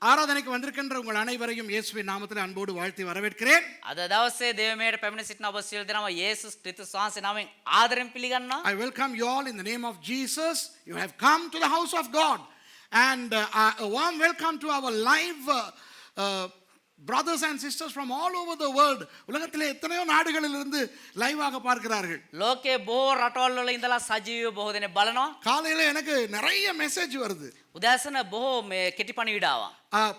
ஆராதனைக்கு வந்திருக்கின்ற உங்கள் அனைவரையும் இயேசுவின் நாமத்தில் அன்போடு வாழ்த்தி வரவேற்கிறேன். අද දවසේ දේවමයට පැමිණ සිටින ඔබ සියලු දෙනාම යේසුස් ක්‍රිස්තුස් වහන්සේ නමෙන් ආදරෙන් පිළිගන්නවා. I welcome you all in the name of Jesus. You have come to the house of God, and a warm welcome to our live brothers and sisters from all over the world. உலகத்திலே எத்தனையோ நாடுகளிலிருந்து லைவாக பார்க்கிறார்கள். ලෝකේ බොහෝ රටවල් වල ඉඳලා සජීවීව බොහෝ දෙනෙක් බලනවා. காலையில எனக்கு நிறைய மெசேஜ் வருது. උදෑසන බොහෝ මේ කෙටි පණිවිඩ ආවා.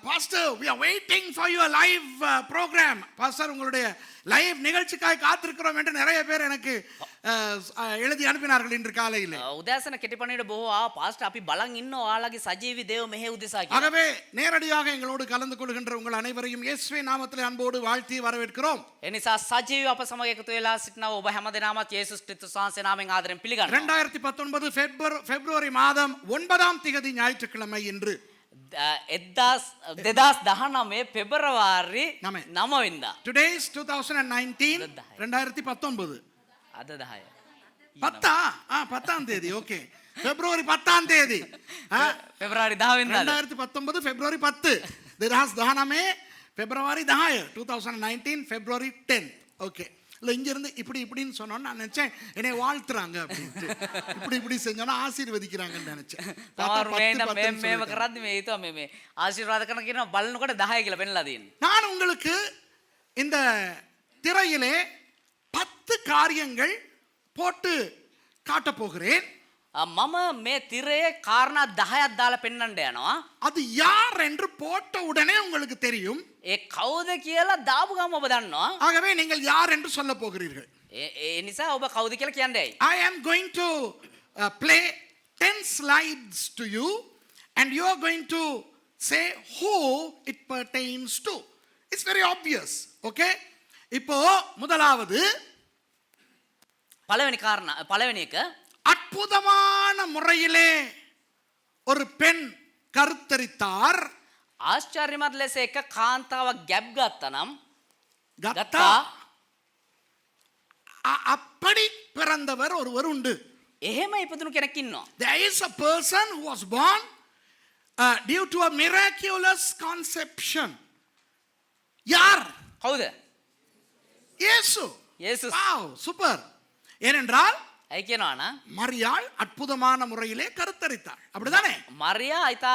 Pastor, we are waiting for your live program. Pastor, உங்களுடைய லைவ் நிகழ்ச்சிக்காய் காத்திருக்கிறோம் என்று நிறைய பேர் எனக்கு எழுதி அனுப்பினார்கள் இன்று காலையில். උදෑසන කෙටි පණිවිඩ බොහෝ ආවා. පාස්ටර් අපි බලන් ඉන්නවා ඔයාලගේ සජීවී දේව මෙහෙ උදෙසා කියලා. ஆகவே நேரடியாக எங்களோடு கலந்து கொள்கின்ற உங்கள் அனைவரையும் இயேசுவின் நாமத்திலே அன்போடு வாழ்த்தி வரவேற்கிறோம். ඒ නිසා සජීවීව අප සමග එකතු වෙලා සිටින ඔබ හැමදෙනාමත් යේසුස් ක්‍රිස්තුස් වහන්සේ නමෙන් ආදරෙන් පිළිගන්නවා. 2019 பிப்ரவரி மாதம் 9ஆம் தேதி ஞாயிற்றுக்கிழமை இன்று 2019 පෙබරවාරි 9 වෙනිදා. Today is 2019 2019 අද 10. 10ஆம் தேதி. ஓகே, பிப்ரவரி 10ஆம் தேதி. පෙබරවාරි 10 වෙනිදා. 2019 பிப்ரவரி 10. 2019 பிப்ரவரி 10 2019 பிப்ரவரி 10. ஓகே, இல்லை இங்கிருந்து இப்படின்னு சொன்னோன்னு நான் நினச்சேன் என்னை வாழ்த்துறாங்க அப்படின்ட்டு. இப்படி செஞ்சோன்னா ஆசீர்வதிக்கிறாங்கன்னு நினச்சேன். මේව කරද්දි මේ හිතුවා මේ ආශිර්වාද කරන කියනවා බලනකොට 10 කියලා පෙන්නලා තියෙනවා. நான் உங்களுக்கு இந்த திரையிலே 10 காரியங்கள் போட்டு காட்டப் போகிறேன். මම මේ තිරයේ කාරණා 10ක් දාලා පෙන්වන්න යනවා. அது யார் என்று போட்ட உடனே உங்களுக்கு தெரியும். ඒ කවුද කියලා දාපු ගම ඔබ දන්නවා. ஆகவே நீங்கள் யார் என்று சொல்ல போகிறீர்கள். ඒ නිසා ඔබ කවුද කියලා කියන්නේ ඇයි? I am going to play 10 slides to you, and you are going to say who it pertains to. It's very obvious. Okay, இப்போ முதலாவது පළවෙනි එක அற்புதமான முறையிலே ஒரு பெண் கருத்தரித்தார். ආශ්චර්යමත් ලෙස එක කාන්තාවක් ගැබ් ගත්තනම් அப்படி பிறந்தவர் ஒருவர் உண்டு. එහෙම ඉපදුණු කෙනෙක් ඉන්නවා. There is a person who was born due to a miraculous conception. யார்? කවුද? இயேசு. යේසුස්. Wow, super. ஏனென்றால் ඇයි කියනවනම් மரியாள் அற்புதமான முறையிலே கருத்தரித்தாள். அப்படிதானே? මරියා ඉතා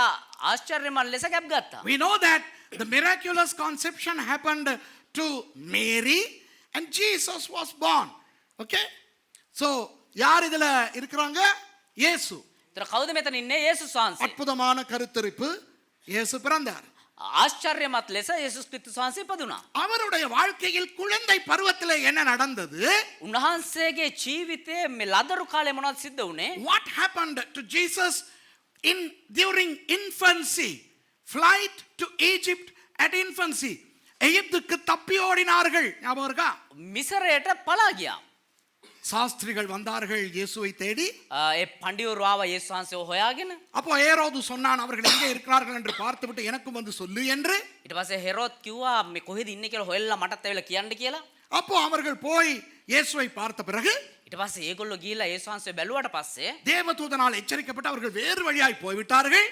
ආශ්චර්යමත් ලෙස ගැබ් ගත්තා. We know that the miraculous conception happened to Mary and Jesus was born. Okay? So யார் இதுல இருக்குறாங்க? இயேசு. ඒතර කවුද මෙතන ඉන්නේ? යේසුස් වහන්සේ. அற்புதமான கருத்தரிப்பு, இயேசு பிறந்தார். ආශ්චර්යමත් ලෙස යේසුස් ක්‍රිස්තුස් වහන්සේ ඉපදුණා. அவருடைய வாழ்க்கையில் குழந்தை பருவத்திலே என்ன நடந்தது? උන්වහන්සේගේ ජීවිතයේ මේ ලදරු කාලේ මොනවද සිද්ධ වුනේ? What happened to Jesus during infancy? Flight to Egypt at infancy. எகிப்துக்கு தப்பி ஓடினார்கள். ஞாபகம் இருக்கா? මිසරයට පලා ගියා. சாஸ்திரிகள் வந்தார்கள் இயேசுவை தேடி. ඒ පඬිවරු ආවා යේසුස් වහන්සේව හොයාගෙන. அப்போ ஏரோது சொன்னான் அவர்கள் எங்கே இருக்கிறார்கள் என்று பார்த்துவிட்டு எனக்கும் வந்து சொல்லு என்று. ඊට පස්සේ හෙරෝද් කිව්වා මේ කොහෙද ඉන්නේ කියලා හොයලා මටත් ඇවිල්ලා කියන්න කියලා. அப்போ அவர்கள் போய் இயேசுவை பார்த்த பிறகு ඊට පස්සේ ඒගොල්ලෝ ගිහිල්ලා යේසුස් වහන්සේ බැලුවාට පස්සේ தேவதூதனால் எச்சரிக்கப்பட்டு அவர்கள் வேறு வழியாய் போய்விட்டார்கள்.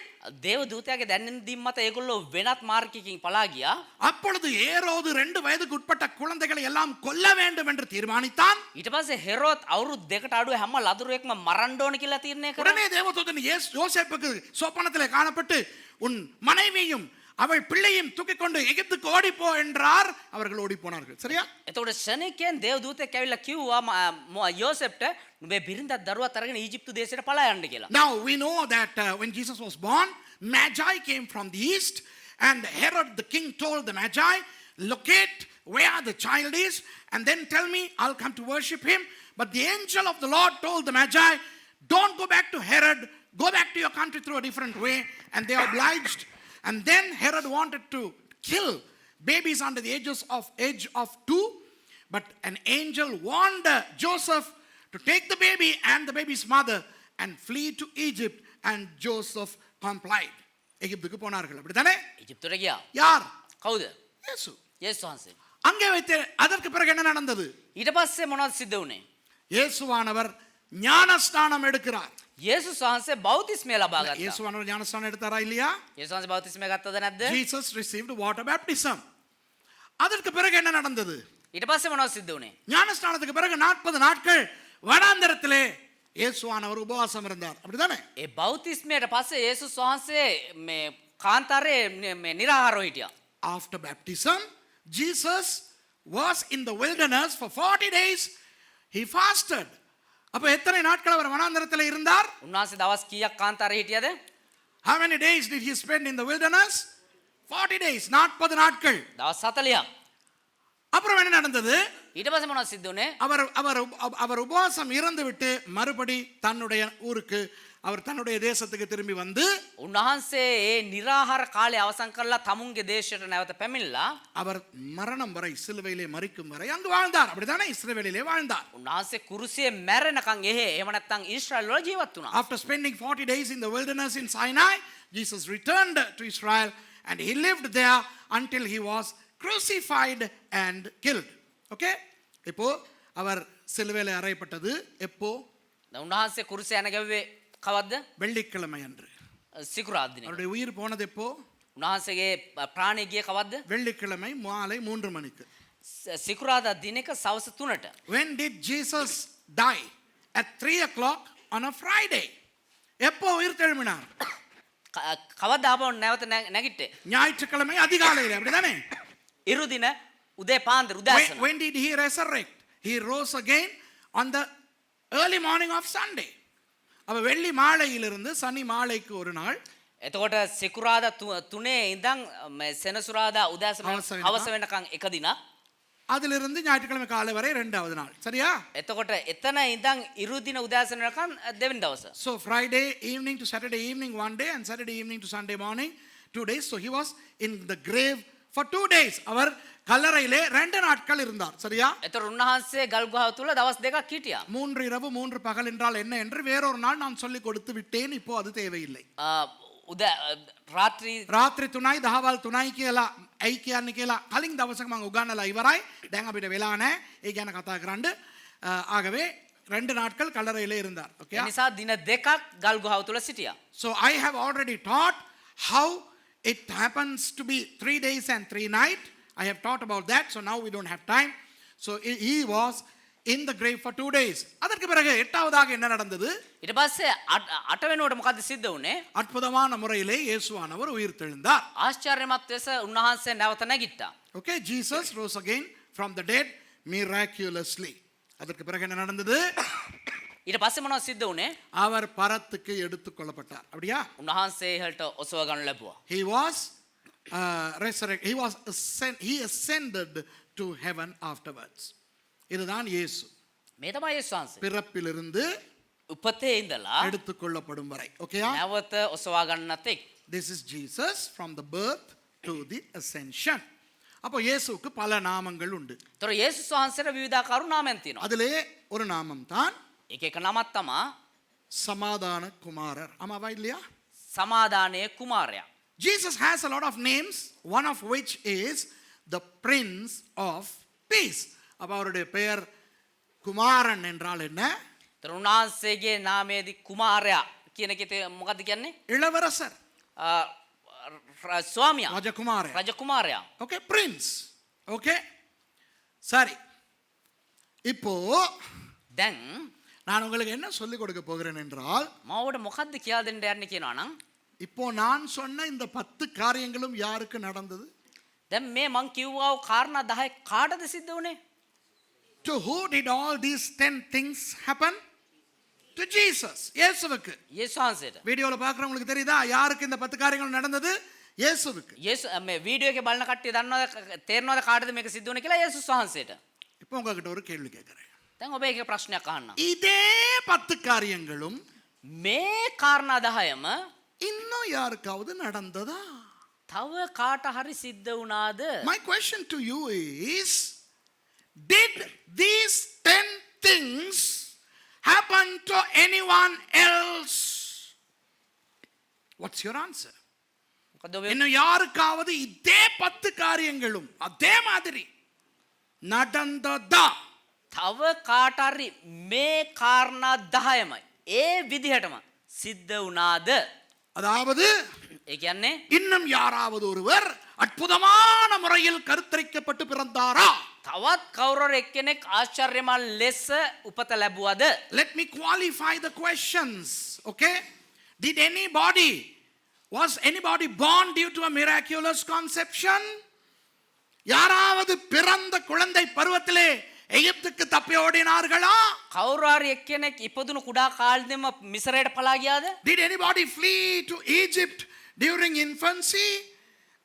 දේව දූතයාගේ දැනෙන දීම් මත ඒගොල්ලෝ වෙනත් මාර්ගයකින් පලා ගියා. அப்பொழுது ஏரோது 2 வயதுக்கு உட்பட்ட குழந்தைகளை எல்லாம் கொல்ல வேண்டும் என்று தீர்மானித்தான். ඊට පස්සේ හෙරෝද් අවුරුදු 2කට අඩුව හැම ලදරුවෙක්ම මරන්න ඕන කියලා තීරණය කරා. உடனே தேவதூதன் யோசேப்புக்கு சொப்பனத்திலே காணப்பட்டு உன் மனைவியும் அவள் பிள்ளையும் தூக்கிக் கொண்டு எகிப்துக்கு ஓடி போ என்றார். அவர்கள் ஓடி போனார்கள். சரியா? එතකොට ශනිකෙන් දේව දූතයෙක් ඇවිල්ලා කිව්වා යෝසෙෆ්ට නුඹේ බිරිඳක් දරුවත් අරගෙන ඊජිප්තු දේශයට පලා යන්න කියලා. Now we know that when Jesus was born, Magi came from the east, and Herod the king told the Magi, locate where the child is and then tell me, I'll come to worship him. But the angel of the Lord told the Magi, don't go back to Herod, go back to your country through a different way. And they obliged. And then Herod wanted to kill babies under the age of 2, but an angel warned Joseph to take the baby and the baby's mother and flee to Egypt, and Joseph complied. எகிப்துக்கு போனார்கள். அப்படிதானே? ஈஜிப்துக்கு ගියා. யார்? කවුද? இயேசு. යේසුස් වහන්සේ. அங்கே வைத்து அதற்கு பிறகு என்ன நடந்தது? ඊට පස්සේ මොනවද සිද්ධ වුනේ? இயேசுவானவர் ஞானஸ்நானம் எடுக்கிறார். යේසුස් වහන්සේ බෞතිස්මය ලබා ගත්තා. இயேசுவானவர் ஞானஸ்நானம் எடுத்தாரா இல்லையா? යේසුස් වහන්සේ බෞතිස්මය ගත්තද නැද්ද? Jesus received water baptism. அதற்கு பிறகு என்ன நடந்தது? ඊට පස්සේ මොනවද සිද්ධ වුනේ? ஞானஸ்நானத்துக்கு பிறகு 40 நாட்கள் வனாந்தரத்திலே இயேசுவானவர் உபவாசம் இருந்தார். அப்படிதானே? ඒ බෞතිස්මයට පස්සේ යේසුස් වහන්සේ මේ කාන්තාරේ මේ නිරාහාරව හිටියා. After baptism, Jesus was in the wilderness for 40 days. He fasted. அப்ப எத்தனை நாட்கள் அவர் வனாந்தரத்தில் இருந்தார்? උන්වහන්සේ දවස් කීයක් කාන්තාරේ හිටියද? How many days did he spend in the wilderness? 40 days, 40 நாட்கள். දවස් 40ක්. அப்புறம் என்ன நடந்தது? ඊට පස්සේ මොනවද සිද්ධ වුනේ? அவர் உபவாசம் இறந்து விட்டு மறுபடி தன்னுடைய ஊருக்கு அவர் தன்னுடைய தேசத்துக்கு திரும்பி வந்து උන්වහන්සේ ඒ නිරාහාර කාලය අවසන් කරලා තමුන්ගේ දේශයට නැවත පැමිණලා அவர் மரணம் வரை சிலுவையிலே மரிக்கும் வரை அங்கு வாழ்ந்தார். அப்படிதானே? இஸ்ரவேலிலே வாழ்ந்தார். උන්වහන්සේ කුරුසියේ මැරෙනකන් එහෙම නැත්නම් ඊශ්‍රායල් වල ජීවත් වුණා. After spending 40 days in the wilderness in Sinai, Jesus returned to Israel and he lived there until he was crucified and killed. Okay? இப்போ அவர் சிலுவையிலே அறையப்பட்டது எப்போ? උන්වහන්සේ කුරුසිය යන ගැව්වේ කවද්ද? வெள்ளிக்கிழமை அன்று. සිකුරාදා දිනේ. அவருடைய உயிர் போனது எப்போ? උන්වහන්සේගේ ප්‍රාණය ගියේ කවද්ද? வெள்ளிக்கிழமை மாலை 3 மணிக்கு. සිකුරාදා දිනක සවස් 3ට. When did Jesus die? At 3 o'clock on a Friday. எப்போ உயிர் தெழும்பினார்? කවද්ද ආපහු නැවත නැගිට්ටේ? ஞாயிற்றுக்கிழமை அதிகாலையிலே. அப்படிதானே? ඉරු දින උදේ පාන්දර උදෑසන. When did he resurrect? He rose again on the early morning of Sunday. அப்ப வெள்ளி மாலையிலிருந்து சனி மாலைக்கு ஒரு நாள். එතකොට සිකුරාදා 3 ඉඳන් සෙනසුරාදා උදෑසන හවස වෙනකන් එක දිනක්. அதிலிருந்து ஞாயிற்றுக்கிழமை காலை வரை இரண்டாவது நாள். சரியா? එතකොට එතන ඉඳන් ඉරු දින උදෑසන වෙනකන් දෙවෙනි දවස. So Friday evening to Saturday evening one day and Saturday evening to Sunday morning 2 days. So he was in the grave for 2 days. அவர் கல்லறையிலே 2 நாட்கள் இருந்தார். சரியா? එතකොට උන්වහන්සේ ගල් ගුහාව තුල දවස් දෙකක් හිටියා. 3 இரவு 3 பகல் என்றால் என்ன என்று வேறொரு நாள் நான் சொல்லிக் கொடுத்து விட்டேன். இப்போ அது தேவையில்லை. රාත්‍රී 3යි දහවල් 3යි කියලා ඇයි කියන්නේ කියලා කලින් දවසක මම උගන්වලා ඉවරයි. දැන් අපිට වෙලා නැහැ. ඒ ගැන කතා කරන්න. ஆகவே 2 நாட்கள் கல்லறையிலே இருந்தார். ஓகே? ඒ නිසා දින දෙකක් ගල් ගුහාව තුල සිටියා. So I have already taught how it happens to be 3 days and 3 nights. I have taught about that. So now we don't have time. So he was in the grave for 2 days. அதற்கு பிறகு 8வதாக என்ன நடந்தது? ඊට පස්සේ 8 වෙනුවට මොකද්ද සිද්ධ වුනේ? அற்புதமான முறையிலே இயேசுவானவர் உயிர் தெழுந்தார். ආශ්චර්යමත් ලෙස උන්වහන්සේ නැවත නැගිට්ටා. Okay, Jesus rose again from the dead miraculously. அதற்கு பிறகு என்ன நடந்தது? ඊට පස්සේ මොනවද සිද්ධ වුනේ? அவர் பரத்துக்கு எடுத்துக் கொள்ளப்பட்டார். அப்படியா? උන්වහන්සේ ඉහළට ඔසව ගන්න ලැබුවා. He was resurrected. He ascended to heaven afterwards. இதுதான் இயேசு. මේ තමයි යේසුස් වහන්සේ. பிறப்பிலிருந்து උපතේ ඉඳලා எடுத்துக் கொள்ளப்படும் வரை. ஓகேயா? නැවත ඔසවා ගන්නත් එක්. This is Jesus from the birth to the ascension. அப்போ இயேசுவுக்கு பல நாமங்கள் உண்டு. ତොර යේසුස් වහන්සේට විවිධාකාර නාමයන් තියෙනවා. அதிலே ஒரு நாமம் தான் එක එක නමක් තමා சமாதான குமாரர். ஆமாவா இல்லையா? සමාදානයේ කුමාරයා. Jesus has a lot of names, one of which is the Prince of Peace. அப்ப அவருடைய பெயர் குமாரன் என்றால் என்ன? තොර උන්වහන්සේගේ නාමයේදී කුමාරයා කියන එකේ මොකද්ද කියන්නේ? இளவரசர். ස්වාමියා. ராஜகுமாரன். රජකුමාරයා. Okay, Prince. ஓகே, சரி. இப்போ දැන් நான் உங்களுக்கு என்ன சொல்லிக் கொடுக்க போகிறேன் என்றால், මවුට මොකද්ද කියලා දෙන්න යන්නේ කියනවා නම් இப்போ நான் சொன்ன இந்த 10 காரியங்களும் யாருக்கு நடந்தது? දැන් මේ මං කිව්වා වූ කාරණා 10 කාටද සිද්ධ වුනේ? To who did all these 10 things happen? To Jesus. இயேசுவுக்கு. යේසුස් වහන්සේට. வீடியோல பார்க்கறவங்களுக்கு தெரியுதா யாருக்கு இந்த 10 காரியங்கள் நடந்தது? இயேசுவுக்கு. යේසු මේ වීඩියෝ එකේ බලන කට්ටිය දන්නවද තේරෙනවද කාටද මේක සිද්ධ වුනේ කියලා? යේසුස් වහන්සේට. இப்போ உங்ககிட்ட ஒரு கேள்வி கேட்கிறேன். දැන් ඔබ එක ප්‍රශ්නයක් අහන්න. இதே 10 காரியங்களும் මේ කාරණා 10ම இன்னும் யாருக்காவது நடந்ததா? තව කාට හරි සිද්ධ වුණාද? My question to you is, did these 10 things happen to anyone else? What's your answer? මොකද ඔබ இன்னும் யாருக்காவது இதே 10 காரியங்களும் அதே மாதிரி நடந்ததா? තව කාට හරි මේ කාරණා 10මයි ඒ විදිහටම සිද්ධ වුණාද? அதாவது ඒ කියන්නේ இன்னும் யாராவது ஒருவர் அற்புதமான முறையில் கருத்தரிக்கப்பட்டு பிறந்தாரா? තවත් කවුරුහරි එක්කෙනෙක් ආශ්චර්යමත් ලෙස උපත ලැබුවද? Let me qualify the questions. Okay? Was anybody born due to a miraculous conception? யாராவது பிறந்த குழந்தை பருவத்திலே எகிப்துக்கு தப்பி ஓடினார்களா? කවුරු හරි එක්කෙනෙක් ඉපදුණු කුඩා කාලෙදිම මිසරයට පලා ගියාද? Did anybody flee to Egypt during infancy?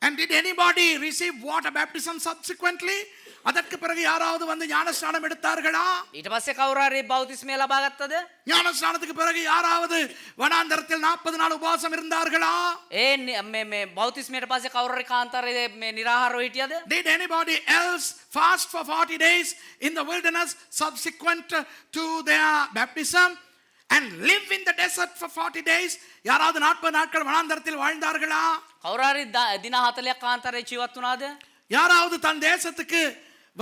And did anybody receive water baptism subsequently? அதற்கு பிறகு யாராவது வந்து ஞானஸ்நானம் எடுத்தார்களா? ඊට පස්සේ කවුරු හරි බෞතිස්මය ලබා ගත්තද? ஞானஸ்நானத்துக்கு பிறகு யாராவது வனாந்தரத்தில் 40 நாள் உபவாசம் இருந்தார்களா? මේ බෞතිස්මයට පස්සේ කවුරු හරි කාන්තාරයේ මේ निराहाරව හිටියද? Did anybody else fast for 40 days in the wilderness subsequent to their baptism and live in the desert for 40 days? யாராவது 40 நாட்கள் வனாந்தரத்தில் வாழ்ந்தார்களா? කවුරු හරි දින 40ක් කාන්තාරයේ ජීවත් වුණාද? யாராவது தன் தேசத்துக்கு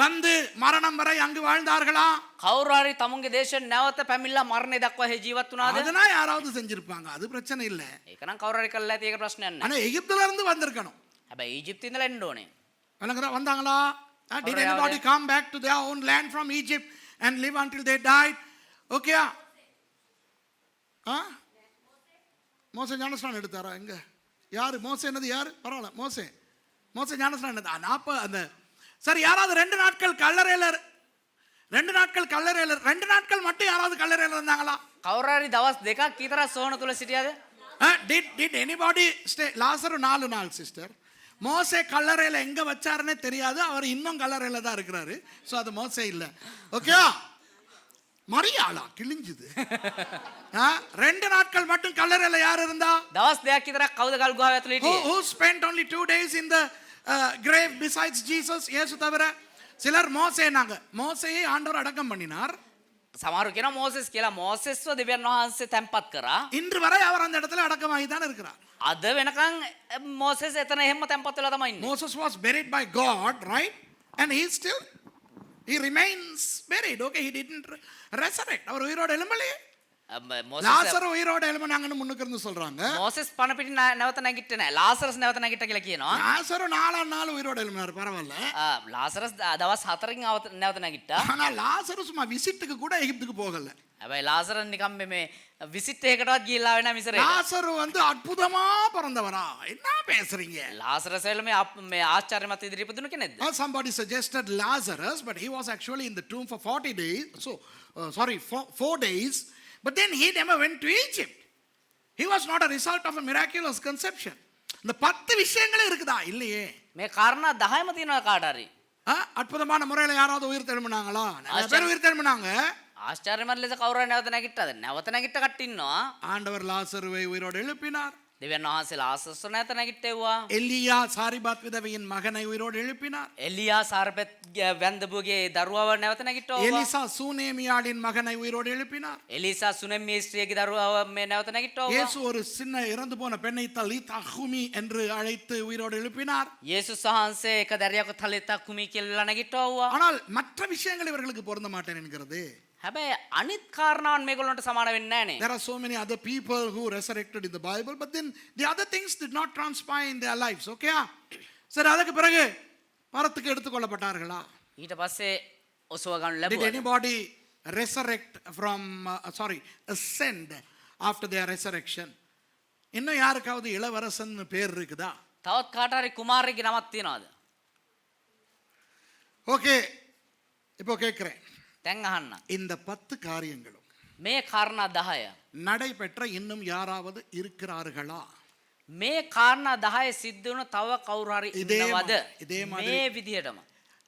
வந்து மரணம் வரை அங்கு வாழ்ந்தார்களா? කවුරු හරි තමුන්ගේ දේශයෙන් නැවත පැමිණලා මරණය දක්වා හේ ජීවත් වුණාද? அதெல்லாம் யாராவது செஞ்சிருப்பாங்க, அது பிரச்சனை இல்ல. ඒක නම් කවුරු හරி කළා ඇති ඒක ප්‍රශ්නයක් නෑ. ஆனா எகிப்துல இருந்து வந்திருக்கணும். හැබැයි ඊජිප්තේ ඉඳලා එන්න ඕනේ. வந்தாங்களா? வந்தாங்களா? Did anybody come back to their own land from Egypt and live until they died? Okay? மோசே ஞானஸ்நானம் எடுத்தாரா? எங்க யாரு மோசே? என்னது யாரு? பரவாயில்ல, மோசே ஞானஸ்நானம் எடுத்தா அந்த சரி. யாராவது 2 நாட்கள் கல்லறையில 2 நாட்கள் மட்டும் யாராவது கல்லறையில இருந்தாங்களா? කවුරු හරි දවස් දෙකක් විතර සෝන තුල සිටියාද? Did anybody stay? லாசரு 4 நாள் சிஸ்டர். மோசே கல்லறையில எங்க வச்சாருன்னே தெரியாது, அவர் இன்னும் கல்லறையில தான் இருக்கிறாரு. சோ அது மோசே இல்ல. ஓகே? மரியாளா கிழிஞ்சுது. 2 நாட்கள் மட்டும் கல்லறையில யார் இருந்தா? දවස් දෙකක් විතර කවුද ගල් ගුහාව ඇතුළේ හිටියේ? Who spent only 2 days in the grave besides Jesus? இயேசு தவிர சிலர் மோசேனாங்க. மோசேயை ஆண்டவர் அடக்கம் பண்ணினார். සමහරු කියනවා මෝසෙස් කියලා. මෝසෙස්ව දෙවියන් වහන්සේ තැන්පත් කරා. இன்று வரை அவர் அந்த இடத்துல அடக்கமாகி தான் இருக்கிறார். අද වෙනකන් මෝසෙස් එතන එහෙම තැන්පත් වෙලා තමයි ඉන්නේ. Moses was buried by God, right? And he remains buried. Okay, he didn't resurrect. அவர் உயிரோட எழும்பலையே. லாசரு உயிரோட எழும்பினாங்கன்னு முன்னுக்கு இருந்து சொல்றாங்க. மோசஸ் பண பிடி නැවත නැගිට්ටේ නැහැ. ලාසරස් නැවත නැගිට්ට කියලා කියනවා. லாசரு 4 நாள் உயிரோட எழும்பினார், பரவாயில்ல. ලාසරස් දවස් 4කින් නැවත නැගිට්ටා. ஆனா லாசரு சும்மா விசிட்டுக்கு கூட எகிப்துக்கு போகல. හැබැයි ලාසරස් නිකම් මේ විසිට් එකකටවත් ගිහිල්ලා වෙනා මිසරේ. லாசரு வந்து அற்புதமா பிறந்தவரா? என்ன பேசுறீங்க? ලාසරස් වෙල මේ ආශ්චර්යමත් විදිහට ඉපදුණු කෙනෙක්ද? Somebody suggested Lazarus, but he was actually in the tomb for 40 days. So, 4 days. But then he never went to Egypt. He was not a result of a miraculous conception. இந்த 10 விஷயங்களே இருக்குதா? இல்லையே. මේ කාරණා 10ම තියෙනවා කාට හරි. அற்புதமான முறையில யாராவது உயிர் தெழும்பினாங்களா? நிறைய பேர் உயிர் தெழும்பினாங்க. ආශ්චර්යමත් ලෙස කවුරු හරි නැවත නැගිට්ටාද? නැවත නැගිට්ට කට්ටිය ඉන්නවා. ஆண்டவர் லாசருவை உயிரோடு எழுப்பினார். දෙවියන් වහන්සේ ලාසරස් නැවත නැගිට්ටෙව්වා. எலியா சாரிபாத் விதவையின் மகனை உயிரோடு எழுப்பினார். එලියා සාරපත් වැන්දපුගේ දරුවව නැවත නැගිට්ටවවා. எலிசா சூனேமியாளின் மகனை உயிரோடு எழுப்பினார். එලිසා සුනෙම්මියේ ස්ත්‍රියගේ දරුවව මේ නැවත නැගිට්ටවවා. இயேசு ஒரு சின்ன இறந்து போன பெண்ணை தலீதா குமி என்று அழைத்து உயிரோடு எழுப்பினார். යේසුස් වහන්සේ එක දැරියක තලිතා කුමි කියලා නැගිට්ටවවා. ஆனால் மற்ற விஷயங்கள் இவர்களுக்கு பொருந்த மாட்டேன் என்கிறது. හැබැයි අනිත් කාරණාවන් මේගොල්ලන්ට සමාන වෙන්නේ නැහනේ. There are so many other people who resurrected in the Bible, but then the other things did not transpire in their lives. Okay? சரி, அதுக்கு பிறகு பரத்துக்கு எடுத்துக்கொள்ளப்பட்டார்களா? ඊට පස්සේ ඔසව ගන්න Did ලැබුවා. anybody resurrect from ascend after their resurrection? இன்னும் யாருக்காவது இளவரசன் பேர் இருக்குதா? තවත් කාට හරි කුමාරයෙක්ගේ නමක් තියනවාද? ஓகே, இப்போ கேட்கிறேன். දැන් අහන්න. இந்த 10 காரியங்களும் මේ කාරණා 10 நடைபெற்ற இன்னும் யாராவது இருக்கிறார்களா? මේ කාරණා 10 සිද්ධ වුණ තව කවුරු හරි இதே ඉන්නවද? மாதிரி. මේ විදිහටම.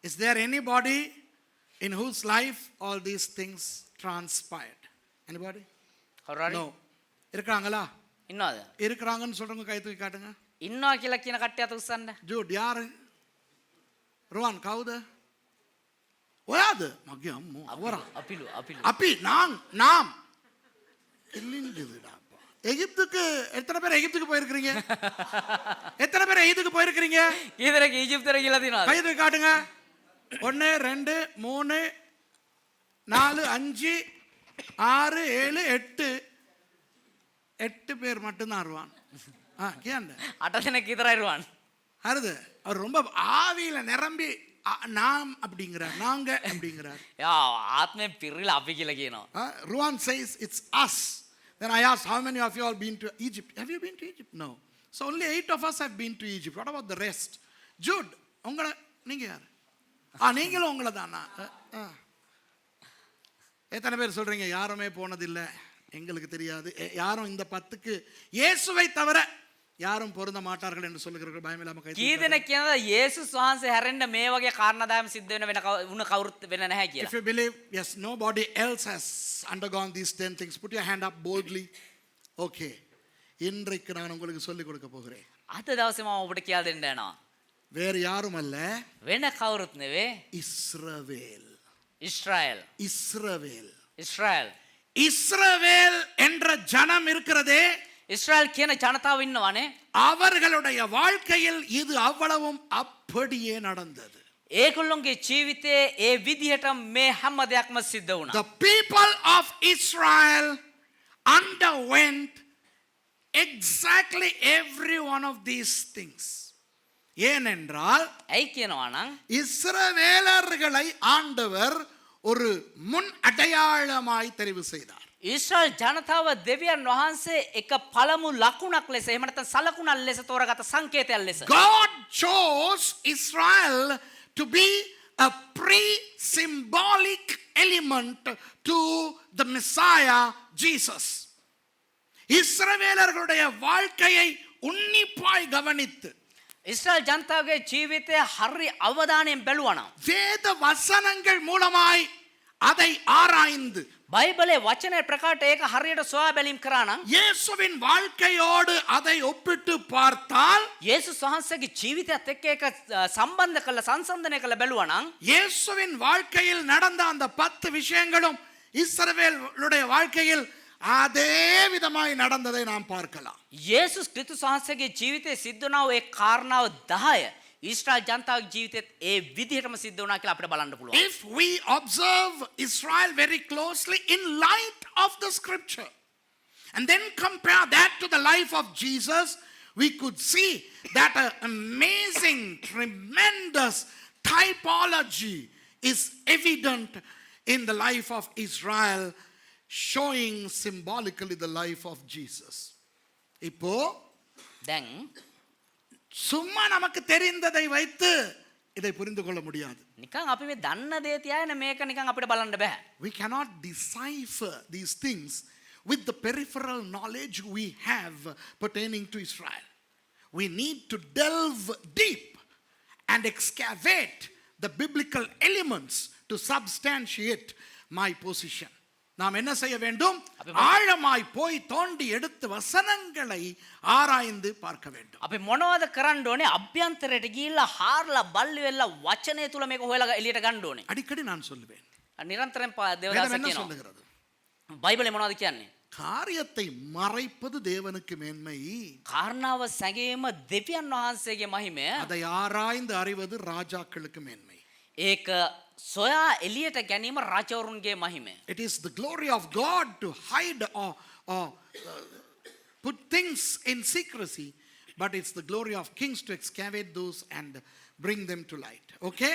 Is there anybody in whose life all these things transpired? Anybody? කවුරු හරි No. இருக்கிறாங்களா? ඉන්නවද? இருக்கிறாங்கன்னு சொல்றவங்க கை தூக்கி காட்டுங்க. ඉන්නවා කියලා කියන කට්ටිය අත උස්සන්න. ஜூட் யாரு? ருவான் கவுத? ஒயாது மகி அம்மு அவரா? අපිලු அப்பி நாம் கிழிஞ்சுதுடாப்பா. எகிப்துக்கு எத்தனை பேர் எகிப்துக்கு போயிருக்கிறீங்க? எத்தனை பேர் எகிப்துக்கு போயிருக்கிறீங்க? ඊතරක ඊජිප්තෙට ගිහලා තියනවාද? கை தூக்கி காட்டுங்க. 1 2 3 4 5 6 7 8 8 பேர் மட்டும்தான் வருவான். கேண்ட 8 දෙනෙක් විතරයි රුවන්. அருது அவர் ரொம்ப ஆவியில நிரம்பி நாம் அப்படிங்கிறார், நாங்க அப்படிங்கிறார். යා ආත්මයෙන් පිරිලා අපි කියලා කියනවා. Ruan says it's us. Then I asked, how many of you all been to Egypt? Have you been to Egypt? No. So only 8 of us have been to Egypt. What about the rest? Jude, உங்களை நீங்க யார்? நீங்களும் உங்களை தானா? எத்தனை பேர் சொல்றீங்க யாருமே போனதில்லை, எங்களுக்கு தெரியாது, யாரும் இந்த 10க்கு இயேசுவை தவிர யாரும் பொருந்த மாட்டார்கள் என்று சொல்லுகிறவர்கள் பயம் இல்லாம கை කී දෙනෙක් කියනද යේසුස් වහන්සේ හැරෙන්න මේ වගේ කාරණාදායම සිද්ධ වෙන වුණ කවුරුත් වෙන්න නැහැ කියලා. If you believe, yes, nobody else has undergone these 10 things, put your hand up boldly. Okay. இன்றைக்கு நான் உங்களுக்கு சொல்லிக் கொடுக்க போகிறேன். අද දවසේ මම ඔබට කියලා දෙන්න යනවා. வேறு யாரும் அல்ல, වෙන කවුරුත් නෙවෙයි, இஸ்ரவேல். இஸ்ரவேல். இஸ்ரவேல். இஸ்ரவேல். இஸ்ரவேல் என்ற ஜனம் இருக்கிறதே, இஸ்ரவேல் කියන ජනතාව ඉන්නවනේ. அவர்களுடைய வாழ்க்கையில் இது அவ்வளவும் அப்படியே நடந்தது. ඒගොල්ලොන්ගේ ජීවිතයේ ඒ විදිහට මේ හැම දෙයක්ම සිද්ධ වුණා. The people of Israel underwent exactly every one of these things. ஏனென்றால் ඇයි කියනවා නම් இஸ்ரவேலர்களை ஆண்டவர் ஒரு முன் அடையாளமாய் தெரிவு செய்தார். ඊශ්‍රායල් ජනතාව දෙවියන් වහන්සේ එක පළමු ලකුණක් ලෙස එහෙම නැත්නම් සලකුණක් ලෙස තෝරාගත් සංකේතයක් ලෙස God chose Israel to be a pre-symbolic element to the Messiah Jesus. இஸ்ரவேலர்களுடைய வாழ்க்கையை உன்னிப்பாய் கவனித்து ඉස්රායල් ජනතාවගේ ජීවිතය හරි අවධානයෙන් බැලුවා නම් வேத வசனங்கள் மூலமாய் அதை ஆராய்ந்து බයිබලයේ වචනේ ප්‍රකාශයට ඒක හරියට සොයා බැලීම් කරා නම් இயேசுவின் வாழ்க்கையோடு அதை ஒப்பிட்டு பார்த்தால் යේසුස් වහන්සේගේ ජීවිතයත් එක්ක ඒක සම්බන්ධ කරලා සංසන්දනය කරලා බැලුවා නම් இயேசுவின் வாழ்க்கையில் நடந்த அந்த 10 விஷயங்களும் இஸ்ரவேலுடைய வாழ்க்கையில் அதே விதமாய் நடந்ததை நாம் பார்க்கலாம். යේසුස් ක්‍රිස්තුස් වහන්සේගේ ජීවිතයේ සිද්ධ වුණා ඒ කාරණාව 10 ඊශ්‍රායල් ජනතාවගේ ජීවිතෙත් ඒ විදිහටම සිද්ධ වුණා කියලා අපිට බලන්න පුළුවන්. If we observe Israel very closely in light of the scripture and then compare that to the life of Jesus, we could see that an amazing, tremendous typology is evident in the life of Israel, showing symbolically the life of Jesus. இப்போ දැන් சும்மா நமக்கு தெரிந்ததை வைத்து இதை புரிந்து கொள்ள முடியாது. නිකන් අපි මේ දන්න දේ තියාගෙන මේක නිකන් අපිට බලන්න බෑ. We cannot decipher these things with the peripheral knowledge we have pertaining to Israel. We need to delve deep and excavate the biblical elements to substantiate my position. நாம் என்ன செய்ய வேண்டும்? ஆழமாய் போய் தோண்டி எடுத்து வசனங்களை ஆராய்ந்து பார்க்க வேண்டும். අපි මොනවද කරන්න ඕනේ? අභ්‍යන්තරයට ගිහිල්ලා හාරලා බල්ලි වෙලා වචනය තුල මේක හොයලා එළියට ගන්න ඕනේ. அடிக்கடி நான் சொல்லுவேன். නිරන්තරයෙන් வேதம் දේවදාස என்ன කියනවා. சொல்லுகிறது? බයිබලේ මොනවද කියන්නේ? காரியத்தை மறைப்பது தேவனுக்கு மேன்மை, කාරණාව සැඟීම දෙවියන් වහන්සේගේ මහිමය. அதை ஆராய்ந்து அறிவது ராஜாக்களுக்கு மேன்மை. ඒක සොයා එළියට ගැනීම රජවරුන්ගේ මහිමය. It is the glory of God to hide or put things in secrecy, but it's the glory of kings to excavate those and bring them to light. Okay?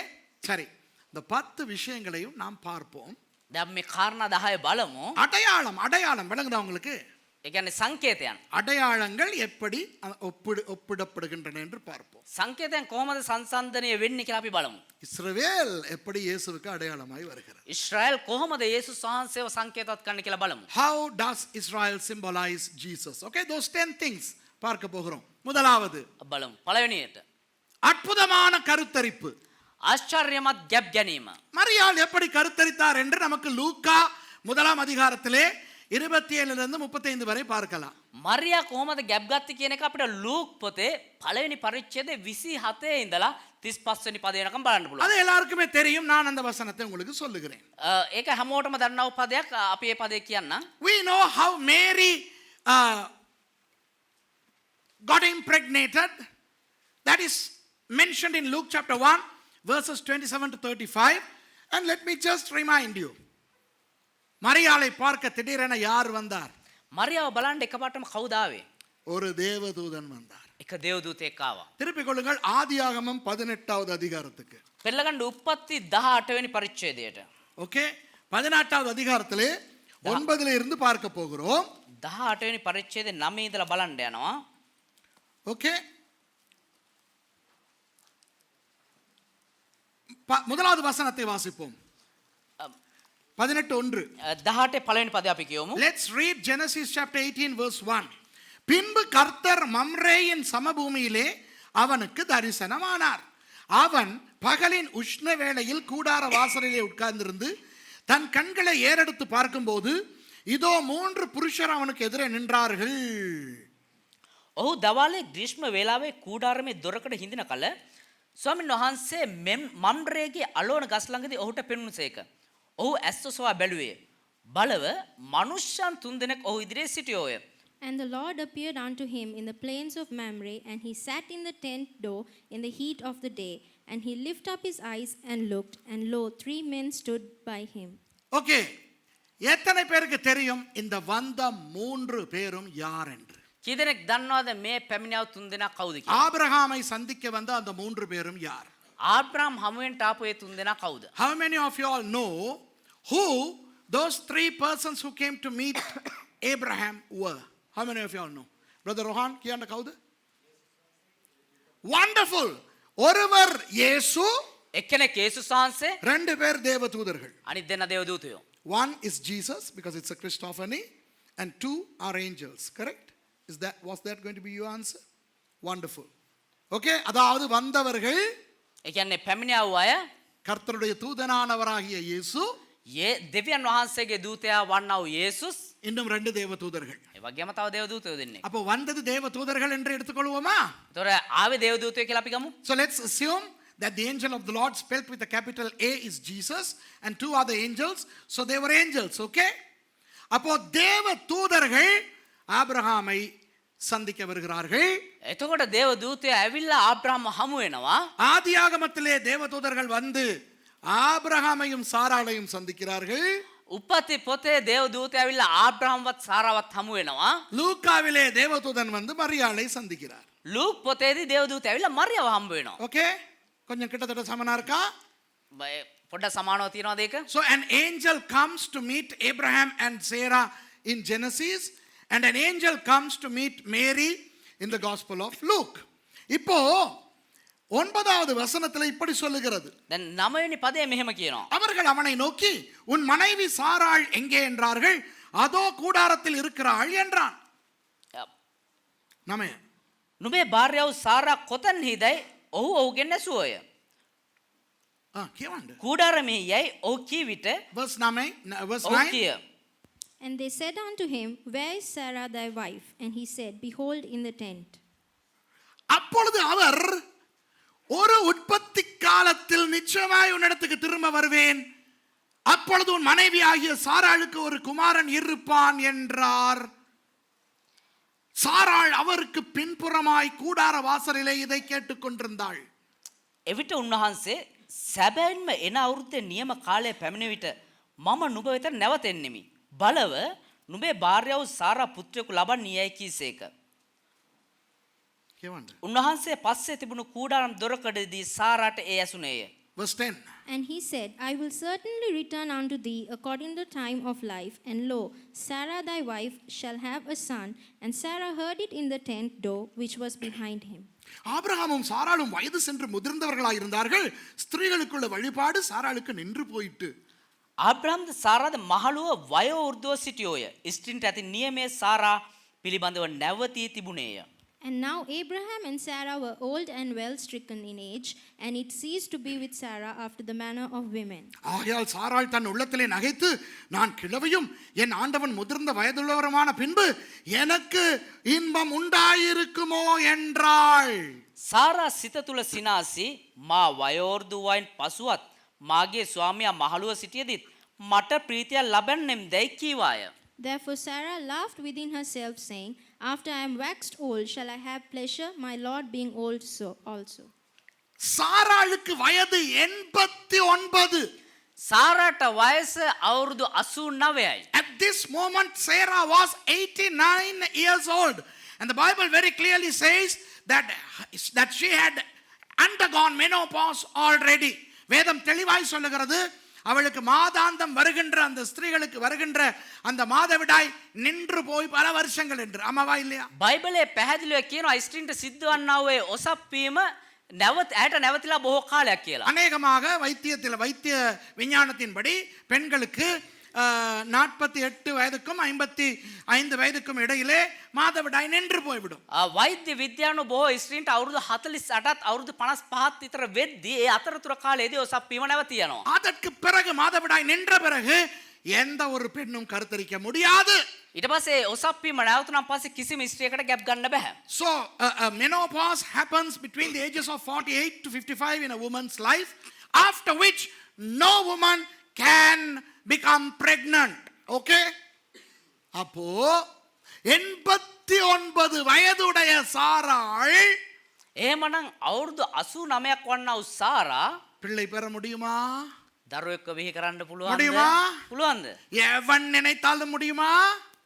சரி, இந்த 10 விஷயங்களையும் நாம் பார்ப்போம். දැන් මේ කාරණා 10 බලමු. அடையாளம் அடையாளம் விளங்குதா உங்களுக்கு? ඒ කියන්නේ සංකේතයන්. அடையாளங்கள் எப்படி ஒப்பிடப்படுகின்றன என்று பார்ப்போம். සංකේතයන් කොහොමද සංසන්දනය වෙන්නේ කියලා අපි බලමු. இஸ்ரவேல் எப்படி இயேசுவுக்கு அடையாளமாய் வருகிறது? ඉස්රායල් කොහොමද යේසුස් වහන්සේව සංකේතවත් කරන්න කියලා බලමු. How does Israel symbolize Jesus? Okay, those 10 things பார்க்க போகிறோம். முதலாவது බලමු. පළවෙනියට அற்புதமான கருத்தரிப்பு. ආශ්චර්යමත් ගැප් ගැනීම. மரியாள் எப்படி கருத்தரித்தார் என்று நமக்கு லூக்கா 1 அதிகாரத்திலே 27 இருந்து 35 வரை பார்க்கலாம். මරියා කොහොමද ගැප් ගත්තේ කියන එක අපිට ලූක් පොතේ පළවෙනි පරිච්ඡේදයේ 27 ඉඳලා 35 වෙනි පදේ වෙනකම් බලන්න පුළුවන්. அது எல்லாருக்குமே தெரியும். நான் அந்த வசனத்தை உங்களுக்கு சொல்லுகிறேன். ඒක හැමෝටම දන්නා වූ පදයක්. අපි මේ පදේ කියන්නම්. We know how Mary got impregnated. That is mentioned in Luke chapter 1 verses 27 to 35. And let me just remind you. மரியாளை பார்க்க திடீரென யார் வந்தார்? මරියාව බලන්න එකපාරටම කවුද ආවේ? ஒரு தேவதூதன் வந்தார். එක දේවදූතයෙක් ආවා. திருப்பிக் கொள்ளுங்கள் ஆதியாகமம் 18வது அதிகாரத்துக்கு. පෙරලගන්න උප්පත්ති 18 වෙනි පරිච්ඡේදයට. ஓகே, 18வது அதிகாரத்திலே 9ல இருந்து பார்க்க போகிறோம். 18 වෙනි පරිච්ඡේදයේ 9 ඉඳලා බලන්න යනවා. ஓகே, முதலாவது வசனத்தை வாசிப்போம். 18:1. 18 පළවෙනි පදේ අපි කියමු. Let's read Genesis chapter 18 verse 1. பின்பு கர்த்தர் மம்ரேயின் சமபூமியிலே அவனுக்கு தரிசனமானார். அவன் பகலின் உஷ்ண வேளையில் கூடார வாசலிலே உட்கார்ந்திருந்து தன் கண்களை ஏறெடுத்து பார்க்கும்போது இதோ 3 புருஷர் அவனுக்கு எதிரே நின்றார்கள். ඔහු දවාලේ ග්‍රීෂ්ම වේලාවේ කූඩාරමේ දොරකඩ හිඳින කල ස්වාමීන් වහන්සේ මම්රේගේ අලෝන ගස් ළඟදී ඔහුට පෙනුණුසේක. ඔහු ඇස් ඔසවා බැලුවේ. බලව මනුෂ්‍යයන් 3 දෙනෙක් ඔහු ඉදිරියේ සිටියෝය. And the Lord appeared unto him in the plains of Mamre, and he sat in the tent door in the heat of the day. And he lifted up his eyes and looked, and lo, 3 men stood by him. Okay, எத்தனை பேருக்கு தெரியும் இந்த வந்த 3 பேரும் யார் என்று? කී දෙනෙක් දන්නවද මේ පැමිණියව 3 දෙනා කවුද කියලා? ஆபிரகாமை சந்திக்க வந்த அந்த 3 பேரும் யார்? ආබ්‍රහම් හමුවෙන්ට ආපු ඒ 3 දෙනා කවුද? How many of you all know who those 3 persons who came to meet Abraham were? How many of you all know? Brother Rohan, කියන්න කවුද? Wonderful. ஒருவர் இயேசு, එක්කෙනෙක් යේසුස් වහන්සේ, 2 பேர் தேவதூதர்கள். අනිත් දෙනා දේවදූතයෝ. One is Jesus because it's a Christophany, and 2 are angels. Correct? Was that going to be your answer? Wonderful. Okay, அதாவது வந்தவர்கள் ඒ කියන්නේ පැමිණියව අය கர்த்தருடைய தூதனானவராகிய இயேசு, දෙවියන් වහන්සේගේ දූතයා වන්නා වූ යේසුස්, இன்னும் 2 தேவதூதர்கள். ඒ වගේම තව දේවදූතයෝ දෙන්නෙක්. அப்போ வந்தது தேவதூதர்கள் என்று எடுத்துக்கொள்வோமா? ඒතොර ආවේ දේවදූතයෝ කියලා අපි ගමු. So let's assume that the angel of the Lord spelled with a capital A is Jesus and 2 are the angels. So they were angels, okay? அப்போ தேவதூதர்கள் ஆபிரகாமை சந்திக்க வருகிறார்கள். එතකොට දේවදූතයෝ ඇවිල්ලා ආබ්‍රහම හමු වෙනවා. ஆதியாகமத்திலே தேவதூதர்கள் வந்து ஆபிரகாமையும் சாராளையும் சந்திக்கிறார்கள். උපති පොතේ දේවදූතයෝ ඇවිල්ලා ආබ්‍රහම්වත් සාරාවත් හමු වෙනවා. லூக்காவிலே தேவதூதன் வந்து மரியாளை சந்திக்கிறார். ලූක් පොතේදී දේවදූතයෝ ඇවිල්ලා මරියව හම්බ වෙනවා. ஓகே, கொஞ்சம் கிட்டத்தட்ட சமனா இருக்கா? පොඩ්ඩක් සමානව තියනවාද ඒක? So an angel comes to meet Abraham and Sarah in Genesis, and an angel comes to meet Mary in the Gospel of Luke. இப்போ 9வது வசனத்தில் இப்படி சொல்லுகிறது. දැන් 9 වෙනි පදයේ මෙහෙම කියනවා. அவர்கள் அவனை நோக்கி உன் மனைவி சாராள் எங்கே என்றார்கள். அதோ கூடாரத்தில் இருக்கிறாள் என்றான். නමය. නුඹේ භාර්යාව සාරා කොතන්හිදයි ඔහු ඔහුගෙන් ඇසුවෝය. කියවන්න. කූඩාරමේ යයි ඔහු කී විට verse 9 ඔහු කිය. And they said unto him, Where is Sarah thy wife? And he said, Behold, in the tent. அப்பொழுது அவர் ஒரு உற்பத்தி காலத்தில் நிச்சயமாய் உன்னிடத்துக்கு திரும்ப வருவேன், அப்பொழுது உன் மனைவி ஆகிய சாராளுக்கு ஒரு குமாரன் இருப்பான் என்றார். சாராள் அவருக்கு பின்புறமாய் கூடார வாசலிலே இதை கேட்டுக்கொண்டிருந்தாள். එවිට උන්වහන්සේ සැබෑන්ම එන අවුරුද්දේ නියම කාලය පැමිණි විට මම නුඹ වෙත නැවතෙන්නෙමි. බලව නුඹේ භාර්යාව සාරා පුත්‍රයෙකු ලබන්නේයයි කීසේක. කියවන්න. උන්වහන්සේ පස්සේ තිබුණු කූඩාරම් දොරකඩදී සාරාට ඒ ඇසුනේය. verse 10. And he said, I will certainly return unto thee according to the time of life. And lo, Sarah thy wife shall have a son. And Sarah heard it in the tent door which was behind him. ஆபிரகாமும் சாராளும் வயது சென்று முதிர்ந்தவர்களாய் இருந்தார்கள். ஸ்திரீகளுக்குள்ள வழிபாடு சாராளுக்கு நின்று போயிட்டு. ආබ්‍රහම්ද සාරාද මහලුව වයෝ වෘද්ධව සිටියෝය. ස්ත්‍රීන්ට ඇති නියමයේ සාරා පිළිබඳව නැවතී තිබුණේය. And now Abraham and Sarah were old and well stricken in age, and it ceased to be with Sarah after the manner of women. ஆகையால் சாராள் தன் உள்ளத்திலே நகைத்து, நான் கிழவியும் என் ஆண்டவன் முதிர்ந்த வயதுள்ளவருமான பின்பு எனக்கு இன்பம் உண்டாயிருக்குமோ என்றாள். සාරා සිත තුල සිනාසී මා වයෝවෘද්ධ වයින් පසුවත් මාගේ ස්වාමියා මහලුව සිටියදිත් මට ප්‍රීතිය ලබන්නෙම් දැයි කීවාය. Therefore Sarah laughed within herself, saying, After I am waxed old, shall I have pleasure, my Lord being old so also. சாராளுக்கு வயது 89. සාරාට වයස අවුරුදු 89යි. At this moment, Sarah was 89 years old. And the Bible very clearly says that she had undergone menopause already. வேதம் தெளிவாய் சொல்லுகிறது, அவளுக்கு மாதாந்தம் வருகின்ற அந்த ஸ்திரீகளுக்கு வருகின்ற அந்த மாதவிடாய் நின்று போய் பல வருஷங்கள் என்று. ஆமாவா இல்லையா? බයිබලයේ පැහැදිලිව කියනවා ස්ත්‍රීන්ට සිද්ධ වන්නා වූ ඔසප්පීම ඇයට නැවතිලා බොහෝ කාලයක් කියලා. அநேகமாக வைத்திய விஞ்ஞானத்தின்படி பெண்களுக்கு 48 வயதுக்கும் 55 வயதுக்கும் இடையிலே மாதவிடாய் நின்று போய்விடும். වෛද්‍ය විද්‍යානු බොහෝ ස්ත්‍රීන්ට අවුරුදු 48ත් අවුරුදු 55ත් විතර වෙද්දී ඒ අතරතුර කාලයේදී ඔසප්පීම නැවතී යනවා. அதற்கு பிறகு மாதவிடாய் நின்ற பிறகு எந்த ஒரு பெண்ணும் கருத்தரிக்க முடியாது. ඊට පස්සේ ඔසප්පීම නැවතුනන් පස්සේ කිසිම ස්ත්‍රියකට ගැප් ගන්න බෑ. So menopause happens between the ages of 48 to 55 in a woman's life, after which no woman can become pregnant. Okay? அப்போ 89 வயதுடைய சாராள் එහෙමනම් අවුරුදු 89ක් වන්නා වූ සාරා பிள்ளை பெற முடியுமா? දරුවෙක්ව බිහි කරන්න முடியுமா? පුළුවන්ද? எவன் நினைத்தாலும் முடியுமா?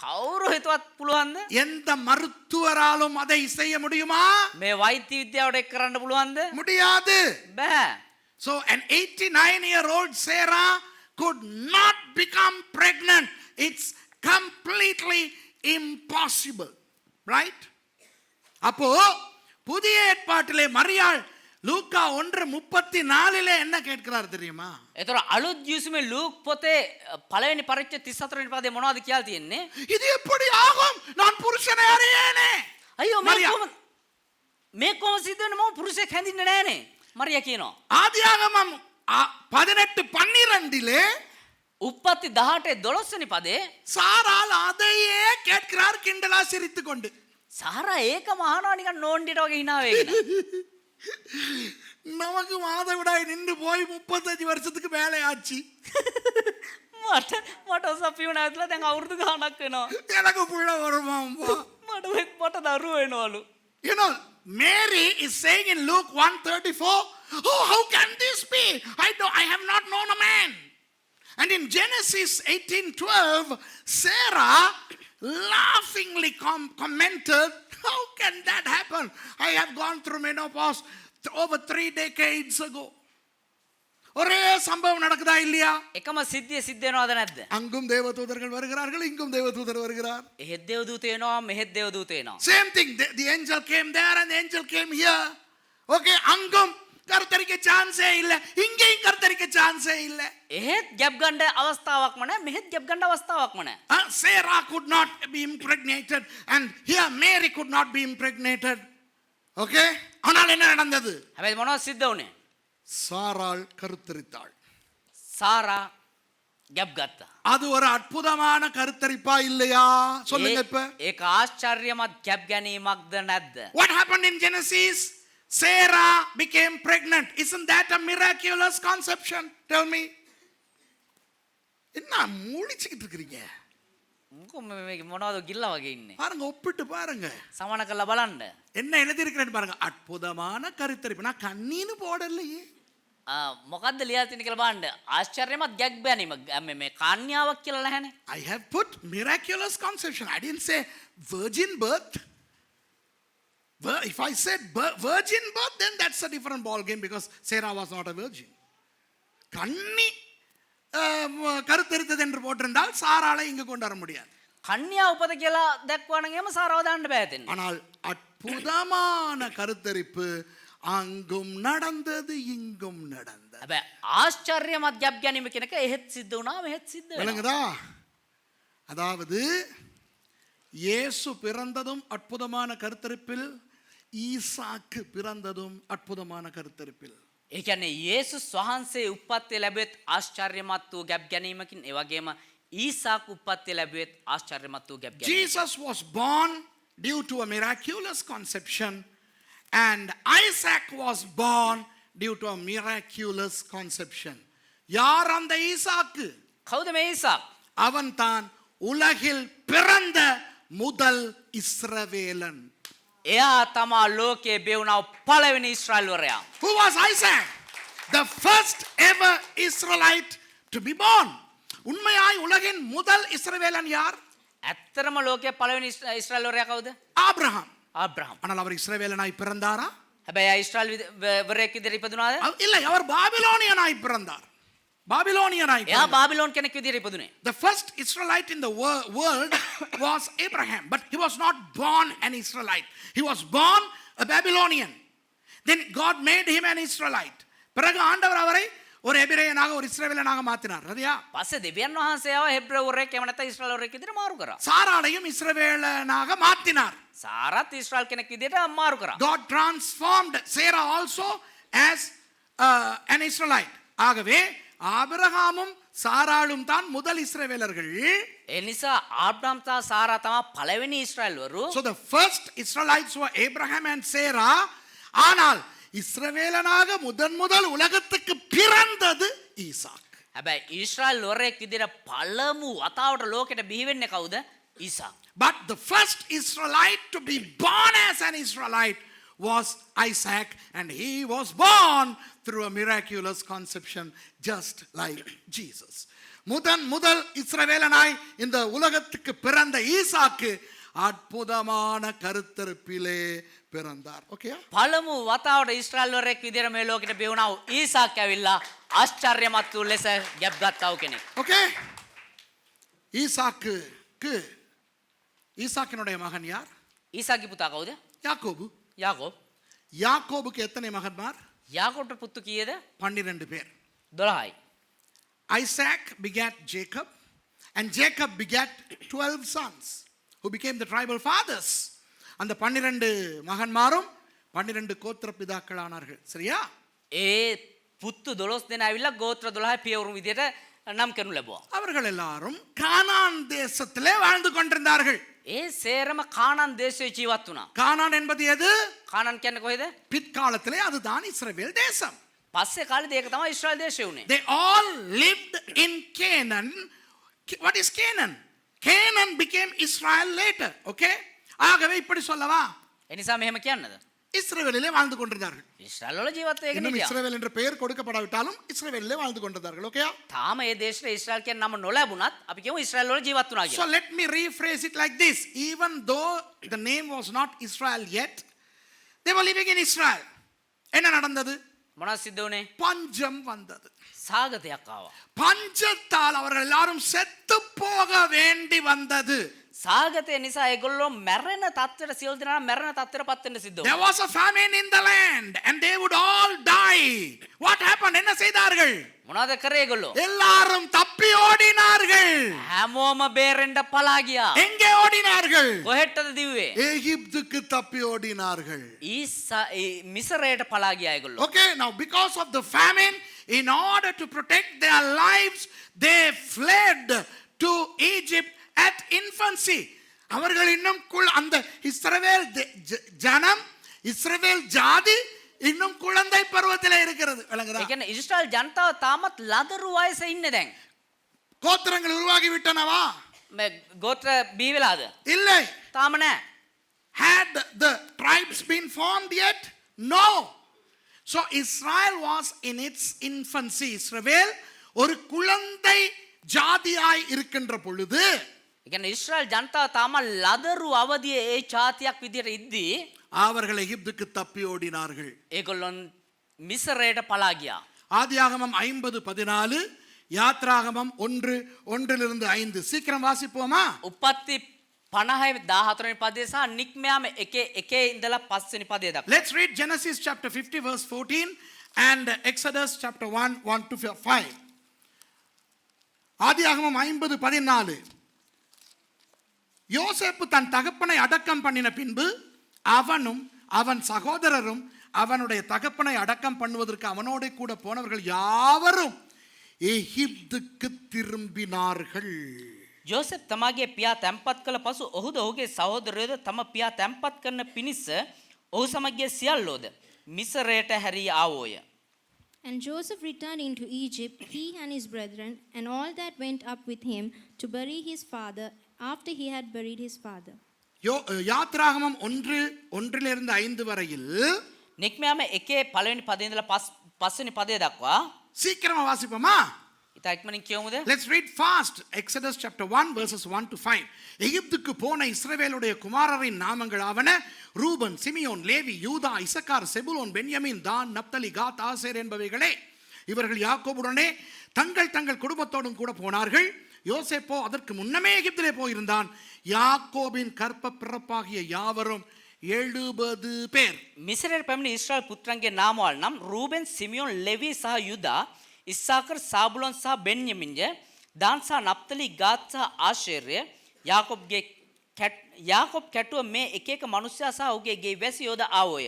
කවුරු හිතුවත් පුළුවන්ද? எந்த மருத்துவராலும் அதை செய்ய முடியுமா? මේ වෛද්‍ය විද්‍යාවට එක් කරන්න පුළුවන්ද? முடியாது. බෑ. So an 89-year-old Sarah could not become pregnant. It's completely impossible. Right? அப்போ புதிய ஏற்பாட்டிலே மரியாள் லூக்கா 1:34 என்ன கேட்கிறார் தெரியுமா? ඒතර අලුත් යුසුමේ ලූක් පොතේ පළවෙනි පරිච්ඡේද 34 වෙනි පදේ මොනවද කියලා තියෙන්නේ? இது எப்படி ஆகும்? நான் புருஷனை அறியேனே. අයියෝ මරියා. මේ කොහොම සිද්ධ වෙන්නේ? මම පුරුෂයෙක් හැඳින්නේ නැහනේ. මරියා කියනවා. ஆதியாகமம் 18:12 උප්පත්ති 18:12 වෙනි පදේ சாரால் அதையே கேட்கிறார் கிண்டலா சிரித்துக் கொண்டு. සාරා ඒකම අහනවා නිකන් නෝන්ඩියට වගේ hina වෙගෙන. நமக்கு மாதவிடாய் நின்று போய் 35 வருஷத்துக்கு மேலே ஆச்சு. මට ඔසප්පීම නැවතිලා දැන් අවුරුදු ගාණක් වෙනවා. எனக்கு புள்ள வருமா அம்மா? මට දරුවෝ වෙනවලු. You know, Mary is saying in Luke 1:34, oh, how can this be? I have not known a man. And in Genesis 18:12, Sarah laughingly commented, how can that happen? I have gone through menopause over 3 decades ago. ஒரே சம்பவம் நடக்குதா இல்லையா? එකම සිද්ධිය සිද්ධ වෙනවද නැද්ද? அங்கும் தேவதூதர்கள் வருகிறார்கள், இங்கும் தேவதூதர் வருகிறார். එහෙත් දේවදූත එනවා, මෙහෙත් දේවදූත එනවා. Same thing, the angel came there and the angel came here. Okay, அங்கும் கர்த்தரிக்க சான்ஸே இல்ல, இங்கேயும் கர்த்தரிக்க சான்ஸே இல்ல. එහෙත් ගැප් ගන්න අවස්ථාවක්ම නැහැ, මෙහෙත් ගැප් ගන්න අවස්ථාවක්ම නැහැ. Sarah could not be impregnated and here Mary could not be impregnated. Okay? ஆனால் என்ன நடந்தது? හැබැයි මොනවද සිද්ධ වුනේ? சாராள் கருத்தரித்தாள். සාරා ගැප් ගත්තා. அது ஒரு அற்புதமான கருத்தரிப்பா இல்லையா? சொல்லுங்க இப்ப. ඒක ආශ්චර්යමත් ගැප් ගැනීමක්ද නැද්ද? What happened in Genesis? Sarah became pregnant. Isn't that a miraculous conception? Tell me. என்ன மூளிச்சிட்டு இருக்கீங்க? මේක මොනවද ගිල්ලා වගේ ඉන්නේ? பாருங்க, ஒப்பிட்டு பாருங்க. සමාන කරලා බලන්න. என்ன எழுதி இருக்கிறேன்னு பாருங்க. அற்புதமான கருத்தரிப்பு. நான் கண்ணீன்னு போடலையே. මොකද්ද ලියලා තියෙන්නේ කියලා බලන්න. ආශ්චර්යමත් ගැප් ගැනීම. මේ කන්‍යාවක් කියලා නැහැනේ. I have put miraculous conception. I didn't say virgin birth. If I said virgin birth, then that's a different ball game because Sarah was not a virgin. கண்ணி கருத்தரித்தது என்று போட்டிருந்தால் சாராளை இங்கு கொண்டு வர முடியாது. කන්‍යා උපත කියලා දැක්වන ගේම සාරව දාන්න බෑ දෙන්න. ஆனால் அற்புதமான கருத்தரிப்பு அங்கும் நடந்தது, இங்கும் நடந்தது. හැබැයි ආශ්චර්යමත් ගැප් ගැනීම කියන එක එහෙත් සිද්ධ වුණා, මෙහෙත් සිද්ධ වෙනවා. விளங்குதா? அதாவது இயேசு பிறந்ததும் அற்புதமான கருத்தரிப்பில், ஈசாக்கு பிறந்ததும் அற்புதமான கருத்தரிப்பில். ඒ කියන්නේ යේසුස් වහන්සේ උප්පත්තිය ලැබෙත් ආශ්චර්යමත් වූ ගැප් ගැනීමකින්, ඒ වගේම ඊසාක් උප්පත්තිය ලැබෙත් ආශ්චර්යමත් වූ gap ගැනීමකින්. Jesus was born due to a miraculous conception and Isaac was born due to a miraculous conception. யார் அந்த ஈசாக்கு? කවුද මේ ඊසාක්? அவன் தான் உலகில் பிறந்த முதல் இஸ்ரவேலன். එයා තමා ලෝකයේ බෙවුණා පළවෙනි Israel වරයා. Who was Isaac? The first ever Israelite to be born. உண்மையாய் உலகின் முதல் இஸ்ரவேலன் யார்? ඇත්තරම ලෝකයේ පළවෙනි ඊශ්‍රායල් වරයා කවුද? ஆபிரகாம். ආබ්‍රහම්. ஆனால் அவர் இஸ்ரவேலனாய் பிறந்தாரா? හැබැයි ඊශ්‍රායල් වරයෙක් විදිහට ඉපදුනාද? இல்லை, அவர் பாபிலோனியனாய் பிறந்தார். பாபிலோனியனாய் එයා බාබිලෝන් කෙනෙක් විදිහට ඉපදුනේ. The first Israelite in the world was Abraham, but he was not born an Israelite. He was born a Babylonian. Then God made him an Israelite. பிறகு ஆண்டவர் அவரை ஒரு எபிரேயனாக ஒரு இஸ்ரவேலனாக மாற்றினார். சரியா? පස්සේ දෙවියන් වහන්සේව හෙබ්‍රேව වරයෙක් එහෙම නැත්නම් ඊශ්‍රායල් වරයෙක් විදිහට මාරු කරා. சாராளையும் இஸ்ரவேலனாக மாற்றினார். සාරත් ඊශ්‍රායල් කෙනෙක් විදිහට මාරු කරා. God transformed Sarah also as an Israelite. ஆகவே ஆபிரகாமும் சாராளும் தான் முதல் இஸ்ரவேலர்கள். ඒ නිසා ආබ්‍රහම් තා සාරා තමයි පළවෙනි Israel වරු. So the first Israelites were Abraham and Sarah. ஆனால் இஸ்ரவேலனாக முதல் உலகத்துக்கு பிறந்தது ஈசாக். හැබැයි ඊශ්‍රායල් වරයෙක් විදිහට පළමු වතාවට ලෝකෙට බිහි වෙන්නේ කවුද? Isaac. But the first Israelite to be born as an Israelite was Isaac, and he was born through a miraculous conception just like Jesus. முதல் இஸ்ரவேலனாய் இந்த உலகத்துக்கு பிறந்த ஈசாக்கு அற்புதமான கருத்தரிப்பிலே பிறந்தார். ஓகே, පළමු වතාවට ඊශ්‍රායල් වරයෙක් විදිහට මේ ලෝකෙට බිහි වුණා වූ ඊසාක් ඇවිල්ලා ආශ්චර්යමත් වූ ලෙස ගැප් ගත්තා වූ කෙනෙක්. ஓகே, ஈசாக்கினுடைய மகன் யார்? ඊසාක්ගේ පුතා කවුද? யாக்கோபு. යාකෝබ්. யாக்கோபுக்கு எத்தனை மகன்மார்? යාකෝබ්ට පුතු කීයද? 12 பேர். 12යි. Isaac begat Jacob, and Jacob begat 12 sons who became the tribal fathers. அந்த 12 மகன்மாரும் 12 கோத்திர பிதாக்களானார்கள். சரியா? ඒ පුත්තු 12 දෙනා ඇවිල්ලා ගෝත්‍ර 12 පියවරු විදිහට නම් කරනු ලැබුවා. அவர்கள் எல்லாரும் கானான் தேசத்திலே வாழ்ந்து கொண்டிருந்தார்கள். ඒ සේරම කානාන් දේශයේ ජීවත් වුණා. கானான் என்பது எது? කානාන් කියන්නේ කොහෙද? பிற்காலத்திலே அதுதான் இஸ்ரவேல் தேசம். පස්සේ කාලේ ඒක තමයි ඊශ්‍රායල් දේශය උනේ. They all lived in Canaan. What is Canaan? Canaan became Israel later. Okay? ஆகவே இப்படி சொல்லவா? ඒ නිසා මෙහෙම කියන්නද? இஸ்ரவேலிலே வாழ்ந்து கொண்டிருந்தார்கள். ඊශ්‍රායල් වල ජීවත් වෙගෙන இன்னும் හිටියා. இஸ்ரவேல் என்ற பெயர் கொடுக்கப்படாவிட்டாலும் இஸ்ரவேலிலே வாழ்ந்து கொண்டிருந்தார்கள். ஓகேயா? තාම ඒ දේශයේ ඊශ්‍රායල් කියන නම නොලැබුණත් අපි කියමු ඊශ්‍රායල් වල ජීවත් වුණා So කියලා. let me rephrase it like this. Even though the name was not Israel yet, they were living in Israel. என்ன நடந்தது? මොනවද සිද්ධ වුනේ? பஞ்சம் வந்தது. සාගතයක් ආවා. பஞ்சத்தால் அவர்கள் எல்லாரும் செத்து போக வேண்டி வந்தது. සාගතය නිසා ඒගොල්ලෝ මැරෙන තත්ත්වයට සියලු දෙනා මැරෙන තත්ත්වයට පත් වෙන්න සිද්ධ There වුණා. was a famine in the land and they would all die. What happened? என்ன செய்தார்கள்? මොනවද කරේ ඒගොල්ලෝ? எல்லாரும் தப்பி ஓடினார்கள். හැමෝම බේරෙන්න පලා ගියා. எங்கே ஓடினார்கள்? කොහෙටද දිව්වේ? எகிப்துக்கு தப்பி ஓடினார்கள். මිසරයට පලා ගියා ඒගොල්ලෝ. Okay, now because of the famine, in order to protect their lives, they fled to Egypt at infancy. அவர்கள் இன்னும் அந்த இஸ்ரவேல் ஜனம், இஸ்ரவேல் ஜாதி இன்னும் குழந்தை பருவத்திலே இருக்கிறது. விளங்குதா? ඒ කියන්නේ ඊශ්‍රායල් ජනතාව තාමත් ලදරු වයසේ ඉන්නේ දැන්. கோத்திரங்கள் உருவாகி விட்டனவா? මේ ගෝත්‍ර බිහි වෙලාද? இல்லை. තාම නෑ. Had the tribes been formed yet? No. So Israel was in its infancy. இஸ்ரவேல் ஒரு குழந்தை ஜாதியாய் இருக்கின்ற பொழுது, ඒ කියන්නේ ඊශ්‍රායල් ජනතාව තාම ලදරු අවදියේ ඒ ජාතියක් විදියට ඉද්දී அவர்கள் எகிப்துக்கு தப்பி ஓடினார்கள். ඒගොල්ලොන් මිසරයට පලා ගියා. ஆதியாகமம் 50:14, யாத்ராகமம் 1:1-5. சீக்கிரம் வாசிப்போமா? උපත්ති 50:14 වෙනි පදේ සහ නික්මයාම 1:1 ඉඳලා 5 වෙනි පදේ දක්වා. Let's read Genesis chapter 50 verse 14 and Exodus chapter 1:1-5. ஆதியாகமம் 50:14. யோசேப்பு தன் தகப்பனை அடக்கம் பண்ணின பின்பு அவனும் அவன் சகோதரரும் அவனுடைய தகப்பனை அடக்கம் பண்ணுவதற்கு அவனோட கூட போனவர்கள் யாவரும் எகிப்துக்கு திரும்பினார்கள். යෝසෙප් තමාගේ පියා තැන්පත් කළ පසු ඔහුද ඔහුගේ සහෝදරයෝද තම පියා තැන්පත් කරන පිණිස ඔහු සමග සියල්ලෝද මිසරයට හැරී ආවෝය. And Joseph returned into Egypt, he and his brethren, and all that went up with him to bury his father after he had buried his father. யாத்ராகமம் 1:1-5 வரையில் නික්මයාම 1 පළවෙනි පදේ ඉඳලා 5 වෙනි පදේ දක්වා சீக்கிரமா வாசிப்போமா? ඉතා ඉක්මනින් කියමුද? Let's read fast. Exodus chapter 1 verses 1 to 5. எகிப்துக்கு போன இஸ்ரவேலுடைய குமாரரின் நாமங்களாவன ரூபன், சிமியோன், லேவி, யூதா, இசக்கார், செபுலோன், பென்யமீன், தான், நப்தலி, காத், ஆசேர் என்பவைகளே. இவர்கள் யாக்கோபுடனே தங்கள் தங்கள் குடும்பத்தோடும் கூட போனார்கள். யோசேப்போ அதற்கு முன்னமே எகிப்திலே போயிருந்தான். யாக்கோபின் கற்ப பிறப்பாகிய யாவரும் 70 பேர். මිසරයට පැමිණි ඊශ්‍රායෙල් පුත්‍රන්ගේ නාමවල නම් රූබෙන්, සිමියෝන්, ලෙවි සහ යුදා, ඉස්සාකර්, සාබුලොන් සහ බෙන්යමින්ය, දාන් සහ නප්තලි, ගාද් සහ ආශේර්ය, යාකොබ් කැටුව මේ එක එක මනුෂ්‍යයා සහ ඔහුගේ ගේ වැසි යෝධ ආවෝය.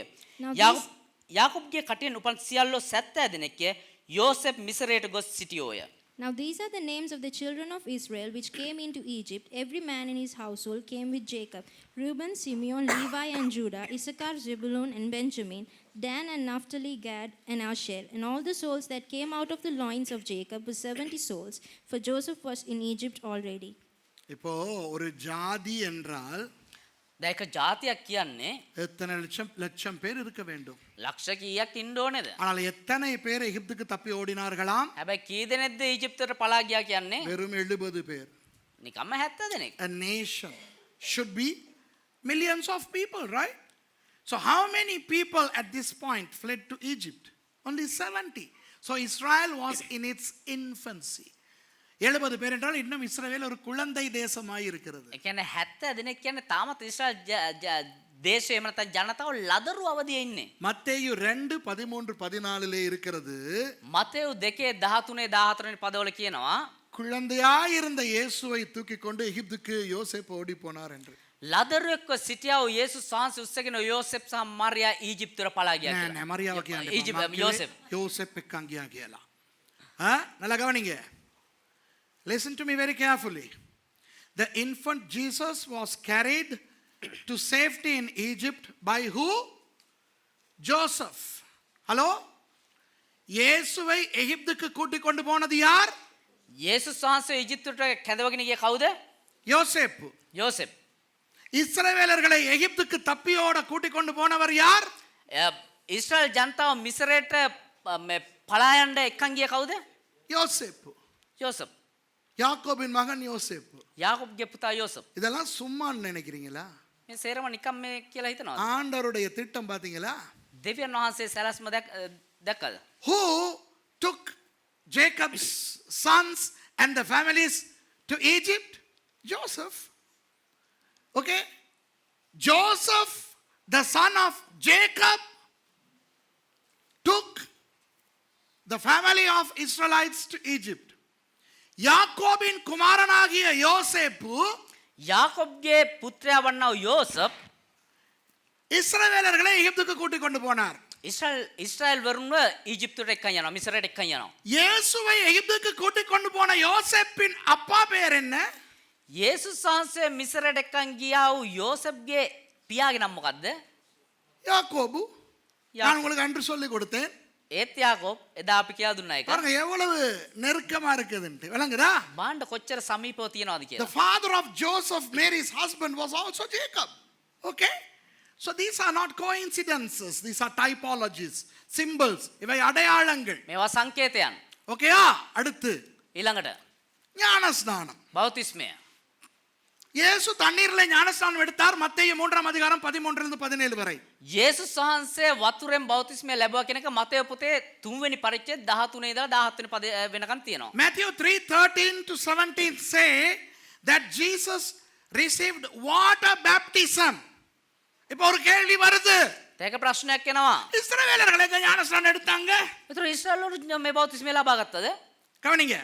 යාකොබ්ගේ කටියෙන් උපන් සියල්ලෝ 70 දෙනෙක්ය. යෝසෙප් මිසරයට ගොස් සිටියෝය. Now these are the names of the children of Israel which came into Egypt. Every man in his household came with Jacob. Reuben, Simeon, Levi and Judah, Issachar, Zebulun and Benjamin, Dan and Naphtali, Gad and Asher. And all the souls that came out of the loins of Jacob were 70 souls, for Joseph was in Egypt already. இப்போ ஒரு ஜாதி என்றால் දැන් එක ජාතියක් කියන්නේ எத்தனை லட்சம் பேர் இருக்க வேண்டும். ලක්ෂ කීයක් ඉන්න ඕනේද? ஆனால் எத்தனை பேர் எகிப்துக்கு தப்பி ஓடினார்களாம்? හැබැයි කී දෙනෙක්ද ඊජිප්තට පලා ගියා කියන්නේ? வெறும் 70 பேர். නිකම්ම 70 දෙනෙක්. A nation should be millions of people, right? So how many people at this point fled to Egypt? Only 70. So Israel was in its infancy. 70 பேர் என்றால் இன்னும் இஸ்ரவேல் ஒரு குழந்தை தேசமாய் இருக்கிறது. ඒ කියන්නේ 70 දෙනෙක් කියන්නේ තාමත් ඊශ්‍රායෙල් දේශයේ එහෙම නැත්නම් ජනතාව ලදරු අවදියේ ඉන්නේ. மத்தேயு 2:13-14 இருக்கிறது. මතෙව් 2:13 වෙනි පදවල කියනවා குழந்தையாய் இருந்த இயேசுவை தூக்கி கொண்டு எகிப்துக்கு யோசேப்பு ஓடி போனார் என்று. ලදරුවෙක්ව සිටියා වූ යේසුස් වහන්සේ උස්සගෙන යෝසෙප් සහ මරියා ඊජිප්තට පලා ගියා නෑ කියලා. නෑ මරියාව කියන්නේ ඊජිප්ත යෝසෙප්. யோசேப் எக்கங்கியா කියලා. நல்லா கவனிங்க. Listen to me very carefully. The infant Jesus was carried to safety in Egypt by who? Joseph. Hello? இயேசுவை எகிப்துக்கு கூட்டிக் கொண்டு போனது யார்? යේසුස් වහන්සේ ඊජිප්තට කැඳවගෙන ගියේ කවුද? யோசேப்பு. යෝසෙප්. இஸ்ரவேலர்களை எகிப்துக்கு தப்பியோட கூட்டிக் கொண்டு போனவர் யார்? ඊශ්‍රායෙල් ජනතාව මිසරයට පලා යන්න එක්කන් ගියේ කවුද? யோசேப்பு. යෝසෙප්. யாக்கோபின் மகன் யோசேப்பு. යාකොබ්ගේ පුතා යෝසෙප්. இதெல்லாம் சும்மான்னு நினைக்கிறீங்களா? මේ සේරම නිකම් මේ කියලා හිතනවා. ஆண்டவருடைய திட்டம் பாத்தீங்களா? දෙවියන් වහන්සේ සැලැස්ම දැක්කද? Who took Jacob's sons and the families to Egypt? Joseph. Okay? Joseph, the son of Jacob, took the family of Israelites to Egypt. யாக்கோபின் குமாரனாகிய யோசேப்பு யாக்கோப்ගේ පුත්‍රයා වන්නා වූ යෝසප් இஸ்ரவேலர்களை எகிப்துக்கு கூட்டிக் கொண்டு போனார். ඉස්රායෙල් වරුන්ව ඊජිප්තුවට එක්කන් යනවා. මිසරයට එක්කන් යනවා. இயேசுவை எகிப்துக்கு கூட்டிக் கொண்டு போன யோசேப்பின் அப்பா பேர் என்ன? යේසුස් වහන්සේ මිසරයට එක්කන් ගියා වූ යෝසප්ගේ පියාගේ නම මොකද්ද? யாக்கோபு. நான் உங்களுக்கு அன்று சொல்லி கொடுத்தேன். ඒත් යාකොබ් එදා අපි කියලා දුන්නා එක. பாருங்க எவ்வளவு நெருக்கமா இருக்குதுன்னு. விளங்குதா? බාණ්ඩ කොච්චර සමීපව තියනවාද The කියලා. father of Joseph, Mary's husband, was also Jacob. Okay? So these are not coincidences. These are typologies, symbols. இவை அடையாளங்கள். මේවා සංකේතයන්. ஓகேயா? அடுத்து ඊළඟට ஞானஸ்நானம். බෞතිස්මය. இயேசு தண்ணீர்ல ஞானஸ்நானம் எடுத்தார். மத்தேயு 3:13-17 வரை. යේසුස් වහන්සේ වතුරෙන් බෞතිස්මය ලැබුවා කියන එක මතෙව් පොතේ 3 වෙනි පරිච්ඡේද 13 ඉඳලා 17 වෙනි පද වෙනකන් තියෙනවා. Matthew 3:13-17 say that Jesus received water baptism. இப்போ ஒரு கேள்வி வருது. ඒක ප්‍රශ්නයක් එනවා. இஸ்ரவேலர்கள் எங்க ஞானஸ்நானம் எடுத்தாங்க? ඒතර ඊශ්‍රායෙල් වරු මේ බෞතිස්මය ලබා ගත්තද? கவனிங்க.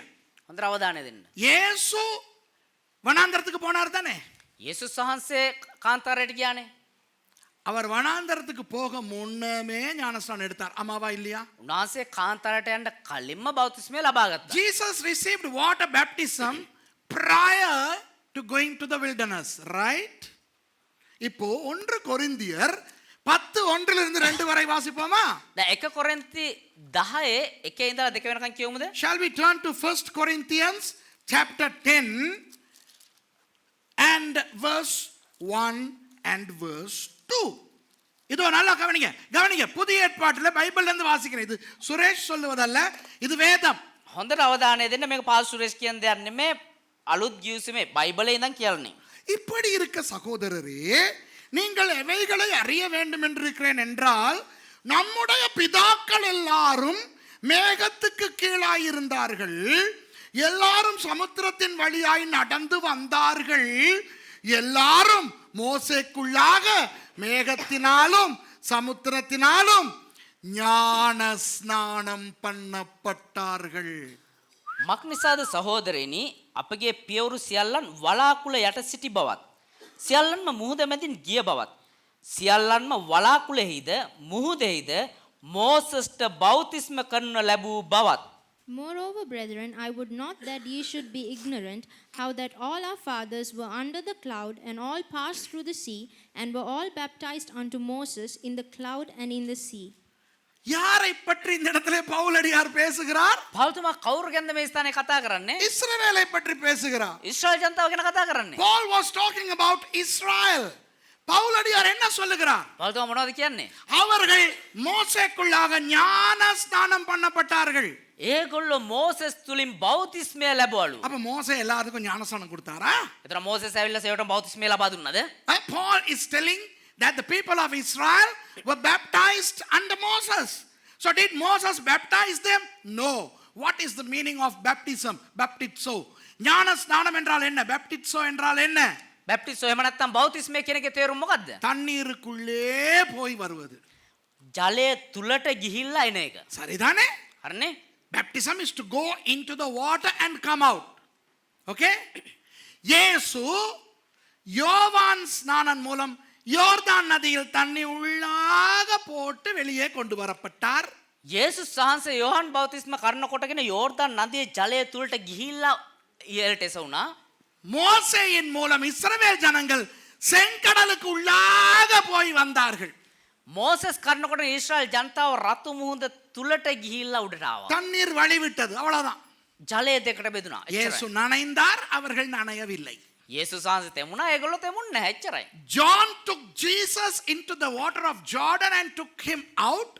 හොඳට අවධානය දෙන්න. இயேசு வனாந்தரத்துக்கு போனார் தானே? යේසුස් වහන්සේ කාන්තාරයට ගියානේ. அவர் வனாந்தரத்துக்கு போக முன்னமே ஞானஸ்நானம் எடுத்தார். ஆமாவா இல்லையா? උන්වහන්සේ කාන්තාරයට යන්න කලින්ම බෞතිස්මය ලබා ගත්තා. Jesus received water baptism prior to going to the wilderness, right? இப்போ 1 கொரிந்தியர் 10:1-2 வரை வாசிப்போமா? දැන් 1 කොරින්ති 10 1 ඉඳලා 2 වෙනකන් කියමුද? Shall we turn to 1 Corinthians chapter 10 and verse 1 and verse 2. இதோ நல்லா கவனிங்க. கவனிங்க. புதிய ஏற்பாட்டில் பைபிள்ல இருந்து வாசிக்கிறேன். இது சுரேஷ் சொல்லுவதல்ல. இது வேதம். හොඳට අවධානය දෙන්න මේක පාස් සුරේෂ් කියන දෙයක් නෙමෙයි අලුත් ගිවිසුමේ බයිබලේ ඉඳන් කියන්නේ. இப்படி இருக்க சகோதரரே, நீங்கள் எவைகளை அறிய வேண்டும் என்று இருக்கிறேன் என்றால், நம்முடைய பிதாக்கள் எல்லாரும் மேகத்துக்கு கீழாயிருந்தார்கள், எல்லாரும் சமுத்திரத்தின் வழியாய் நடந்து வந்தார்கள், எல்லாரும் மோசேக்குள்ளாக மேகத்தினாலும் சமுத்திரத்தினாலும் ஞான ஸ்நானம் பண்ணப்பட்டார்கள். මක් නිසාද සහෝදරයනි අපගේ පියවරු සියල්ලන් වලාකුළ යට සිටි බවත් සියල්ලන්ම මුහුද මැදින් ගිය බවත් සියල්ලන්ම වලාකුළෙහිද මුහුදෙහිද මෝසස්ට බෞතිස්ම කරනු ලැබූ බවත්. Moreover, brethren, I would not that ye should be ignorant how that all our fathers were under the cloud and all passed through the sea and were all baptized unto Moses in the cloud and in the sea. யாரை பற்றி இந்த இடத்திலே பவுலடியார் பேசுகிறார்? පෞතුමා කවුරු ගැනද මේ ස්ථානයේ කතා කරන්නේ? இஸ்ரவேலை பற்றி பேசுகிறார். ඉස්රායල් ජනතාව ගැන කතා කරන්නේ. Paul was talking about Israel. பவுலடியார் என்ன சொல்லுகிறார்? පෞතුමා මොනවද කියන්නේ? அவர்கள் மோசேக்குள்ளாக ஞான ஸ்நானம் பண்ணப்பட்டார்கள். ඒගොල්ලෝ මෝසස් තුලින් බෞතිස්මය ලැබුවලු. அப்ப மோசே எல்லாருக்கும் ஞானஸ்நானம் கொடுத்தாரா? එතන මෝසස් ඇවිල්ලා සේවට බෞතිස්මය ලබා දුන්නද? Paul is telling that the people of Israel were baptized under Moses. So did Moses baptize them? No. What is the meaning of baptism? Baptizo. ஞான ஸ்நானம் என்றால் என்ன? baptizo என்றால் என்ன? බැප්ටිස්ට් එහෙම නැත්නම් බෞතිස්මය කියන එකේ තේරුම මොකද්ද? தண்ணீருக்குள்ளே போய் வருவது. ජලය තුලට ගිහිල්ලා එන එක. சரிதானே? හරිනේ? Baptism is to go into the water and come out. Okay? இயேசு யோவான் ஸ்நானன் மூலம் யோர்தான் நதியில் தண்ணி உள்ளாக போட்டு வெளியே கொண்டு வரப்பட்டார். යේසුස් වහන්සේ යෝහන් බෞතිස්ම කරන කොටගෙන යෝර්දාන් නදියේ ජලය තුලට ගිහිල්ලා ඉහළට එසවුණා. மோசேயின் மூலம் இஸ்ரவேல் ஜனங்கள் செங்கடலுக்கு உள்ளாக போய் வந்தார்கள். මෝසස් කරනකොට ඊශ්‍රායල් ජනතාව රතු මුහුද තුලට ගිහිල්ලා උඩට ආවා. தண்ணீர் வழிவிட்டது, அவ்வளவுதான். ජලය දෙකට බෙදුණා. இயேசு நனைந்தார், அவர்கள் நனையவில்லை. යේසුස් වහන්සේ තෙමුණා, ඒගොල්ලෝ තෙමුන්නේ නැහැ. එච්චරයි. John took Jesus into the water of Jordan and took him out.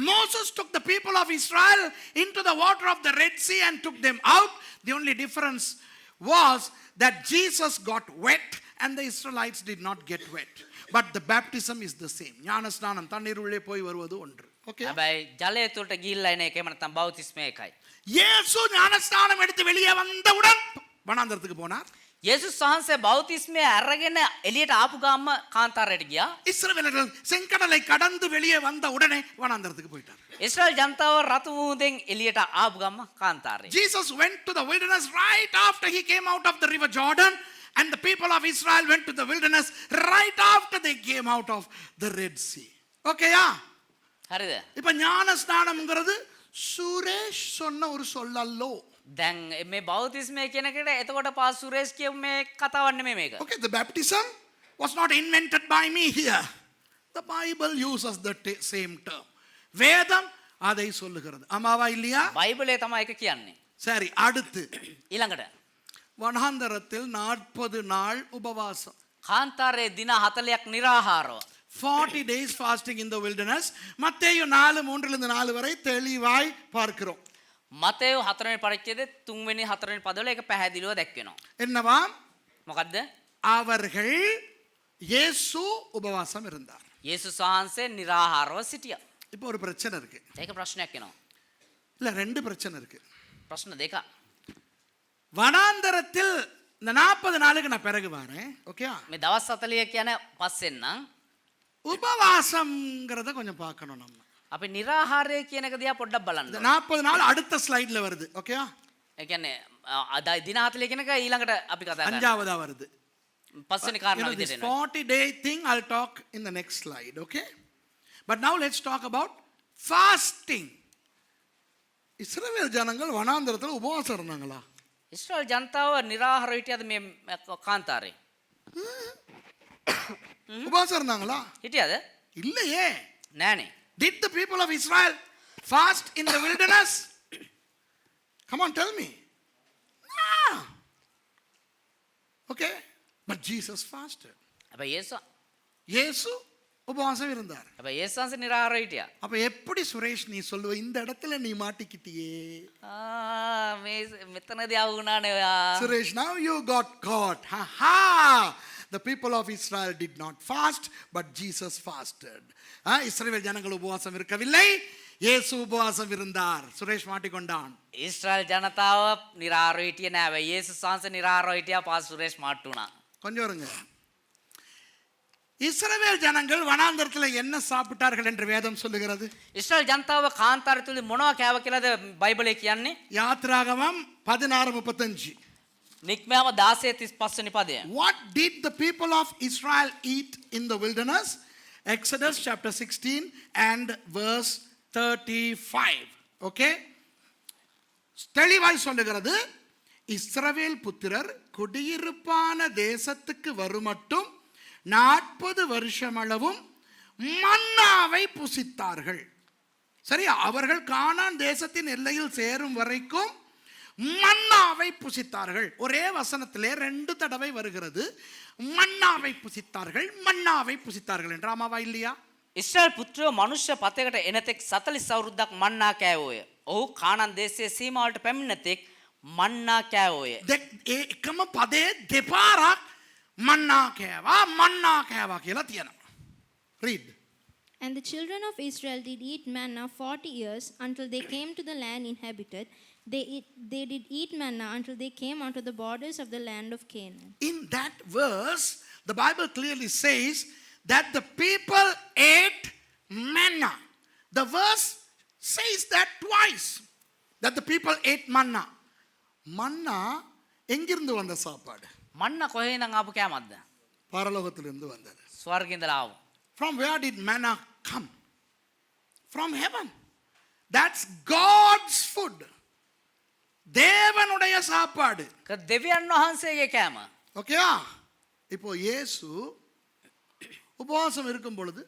Moses took the people of Israel into the water of the Red Sea and took them out. The only difference was that Jesus got wet and the Israelites did not get wet. But the baptism is the same. ஞான ஸ்நானம் தண்ணீர் உள்ளே போய் வருவது ஒன்று. Okay? හැබැයි ජලය තුලට ගිහිල්ලා එන එක එහෙම නැත්නම් බෞතිස්මය එකයි. இயேசு ஞான ஸ்நானம் எடுத்து வெளியே வந்தவுடன் வனாந்தரத்துக்கு போனார். යේසුස් වහන්සේ බෞතිස්මය අරගෙන එළියට ආපු ගාම කාන්තාරයට ගියා. இஸ்ரவேலர்கள் செங்கடலை கடந்து வெளியே வந்த உடனே வனாந்தரத்துக்கு போயிட்டார். ඉස්රායල් ජනතාව රතු මුහුදෙන් එළියට ආපු ගාම කාන්තාරේ. Jesus went to the wilderness right after he came out of the river Jordan, and the people of Israel went to the wilderness right after they came out of the Red Sea. ஓகேயா? හරිද? இப்ப ஞான ஸ்நானம்ங்கிறது சுரேஷ் சொன்ன ஒரு சொல்லல்லோ. දැන් මේ බෞතිස්මය කියන එකට එතකොට පාස් සුරේෂ් කියපු මේ කතාවක් නෙමෙයි මේක. Okay, the baptism was not invented by me here. The Bible uses the same term. வேதம் அதை சொல்லுகிறது. ஆமாவா இல்லையா? බයිබලේ තමයි ඒක කියන්නේ. சரி, அடுத்து ඊළඟට வனாந்தரத்தில் 40 நாள் உபவாசம். කාන්තාරේ දින 40ක් निराहाරව. 40 days fasting in the wilderness. மத்தேயு 4:3 4 வரை தெளிவாய் பார்க்கிறோம். මතේයු 4 වෙනි පරිච්ඡේදයේ 3 වෙනි 4 වෙනි පදවල ඒක පැහැදිලිව දැක්වෙනවා. என்னவா? මොකද්ද? அவர்கள் இயேசு உபவாசம் இருந்தார். යේසුස් වහන්සේ निराहाරව සිටියා. இப்போ ஒரு பிரச்சனை இருக்கு. ඒක ප්‍රශ්නයක් එනවා. இல்ல, ரெண்டு பிரச்சனை இருக்கு. ප්‍රශ්න දෙකක්. வனாந்தரத்தில் இந்த 40 நாளுக்கு நான் பிறகு வரேன். ஓகே? මේ දවස් 40 කියන පස්සෙන් නම් உபவாசம்ங்கறத கொஞ்சம் பார்க்கணும் நம்ம. අපි निराहाරය කියන එක දිහා පොඩ්ඩක් බලන්න. இந்த 40 நாள் அடுத்த ஸ்லைட்ல வருது. ஓகே? ඒ කියන්නේ දින 40 කියන එක ඊළඟට අපි කතා කරමු. அஞ்சாவதா வருது. පස්වෙනි කාරණා This විදිහට එනවා. 40-day thing I'll talk in the next slide. Okay? But now let's talk about fasting. இஸ்ரவேல் ஜனங்கள் வனாந்தரத்துல உபவாசம் இருந்தாங்களா? ඉස්රායල් ජනතාව निराहाර හිටියද මේ කාන්තාරේ? உபவாசம் இருந்தாங்களா? හිටියද? இல்லையே. නෑනේ. Did the people of Israel fast in the wilderness? Come on, tell me. No. Okay? But Jesus fasted. හැබැයි යේසු இயேசு உபவாசம் இருந்தார். හැබැයි යේසුස් වහන්සේ නිරාහාරව හිටියා. அப்ப எப்படி சுரேஷ் நீ சொல்லுவ இந்த இடத்துல நீ மாட்டிக்கிட்டியே? මේ මෙතනදී ආවුණානේ ඔයා. Suresh, now you got caught. Ha ha! The people of Israel did not fast, but Jesus fasted. இஸ்ரவேல் ஜனங்கள் உபவாசம் இருக்கவில்லை, இயேசு உபவாசம் இருந்தார். சுரேஷ் மாட்டிக்கொண்டான். ඊශ්‍රායල් ජනතාව නිරාහාරව හිටියේ නෑ. හැබැයි යේසුස් වහන්සේ නිරාහාරව හිටියා. පාස් සුරේෂ් මාට්ටු වුණා. கொஞ்சம் இருங்க. இஸ்ரவேல் ஜனங்கள் வனாந்தரத்தில் என்ன சாப்பிட்டார்கள் என்று வேதம் சொல்லுகிறது? ඊශ්‍රායල් ජනතාව කාන්තාර තුල මොනවා කෑව කියලාද බයිබලයේ කියන්නේ? யாத்ராகமம் 16:35. නික්මයාම 16:35 වෙනි පදය. What did the people of Israel eat in the wilderness? Exodus chapter 16 and verse 35. Okay? தெளிவாய் சொல்லுகிறது, இஸ்ரவேல் புத்திரர் குடியிருப்பான தேசத்துக்கு வருமட்டும் 40 வருஷமளவும் மன்னாவை புசித்தார்கள். சரி, அவர்கள் கானான் தேசத்தின் எல்லையில் சேரும் வரைக்கும் மன்னாவை புசித்தார்கள். ஒரே வசனத்திலே 2 தடவை வருகிறது, மன்னாவை புசித்தார்கள், மன்னாவை புசித்தார்கள் என்று. ஆமாவா இல்லையா? ඉස්රායල් පුත්‍රයෝ මනුෂ්‍ය පතයකට එනතෙක් 40 අවුරුද්දක් මන්නා කෑවෝය. ඔහු කානාන් දේශයේ සීමාවලට පැමිණෙතෙක් මන්නා කෑවෝය. එකම පදේ දෙපාරක් මන්නා කෑවා, මන්නා කෑවා කියලා තියෙනවා. Read. And the children of Israel did eat manna 40 years until they came to the land inhabited. They did eat manna until they came unto the borders of the land of Canaan. In that verse, the Bible clearly says that the people ate manna. The verse says that twice, that the people ate manna. Manna எங்கிருந்து வந்த சாப்பாடு? මන්න කොහේ ඉඳන් ආපු කෑමක්ද? பரலோகத்திலிருந்து வந்தது. ස්වර්ගයෙන් ඉඳලා ආව. From where did manna come? From heaven. That's God's food. தேவனுடைய சாப்பாடு. දෙවියන් වහන්සේගේ කෑම. ஓகேயா? இப்போ இயேசு உபவாசம் இருக்கும் பொழுது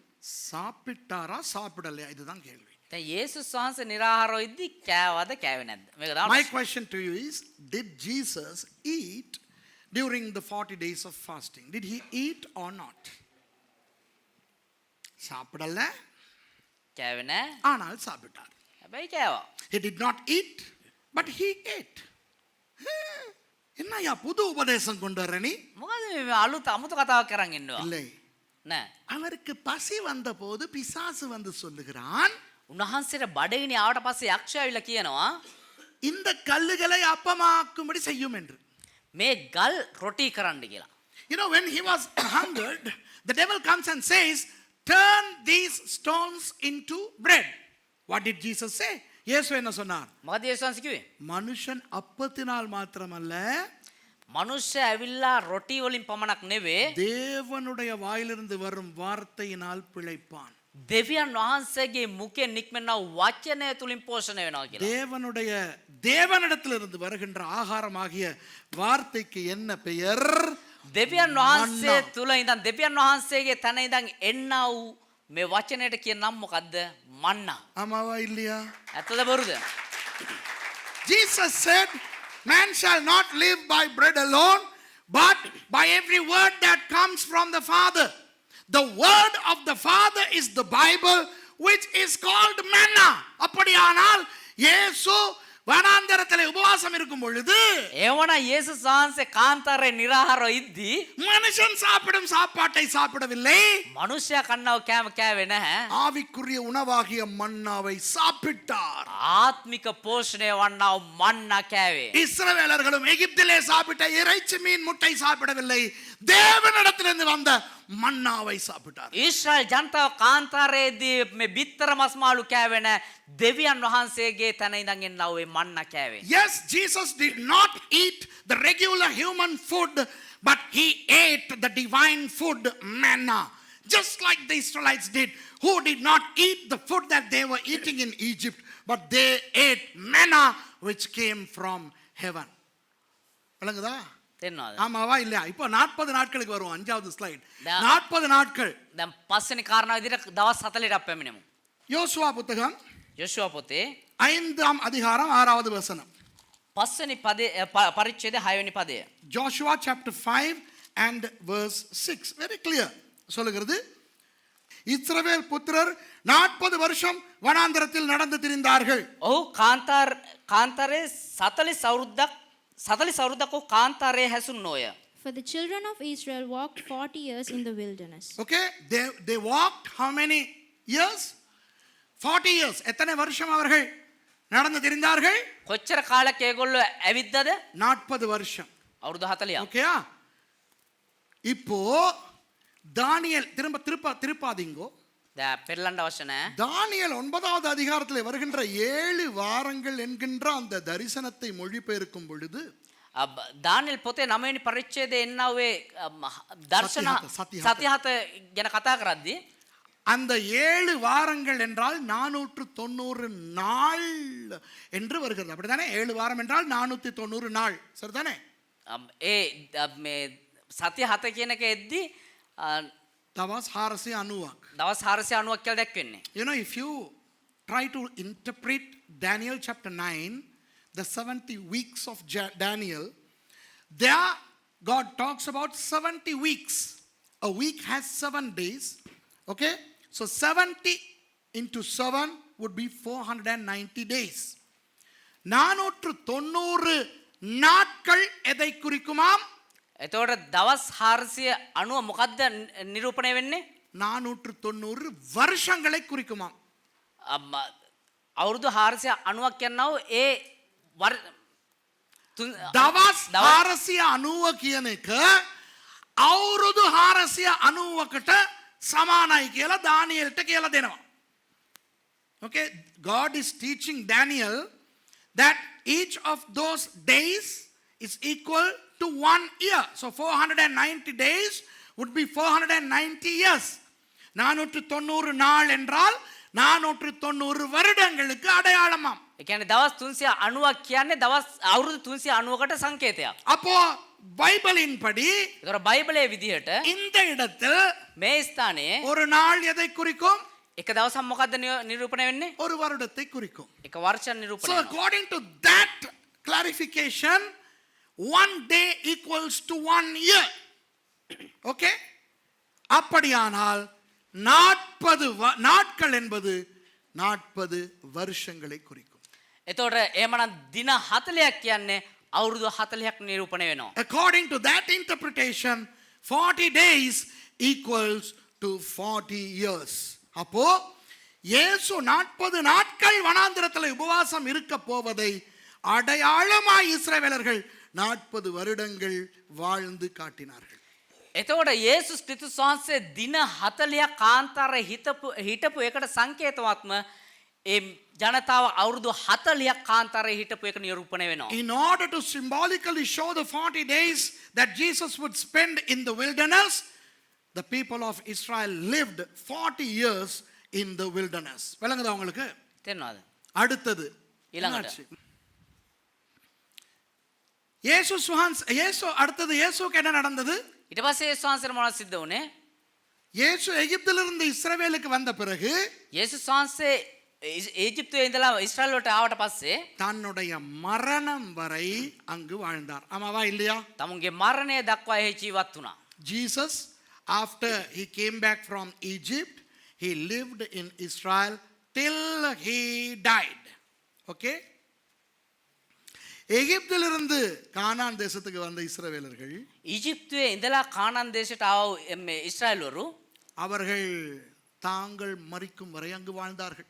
சாப்பிட்டாரா சாப்பிடலையா? இதுதான் கேள்வி. දැන් යේසුස් වහන්සේ නිරාහාරව ඉද්දි කෑවද කෑවේ නැද්ද? මේක තමයි. My question to you is, did Jesus eat during the 40 days of fasting? Did he eat or not? சாப்பிடல, කෑවේ නෑ. ஆனால் சாப்பிட்டார். හැබැයි කෑවා. He did not eat, but he ate. என்னையா புது உபதேசம் கொண்டு வர நீ? මොකද මේ අලුත් අමුතු කතාවක් කරන් ඉන්නවා? இல்லை. නෑ. அவருக்கு பசி வந்த போது பிசாசு வந்து சொல்லுகிறான், උන්වහන්සේට බඩගිනි ආවට පස්සේ යක්ෂයා ඇවිල්ලා කියනවා இந்த கல்லுகளை அப்பமாக்கும்படி செய்யும் என்று. මේ ගල් රොටි කරන්න කියලා. You know, when he was hungered, the devil comes and says, turn these stones into bread. What did Jesus say? இயேசு என்ன சொன்னார்? මොකද යේසුස් වහන්සේ කිව්වේ? மனுஷன் அப்பத்தினால் மாத்திரமல்ல, මනුෂ්‍ය ඇවිල්ලා රොටි වලින් පමණක් නෙවෙයි தேவனுடைய வாயிலிருந்து வரும் வார்த்தையினால் பிழைப்பான். දෙවියන් වහන්සේගේ මුඛයෙන් නික්මෙනා වචනය තුලින් පෝෂණය වෙනවා කියලා. தேவனிடத்திலிருந்து வருகின்ற ஆகாரமாகிய வார்த்தைக்கு என்ன பெயர்? දෙවියන් වහන්සේ තුල ඉඳන් දෙවියන් වහන්සේගේ තන ඉඳන් එන්නා වූ මේ වචනයට කියන නම මොකද්ද? මන්නා. ஆமாவா இல்லையா? ඇත්තද බොරුද? Jesus said, man shall not live by bread alone, but by every word that comes from the Father. The word of the Father is the Bible, which is called manna. அப்படியானால் இயேசு வனாந்தரத்திலே உபவாசம் இருக்கும் பொழுது එවන යේසුස් වහන්සේ කාන්තාරේ නිරාහාරව ඉද්දී மனுஷன் சாப்பிடும் சாப்பாட்டை சாப்பிடவில்லை, මනුෂ්‍යයා කන්නව කෑම කෑවේ නැහැ. ஆவிக்குரிய உணவாகிய மன்னாவை சாப்பிட்டார். ආත්මික පෝෂණය වන්නා වූ මන්නා කෑවේ. இஸ்ரவேலர்களும் எகிப்திலே சாப்பிட்ட இறைச்சி மீன் முட்டை சாப்பிடவில்லை, தேவனிடத்திலிருந்து வந்த மன்னாவை சாப்பிட்டார். ඊශ්‍රායල් ජනතාව කාන්තාරයේදී මේ බිත්තර මස් මාළු කෑවේ නැහැ. දෙවියන් වහන්සේගේ තන ඉඳන් එන්නා වූ මන්නා කෑවේ. Yes, Jesus did not eat the regular human food, but he ate the divine food, manna. Just like the Israelites did, who did not eat the food that they were eating in Egypt, but they ate manna which came from heaven. விளங்குதா? තේරෙනවද? ஆமாவா இல்லையா? இப்போ 40 நாட்களுக்கு வருவோம். 5வது slide. 40 நாட்கள். දැන් පස්වෙනි කාරණාව විදිහට දවස් 40ක් පැමිණෙමු. யோசுவா புத்தகம் යොෂුවා පොතේ 5ஆம் அதிகாரம் 6வது வசனம். පස්වෙනි පදේ පරිච්ඡේද 6 වෙනි පදය. Joshua chapter 5 and verse 6. Very clear. சொல்லுகிறது, இஸ்ரவேல் புத்திரர் 40 வருஷம் வனாந்தரத்தில் நடந்து திரிந்தார்கள். ඔහු කාන්තාරයේ 40 අවුරුද්දක් ඔහු කාන්තාරයේ හැසුන් නොය. For the children of Israel walked 40 years in the wilderness. Okay, they walked how many years? 40 years. எத்தனை வருஷம் அவர்கள் நடந்து திரிந்தார்கள்? කොච්චර කාලයක් ඒගොල්ලෝ ඇවිද්දද? 40 வருஷம். අවුරුදු 40ක්. ஓகேயா? இப்போ தானியேல் திருப்பாதீங்கோ. පෙරලන්න අවශ්‍ය නැහැ. தானியேல் 9வது அதிகாரத்தில் வருகின்ற 7 வாரங்கள் என்கின்ற அந்த தரிசனத்தை மொழிபெயர்க்கும் பொழுது දානියෙල් පොතේ 9 වෙනි පරිච්ඡේදයේ එන්නාවේ දර්ශන සතිහත ගැන කතා කරද්දී அந்த 7 வாரங்கள் என்றால் 490 நாள் என்று வருகிறது. அப்படிதானே? 7 வாரம் என்றால் 490 நாள். சரிதானே? ඒ මේ සතිය 7 කියන එක එද්දී දවස් 490ක්. දවස් 490ක් කියලා දැක්වෙන්නේ. You know, if you try to interpret Daniel chapter 9, the 70 weeks of Daniel, there God talks about 70 weeks. A week has 7 days. Okay? So 70 into 7 would be 490 days. 490 நாட்கள் எதை குறிக்குமாம்? එතකොට දවස් 490 මොකද්ද නිරූපණය වෙන්නේ? 490 வருஷங்களை குறிக்குமாம். අවුරුදු 490ක් කියනව ඒ දවස් 490 කියන එක අවුරුදු 490කට සමානයි කියලා දානියෙල්ට කියලා දෙනවා. Okay, God is teaching Daniel that each of those days is equal to 1 year. So 490 days would be 490 years. 490 நாள் என்றால் 490 வருடங்களுக்கு அடையாளமாம். ඒ කියන්නේ දවස් 390ක් කියන්නේ දවස් අවුරුදු 390කට සංකේතයක්. அப்போ பைபிளின் படி ඒතර බයිබලයේ විදිහට இந்த இடத்தில் මේ ස්ථානයේ ஒரு நாள் எதை குறிக்கும்? එක දවසක් මොකද්ද නිරූපණය වෙන්නේ? ஒரு வருடத்தை குறிக்கும். එක වර්ෂයක් නිරූපණය So වෙනවා. according to that clarification, 1 day equals to 1 year. Okay? அப்படியானால் 40 நாட்கள் என்பது 40 வருஷங்களை குறிக்கும். එතකොට එහෙමනම් දින 40ක් කියන්නේ අවුරුදු 40ක් නිරූපණය වෙනවා. According to that interpretation, 40 days equals to 40 years. அப்போ இயேசு 40 நாட்கள் வனாந்திரத்தில் உபவாசம் இருக்க போவதை அடையாளமாய் இஸ்ரவேலர்கள் 40 வருடங்கள் வாழ்ந்து காட்டினார்கள். එතකොට යේසුස් ක්‍රිස්තුස් වහන්සේ දින 40ක් කාන්තාරයේ හිටපු එකට සංකේතවත්ම ඒ ජනතාව අවුරුදු 40ක් කාන්තාරයේ හිටපු එක නිරූපණය වෙනවා. In order to symbolically show the 40 days that Jesus would spend in the wilderness, the people of Israel lived 40 years in the wilderness. விளங்குதா உங்களுக்கு? තේරෙනවද? அடுத்தது ඊළඟට இயேசு அடுத்தது இயேசுக்கு என்ன நடந்தது? ඊට පස්සේ යේසුස් වහන්සේට මොනවද සිද්ධ වුනේ? இயேசு எகிப்திலிருந்து இஸ்ரவேலுக்கு வந்த பிறகு යේසුස් වහන්සේ ஈஜிப்துවේ ඉඳලා இஸ்ரேல் වලට ආවට පස්සේ தன்னுடைய மரணம் வரை அங்கு வாழ்ந்தார். ஆமாவா இல்லையா? තමුන්ගේ මරණය දක්වා එහි ජීවත් වුණා. Jesus, after he came back from Egypt, he lived in Israel till he died. Okay? எகிப்திலிருந்து கானான் தேசத்துக்கு வந்த இஸ்ரவேலர்கள் ஈஜிப்துවේ ඉඳලා කානාන් දේශයට ආව මේ ඉස්රායල්වරු அவர்கள் தாங்கள் மரிக்கும் வரை அங்கு வாழ்ந்தார்கள்.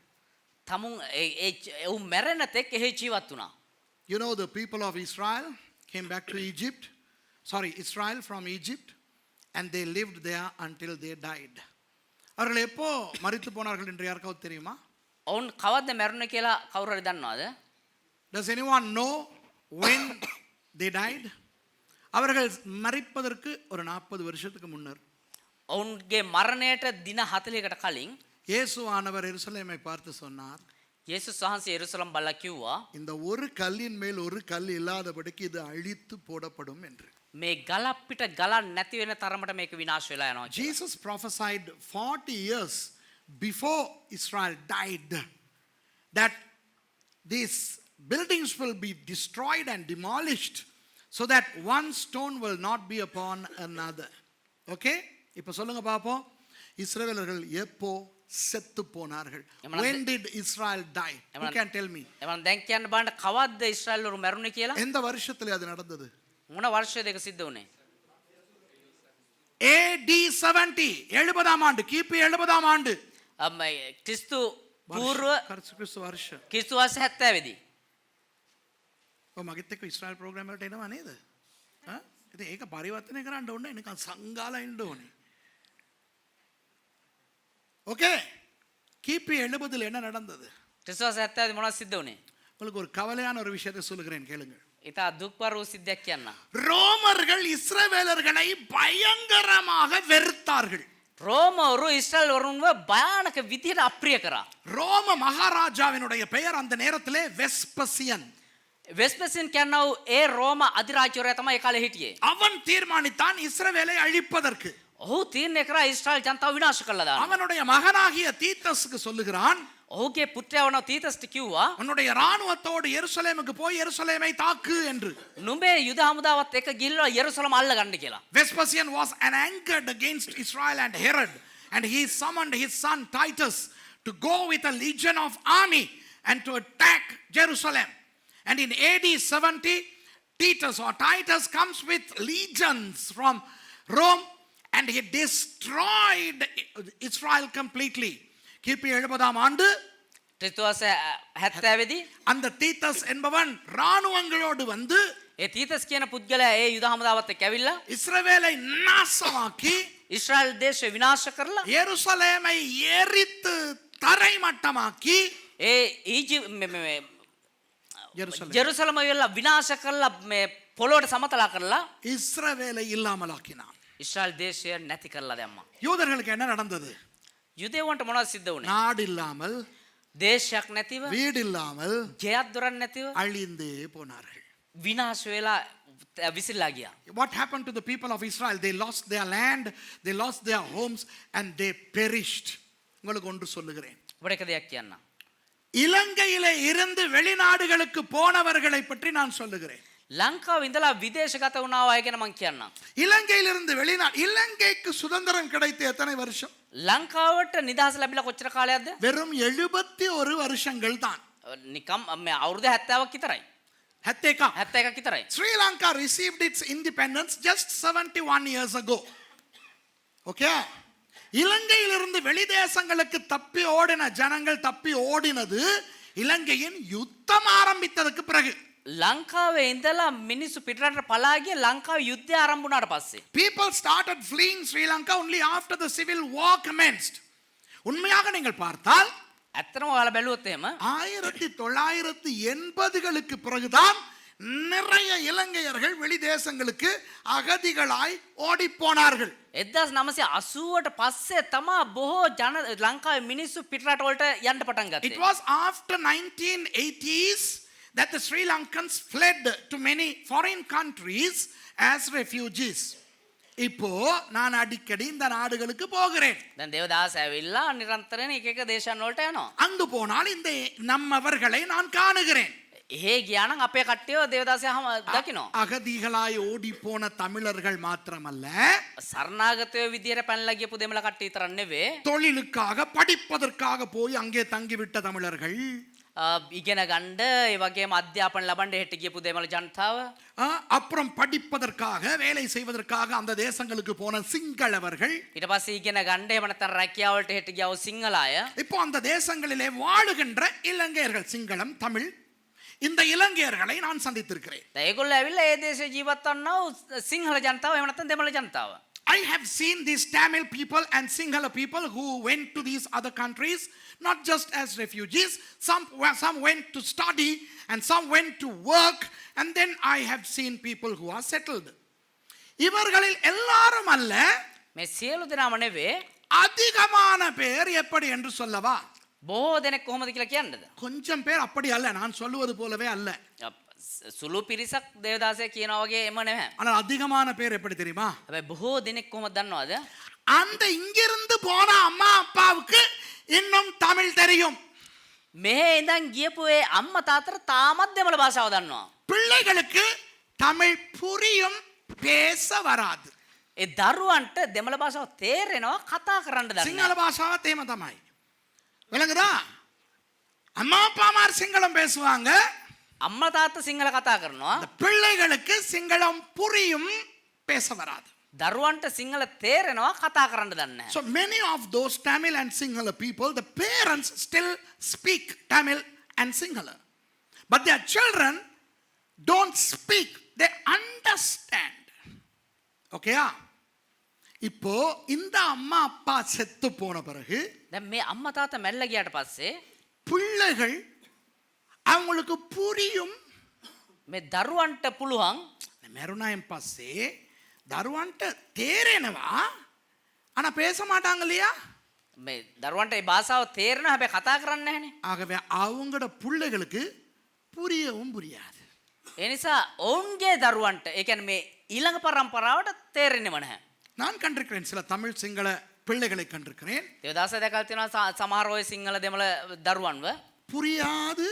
තමුන් ඒ මැරෙන තෙක් එහි ජීවත් වුණා. You know, the people of Israel came back to Egypt. Israel from Egypt, and they lived there until they died. அவர்கள் எப்போ மரித்து போனார்கள் என்று யாருக்காவது தெரியுமா? ඔවුන් කවද්ද මැරුණේ කියලා කවුරු හරි දන්නවද? Does anyone know when they died? அவர்கள் மரிப்பதற்கு ஒரு 40 வருஷத்துக்கு முன்னர் ඔවුන්ගේ මරණයට දින 40කට කලින් இயேசுவானவர் எருசலேமை பார்த்து சொன்னார், යේසුස් වහන්සේ යெருசலேம் බල්ලා කිව්වා இந்த ஒரு கல்லின் மேல் ஒரு கல் இல்லாதபடிக்கு இது அழித்து போடப்படும் என்று. මේ ගලක් පිට ගලක් නැති වෙන තරමට මේක විනාශ වෙලා යනවා. Jesus prophesied 40 years before Israel died that these buildings will be destroyed and demolished so that one stone will not be upon another. Okay? இப்போ சொல்லுங்க பாப்போம். இஸ்ரவேலர்கள் எப்போ செத்து போனார்கள்? எமனா- When did Israel die? Who எமனா- can tell me? එමන් දැන් කියන්න බලන්න කවද්ද ඊශ්‍රායල් වරු මැරුණේ කියලා? எந்த வருஷத்துல அது நடந்தது? මොන වර්ෂයේද ඒක සිද්ධ වුණේ? AD 70 70ஆம் ஆண்டு, கிபி 70ஆம் ஆண்டு. ක්‍රිස්තු පූර්ව கிறிஸ்து வருஷம். ක්‍රිස්තු වර්ෂ 70 දී. ඔය මගෙත් එක්ක ඉස්රායල් ප්‍රෝග්‍රෑම් වලට එනවා නේද? ඈ? ඉතින් ඒක පරිවර්තනය කරන්න ඕනේ නිකන් සංගාලා ඉන්න ඕනේ. ஓகே. கிபி 70ல என்ன நடந்தது? ක්‍රිස්තු වර්ෂ 70 දී මොනවද සිද්ධ වුණේ? உங்களுக்கு ஒரு கவலையான ஒரு விஷயத்தை சொல்லுகிறேன் கேளுங்கள். ඉතා දුක්වර වූ සිද්ධියක් කියන්න. ரோமர்கள் இஸ்ரவேலர்களை பயங்கரமாக வெறுத்தார்கள். රෝමවරු ඊශ්‍රායල් වරුන්ව භයානක විදිහට අප්‍රිය කරා. ரோம மகாராஜாவினுடைய பெயர் அந்த நேரத்திலே வெஸ்பசியன். වෙස්පසින් කියනවා ඒ රෝම අධිරාජ්‍යවරයා තමයි ඒ කාලේ හිටියේ. அவன் தீர்மானித்தான் இஸ்ரவேலை அழிப்பதற்கு. ඔහු තීරණය කරා ඊශ්‍රායල් ජනතාව විනාශ කළා දාන්න. அவனுடைய மகனாகிய தீத்தஸுக்கு சொல்லுகிறான், ඔහුගේ පුත්‍රයා වන තීතස්ට කිව්වා உன்னுடைய ராணுவத்தோடு எருசலேமுக்கு போய் எருசலேமை தாக்கு என்று. නුඹේ යුද හමුදාවත් එක්ක ගිහිල්ලා යෙරුසලම අල්ල ගන්න කියලා. Vespasian was angered against Israel and Herod, and he summoned his son Titus to go with a legion of army and to attack Jerusalem. And in AD 70, Titus comes with legions from Rome, and he destroyed Israel completely. கிபி 70ஆம் ஆண்டு ක්‍රිස්තු වර්ෂ 70 දී அந்த தீத்தஸ் என்பவன் ராணுவங்களோடு வந்து ඒ තීතස් කියන පුද්ගලයා ඒ යුද හමුදාවත් එක්ක ඇවිල්ලා இஸ்ரவேலை நாசமாக்கி ඊශ්‍රායල් දේශය විනාශ කරලා எருசலேமை எரித்து தரைமட்டமாக்கி ඒ ජෙරුසලම වෙලා විනාශ කරලා මේ පොළොවට සමතලා කරලා இஸ்ரவேலை இல்லாமலாக்கினான். ඊශ්‍රායල් දේශය නැති කරලා දැම්මා. யூதர்களுக்கு என்ன நடந்தது? යුදෙවන්ට මොනවද සිද්ධ වුණේ? நாடு இல்லாமல், දේශයක් නැතිව வீடு இல்லாமல் ජයත් දොරක් නැතිව அழிந்தே போனார்கள். විනාශ වෙලා විසිරලා ගියා. What happened to the people of Israel? They lost their land, they lost their homes, and they perished. உங்களுக்கு ஒன்று சொல்லுகிறேன். ඔබට එක දෙයක් කියන්න. இலங்கையிலே இருந்து வெளிநாடுகளுக்கு போனவர்களை பற்றி நான் சொல்லுகிறேன். ලංකාව ඉඳලා විදේශගත වුණා අය ගැන මං කියන්නම්. இலங்கையிலிருந்து வெளிநாடு, இலங்கைக்கு சுதந்திரம் கிடைத்து எத்தனை வருஷம்? ලංකාවට නිදහස ලැබිලා කොච්චර කාලයක්ද? வெறும் 71 வருஷங்கள் தான். නිකම් මේ අවුරුදු 70ක් විතරයි. 71ක් විතරයි. Sri Lanka received its independence just 71 years ago. Okay? இலங்கையிலிருந்து வெளிதேசங்களுக்கு தப்பி ஓடின ஜனங்கள் தப்பி ஓடினது இலங்கையின் யுத்தம் ஆரம்பித்ததுக்கு பிறகு. ලංකාවේ ඉඳලා මිනිස්සු පිටරට පලා ගිය ලංකාවේ යුද්ධය ආරම්භ වුණාට පස්සේ. People started fleeing Sri Lanka only after the civil war commenced. உண்மையாக நீங்கள் பார்த்தால் ඇත්තටම ඔයාලා බැලුවොත් එහෙම 1980களுக்கு பிறகுதான் நிறைய இலங்கையர்கள் வெளிதேசங்களுக்கு அகதிகளாய் ஓடி போனார்கள். 1980ට පස්සේ තමයි බොහෝ ලංකාවේ මිනිස්සු පිටරට වලට යන්න පටන් It ගත්තේ. was after 1980s that the Sri Lankans fled to many foreign countries as refugees. இப்போ நான் அடிக்கடி இந்த நாடுகளுக்கு போகிறேன். දැන් දේවදාස ඇවිල්ලා නිරන්තරයෙන් එක එක දේශයන් වලට යනවා. அங்கு போனால் இந்த நம்மவர்களை நான் காணுகிறேன். එහෙ ගියා නම් අපේ කට්ටියව දේවදාසයම දකිනවා. அகதிகளாய் ஓடி போன தமிழர்கள் மாத்திரமல்ல, සරණාගතයෝ විදියට පැනලා ගියපු දෙමළ කට්ටිය විතරක් නෙවෙයි. தொழிலுக்காக படிப்பதற்காக போய் அங்கே தங்கிவிட்ட தமிழர்கள், ඉගෙන ගන්න ඒ වගේම අධ්‍යාපන ලබන්න හෙට ගියපු දෙමළ ජනතාව. அப்புறம் படிப்பதற்காக வேலை செய்வதற்காக அந்த தேசங்களுக்கு போன சிங்களவர்கள், ඊට පස්සේ ඉගෙන ගන්න එහෙම නැත්නම් රැකියාව වලට හෙට ගියව සිංහල අය. இப்போ அந்த தேசங்களிலே வாழுகின்ற இலங்கையர்கள், சிங்களம், தமிழ், இந்த இலங்கையர்களை நான் சந்தித்திருக்கிறேன். ඒගොල්ලෝ ඇවිල්ලා ඒ දේශේ ජීවත් වන්නව සිංහල ජනතාව එහෙම නැත්නම් දෙමළ ජනතාව. I have seen these Tamil people and Sinhala people who went to these other countries not just as refugees. Some went to study and some went to work, and then I have seen people who are settled. இவர்களில் எல்லாரும் அல்ல, මේ සියලු දෙනාම නෙවෙයි. அதிகமான பேர் எப்படி என்று சொல்லவா? බොහෝ දෙනෙක් කොහොමද කියලා කියන්නද? கொஞ்சம் பேர் அப்படி அல்ல, நான் சொல்லுவது போலவே அல்ல. සුළු පිරිසක් දේවදාසය කියනවා වගේ එම නෙවෙයි. ஆனால் அதிகமான பேர் எப்படி தெரியுமா? හැබැයි බොහෝ දෙනෙක් කොහොමද දන්නවද? அந்த இங்கிருந்து போன அம்மா அப்பாவுக்கு இன்னும் தமிழ் தெரியும். මෙහෙ ඉඳන් ගියපු ඒ අම්මා තාත්තට තාමත් දෙමළ භාෂාව දන්නවා. பிள்ளைகளுக்கு தமிழ் புரியும், பேச வராது. ඒ දරුවන්ට දෙමළ භාෂාව තේරෙනවා කතා කරන්න දන්නේ. සිංහල භාෂාවත් එහෙම තමයි. விளங்குதா? அம்மா அப்பாமார் சிங்களம் பேசுவாங்க. අම්මා තාත්තා සිංහල කතා කරනවා. அந்த பிள்ளைகளுக்கு சிங்களம் புரியும், பேச வராது. දරුවන්ට සිංහල තේරෙනවා කතා කරන්න දන්නේ නැහැ. So many of those Tamil and Sinhala people, the parents still speak Tamil and Sinhala. But their children don't speak, they understand. ஓகேயா? இப்போ இந்த அம்மா அப்பா செத்து போன பிறகு දැන් මේ අම්මා තාත්තා මැරිලා ගියාට පස්සේ பிள்ளைகள் அவங்களுக்கு புரியும். මේ දරුවන්ට පුළුවන් மெருனாயம் பஸ்ஸே தருவான்ட்டு தேரேனவா ஆனா பேச மாட்டாங்க இல்லையா? මේ දරුවන්ට ඒ භාෂාව තේරෙනවා හැබැයි කතා කරන්නේ නැහනේ. ஆகவே அவங்களோட பிள்ளைகளுக்கு புரியவும் புரியாது. ඒ නිසා ඔවුන්ගේ දරුවන්ට ඒ කියන්නේ මේ ඊළඟ පරම්පරාවට තේරෙන්නේම නැහැ. நான் கண்டிருக்கிறேன், சில தமிழ் சிங்கள பிள்ளைகளை கண்டிருக்கிறேன். දේවදාස දැකලා තියෙනවා සමහර ඔය සිංහල දෙමළ දරුවන්ව புரியாது,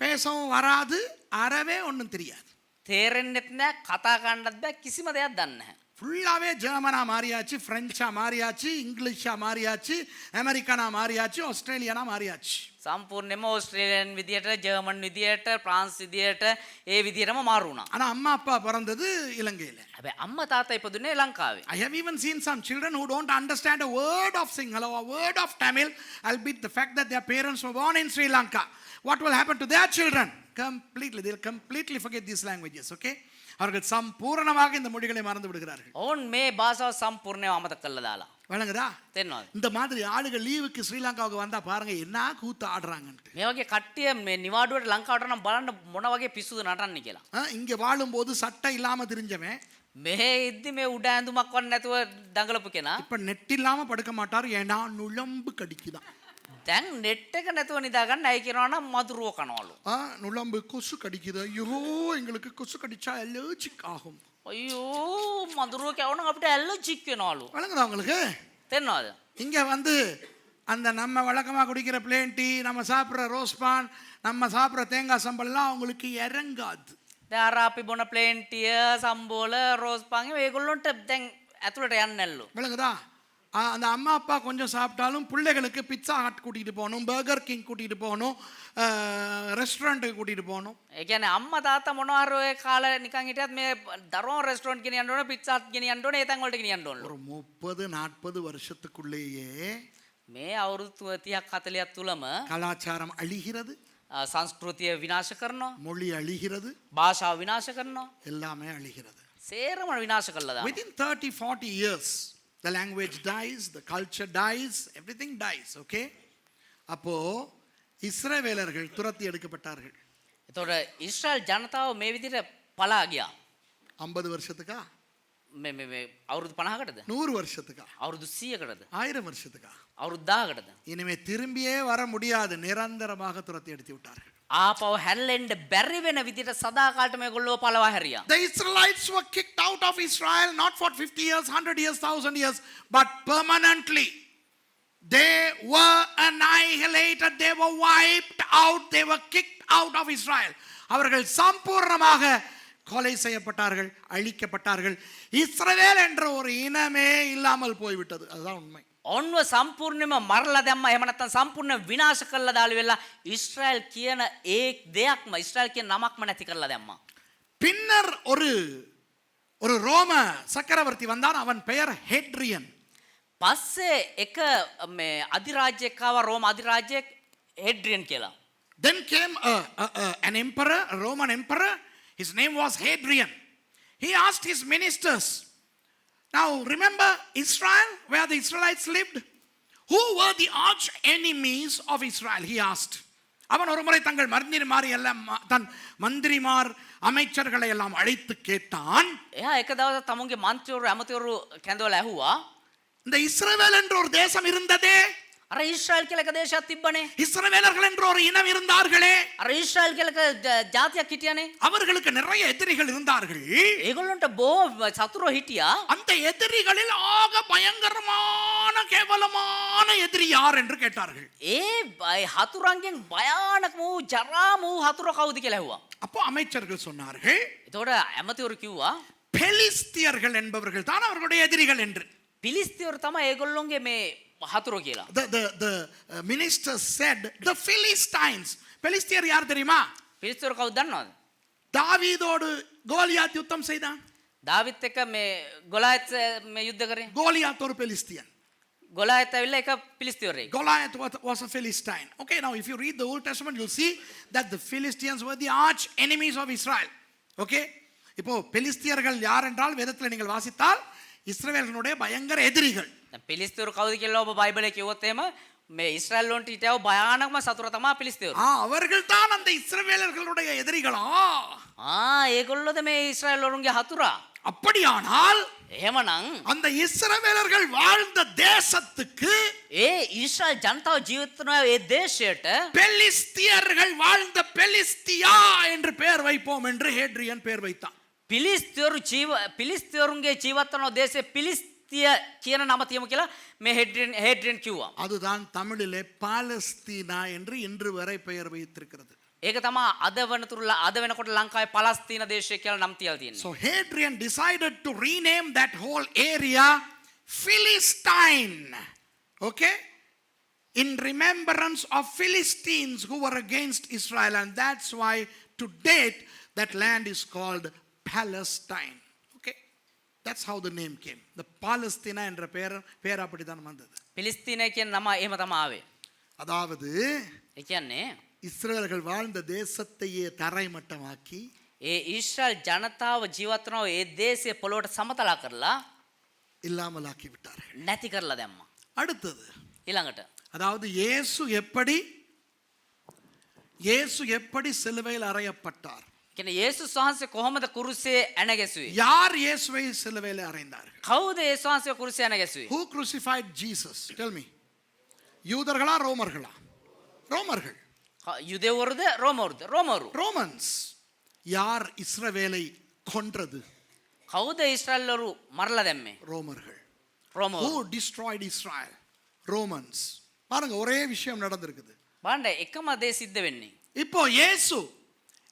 பேசவும் வராது, அறவே ஒன்றும் தெரியாது. තේරෙන්නෙත් නැහැ කතා කරන්නත් බෑ කිසිම දෙයක් දන්නේ නැහැ. ஃபுல்லாகவே ஜெர்மனா மாறியாச்சு, ஃப்ரெஞ்சா மாறியாச்சு, இங்கிலீஷா மாறியாச்சு, அமெரிக்கானா மாறியாச்சு, ஆஸ்திரேலியானா மாறியாச்சு. සම්පූර්ණයෙන්ම ඕස්ට්‍රේලියන් විදියට ජර්මන් විදියට ප්‍රාන්ස් විදියට ඒ විදියටම මාරු වුණා. ஆனா அம்மா அப்பா பிறந்தது இலங்கையில. හැබැයි අම්මා තාත්තා ඉපදුනේ ලංකාවේ. I have even seen some children who don't understand a word of Sinhala or a word of Tamil, albeit the fact that their parents were born in Sri Lanka. What will happen to their children? Completely, they'll completely forget these languages, okay? அவர்கள் சம்பூர்ணமாக இந்த மொழிகளை மறந்து விடுகிறார்கள். ඔවුන් මේ භාෂාව සම්පූර්ණයෙන්ම අමතක කළා දාලා. வழங்குதா? තේරෙනවද? இந்த மாதிரி ஆளுகள் லீவுக்கு ஸ்ரீலங்காவுக்கு வந்தா பாருங்க என்ன கூத்து ஆடுறாங்கன்ட்டு. මේ වගේ කට්ටිය මේ නිවාඩුවට ලංකාවට නම් බලන්න මොන වගේ පිස්සුද නටන්නේ කියලා. இங்க வாழும்போது சட்டை இல்லாம தெரிஞ்சவன் මෙහෙ ඉද්දි මේ උඩ ඇඳුමක් වත් නැතුව දඟලපු කෙනා இப்ப நெட் இல்லாம படுக்க மாட்டார், ஏன்னா நுழம்பு கடிக்குதான். දැන් නෙට් එක නැතුව නිදා ගන්න ඇයි කියනවා නම් මදුරුව කනවලු. நுழம்பு கொசு கடிக்குது. ஐயோ எங்களுக்கு கொசு கடிச்சா அலர்ஜிக் ஆகும். අයියෝ මදුරුව කැවුණා අපිට ඇලර්ජික් වෙනවලු. வழங்குதா உங்களுக்கு? තේරෙනවද? இங்க வந்து அந்த நம்ம வழக்கமாக குடிக்கிற பிளேன் டீ, நம்ம சாப்பிட்ற ரோஸ் பான், நம்ம சாப்பிட்ற தேங்காய் சம்பல்லாம் அவங்களுக்கு இறங்காது. දැන් අර අපි බොන ප්ලේන් ටිය සම්බෝල රෝස් පාන් ඒගොල්ලොන්ට දැන් ඇතුළට යන්නේ නැල්ලු. விளங்குதா? அந்த அம்மா அப்பா கொஞ்சம் சாப்பிட்டாலும் பிள்ளைகளுக்கு பிட்சா ஹட் கூட்டிகிட்டு போகணும், பர்கர் கிங் கூட்டிகிட்டு போகணும், ரெஸ்டாரண்ட்டுக்கு கூட்டிகிட்டு போகணும். ඒ කියන්නේ අම්මා තාත්තා මොනවා හරි ඔය කාලේ නිකන් හිටියත් මේ දරුවෝ රෙස්ටොරන්ට් ගෙනියන්න ඕන පිට්සා ගෙනියන්න ඕන ඒ තැන් වලට ගෙනියන්න ඕන. ஒரு 30-40 வருஷத்துக்குள்ளேயே මේ අවුරුදු 30ක් 40ක් තුලම கலாச்சாரம் அழிகிறது, සංස්කෘතිය විනාශ කරනවා, மொழி அழிகிறது, භාෂාව විනාශ කරනවා, எல்லாமே அழிகிறது. සේරම විනාශ කරලා දානවා. Within 30-40 years the language dies, the culture dies, everything dies, okay? அப்போ இஸ்ரவேலர்கள் துரத்தி எடுக்கப்பட்டார்கள். එතකොට ඊශ්‍රායල් ජනතාව මේ විදිහට පලා ගියා. 50 வருஷத்துக்கா? මේ අවුරුදු 50කටද? 100 வருஷத்துக்கா? අවුරුදු 100කටද? 1000 வருஷத்துக்கா? අවුරුදු 1000කටද? இனிமே திரும்பியே வர முடியாது, நிரந்தரமாக துரத்தி எடுத்து விட்டார்கள். ආපහු හැල්ලෙන්න බැරි වෙන විදිහට සදාකාලට මේගොල්ලෝ පළවා හැරියා. The Israelites were kicked out of Israel not for 50 years, 100 years, 1000 years, but permanently. They were annihilated, they were wiped out, they were kicked out of Israel. அவர்கள் சம்பூர்ணமாக கொலை செய்யப்பட்டார்கள், அழிக்கப்பட்டார்கள். இஸ்ரவேல் என்ற ஒரு இனமே இல்லாமல் போய்விட்டது. அதுதான் உண்மை. ඔන්ව සම්පූර්ණයෙන්ම මරලා දැම්මා. එහෙම නැත්නම් සම්පූර්ණ විනාශ කරලා දාලා වෙලා ඊශ්‍රායල් කියන ඒ දෙයක්ම ඊශ්‍රායල් කියන නමක්ම නැති කරලා දැම්මා. பின்னர் ஒரு ரோம சக்கரவர்த்தி வந்தான், அவன் பெயர் ஹேட்ரியன். පස්සේ එක මේ අධිරාජ්‍යයක් ආවා, රෝම අධිරාජ්‍යයක් හෙඩ්රියන් කියලා. Then came an emperor, a Roman emperor. His name was Hadrian. He asked his ministers, now remember Israel, where the Israelites lived? Who were the arch enemies of Israel? He asked. அவன் ஒரு முறை தங்கள் மந்திரிமார் அமைச்சர்களை எல்லாம் அழைத்து கேட்டான். එයා එක දවසක් තමුන්ගේ මන්ත්‍රීවරු ඇමතිවරු කැඳවලා ඇහුවා, இந்த இஸ்ரவேல் என்ற ஒரு தேசம் இருந்ததே, අර ඊශ්‍රායල් කියලා එක දේශයක් තිබ්බනේ, இஸ்ரவேலர்கள் என்ற ஒரு இனம் இருந்தார்களே, අර ඊශ්‍රායල් කියලා එක ජාතියක් හිටියනේ, அவர்களுக்கு நிறைய எதிரிகள் இருந்தார்கள். ඒගොල්ලන්ට බොහෝ සතුරෝ හිටියා. அந்த எதிரிகளில் ஆக பயங்கரமான கேவலமான எதிரி யார் என்று கேட்டார்கள். ඒ හතුරන්ගෙන් භයානකම වූ ජරාම වූ හතුර කවුද කියලා ඇහුවා. அப்போ அமைச்சர்கள் சொன்னார்கள், එතකොට ඇමතිවරු කිව්වා, பெலிஸ்தியர்கள் என்பவர்கள் தான் அவர்களுடைய எதிரிகள் என்று. පිලිස්තිවරු තමයි ඒගොල්ලොන්ගේ මේ හතුරෝ කියලා. The minister said the Philistines. பெலிஸ்தியர் யார் தெரியுமா? පිලිස්තිවරු කවුද දන්නවද? தாவீதோடு கோலியாத் யுத்தம் செய்தான். දාවිත් එක්ක මේ ගොලායත් මේ යුද්ධ කරේ. கோலியாத் ஒரு பெலிஸ்தியன். ගොලායත් ඇවිල්ලා එක පිලිස්තිවරයෙක්. Goliath was a Philistine. Okay, now if you read the Old Testament, you'll see that the Philistines were the arch enemies of Israel. Okay? இப்போ பெலிஸ்தியர்கள் யார் என்றால் வேதத்தில் நீங்கள் வாசித்தால் இஸ்ரவேலர்களுடைய பயங்கர எதிரிகள். දැන් පිලිස්තිවරු කවුද කියලා ඔබ බයිබලයේ කිව්වොත් එහෙම මේ ඉස්රායල් වලට හිටියව භයානකම සතුර තමයි පිලිස්තිවරු. அவர்கள் தான் அந்த இஸ்ரவேலர்களுடைய எதிரிகளா? ඒගොල්ලෝද මේ ඉස්රායල් වරුන්ගේ හතුරා. அப்படியானால் එහෙමනම් அந்த இஸ்ரவேலர்கள் வாழ்ந்த தேசத்துக்கு ඒ ඉස්රායල් ජනතාව ජීවත් වන ඒ දේශයට பெலிஸ்தியர்கள் வாழ்ந்த பெலிஸ்தியா என்று பெயர் வைப்போம் என்று ஹேட்ரியன் பெயர் வைத்தான். පිලිස්තිවරුන්ගේ ජීවත් වන දේශේ පිලිස්තිය කියන නම තියමු කියලා මේ හේඩ්රියන් කිව්වා. அதுதான் தமிழிலே பாலஸ்தீனா என்று இன்று வரை பெயர் வைத்திருக்கிறது. ඒක තමයි අද වෙනකොට ලංකාවේ පලස්තීන දේශය කියලා නම් තියලා තියෙන්නේ. So Hadrian decided to rename that whole area Philistine. Okay? In remembrance of Philistines who were against Israel, and that's why to date that land is called Palestine. Okay? That's how the name came. The Palestina என்ற பெயர் அப்படிதான் வந்தது. පිලිස්තීනය කියන නම එහෙම තමයි ආවේ. அதாவது ඒ කියන්නේ இஸ்ரவேலர்கள் வாழ்ந்த தேசத்தையே தரைமட்டமாக்கி ඒ ඊශ්‍රායල් ජනතාව ජීවත් වන ඒ දේශය පොළොවට සමතලා කරලා இல்லாமலாக்கி விட்டார்கள். නැති කරලා දැම්මා. அடுத்தது ඊළඟට அதாவது இயேசு எப்படி சிலுவையில் அறையப்பட்டார்? කියන්නේ යේසුස් වහන්සේ කොහොමද කුරුසේ ඇන ගැසුවේ? யார் இயேசுவை சிலுவையில் அறைந்தார்கள்? කවුද යේසුස් වහන්සේ කුරුසේ ඇන ගැසුවේ? Who crucified Jesus? Tell me. யூதர்களா ரோமர்களா? ரோமர்கள். යුදෙවරුද රෝමවරුද? රෝමවරු. Romans. யார் இஸ்ரவேலை கொன்றது? කවුද ඊශ්‍රායල්වරු මරලා දැම්මේ? ரோமர்கள். රෝමවරු. Who destroyed Israel? Romans. பாருங்க ஒரே விஷயம் நடந்திருக்குது. බලන්න එකම දේ සිද්ධ වෙන්නේ. இப்போ இயேசு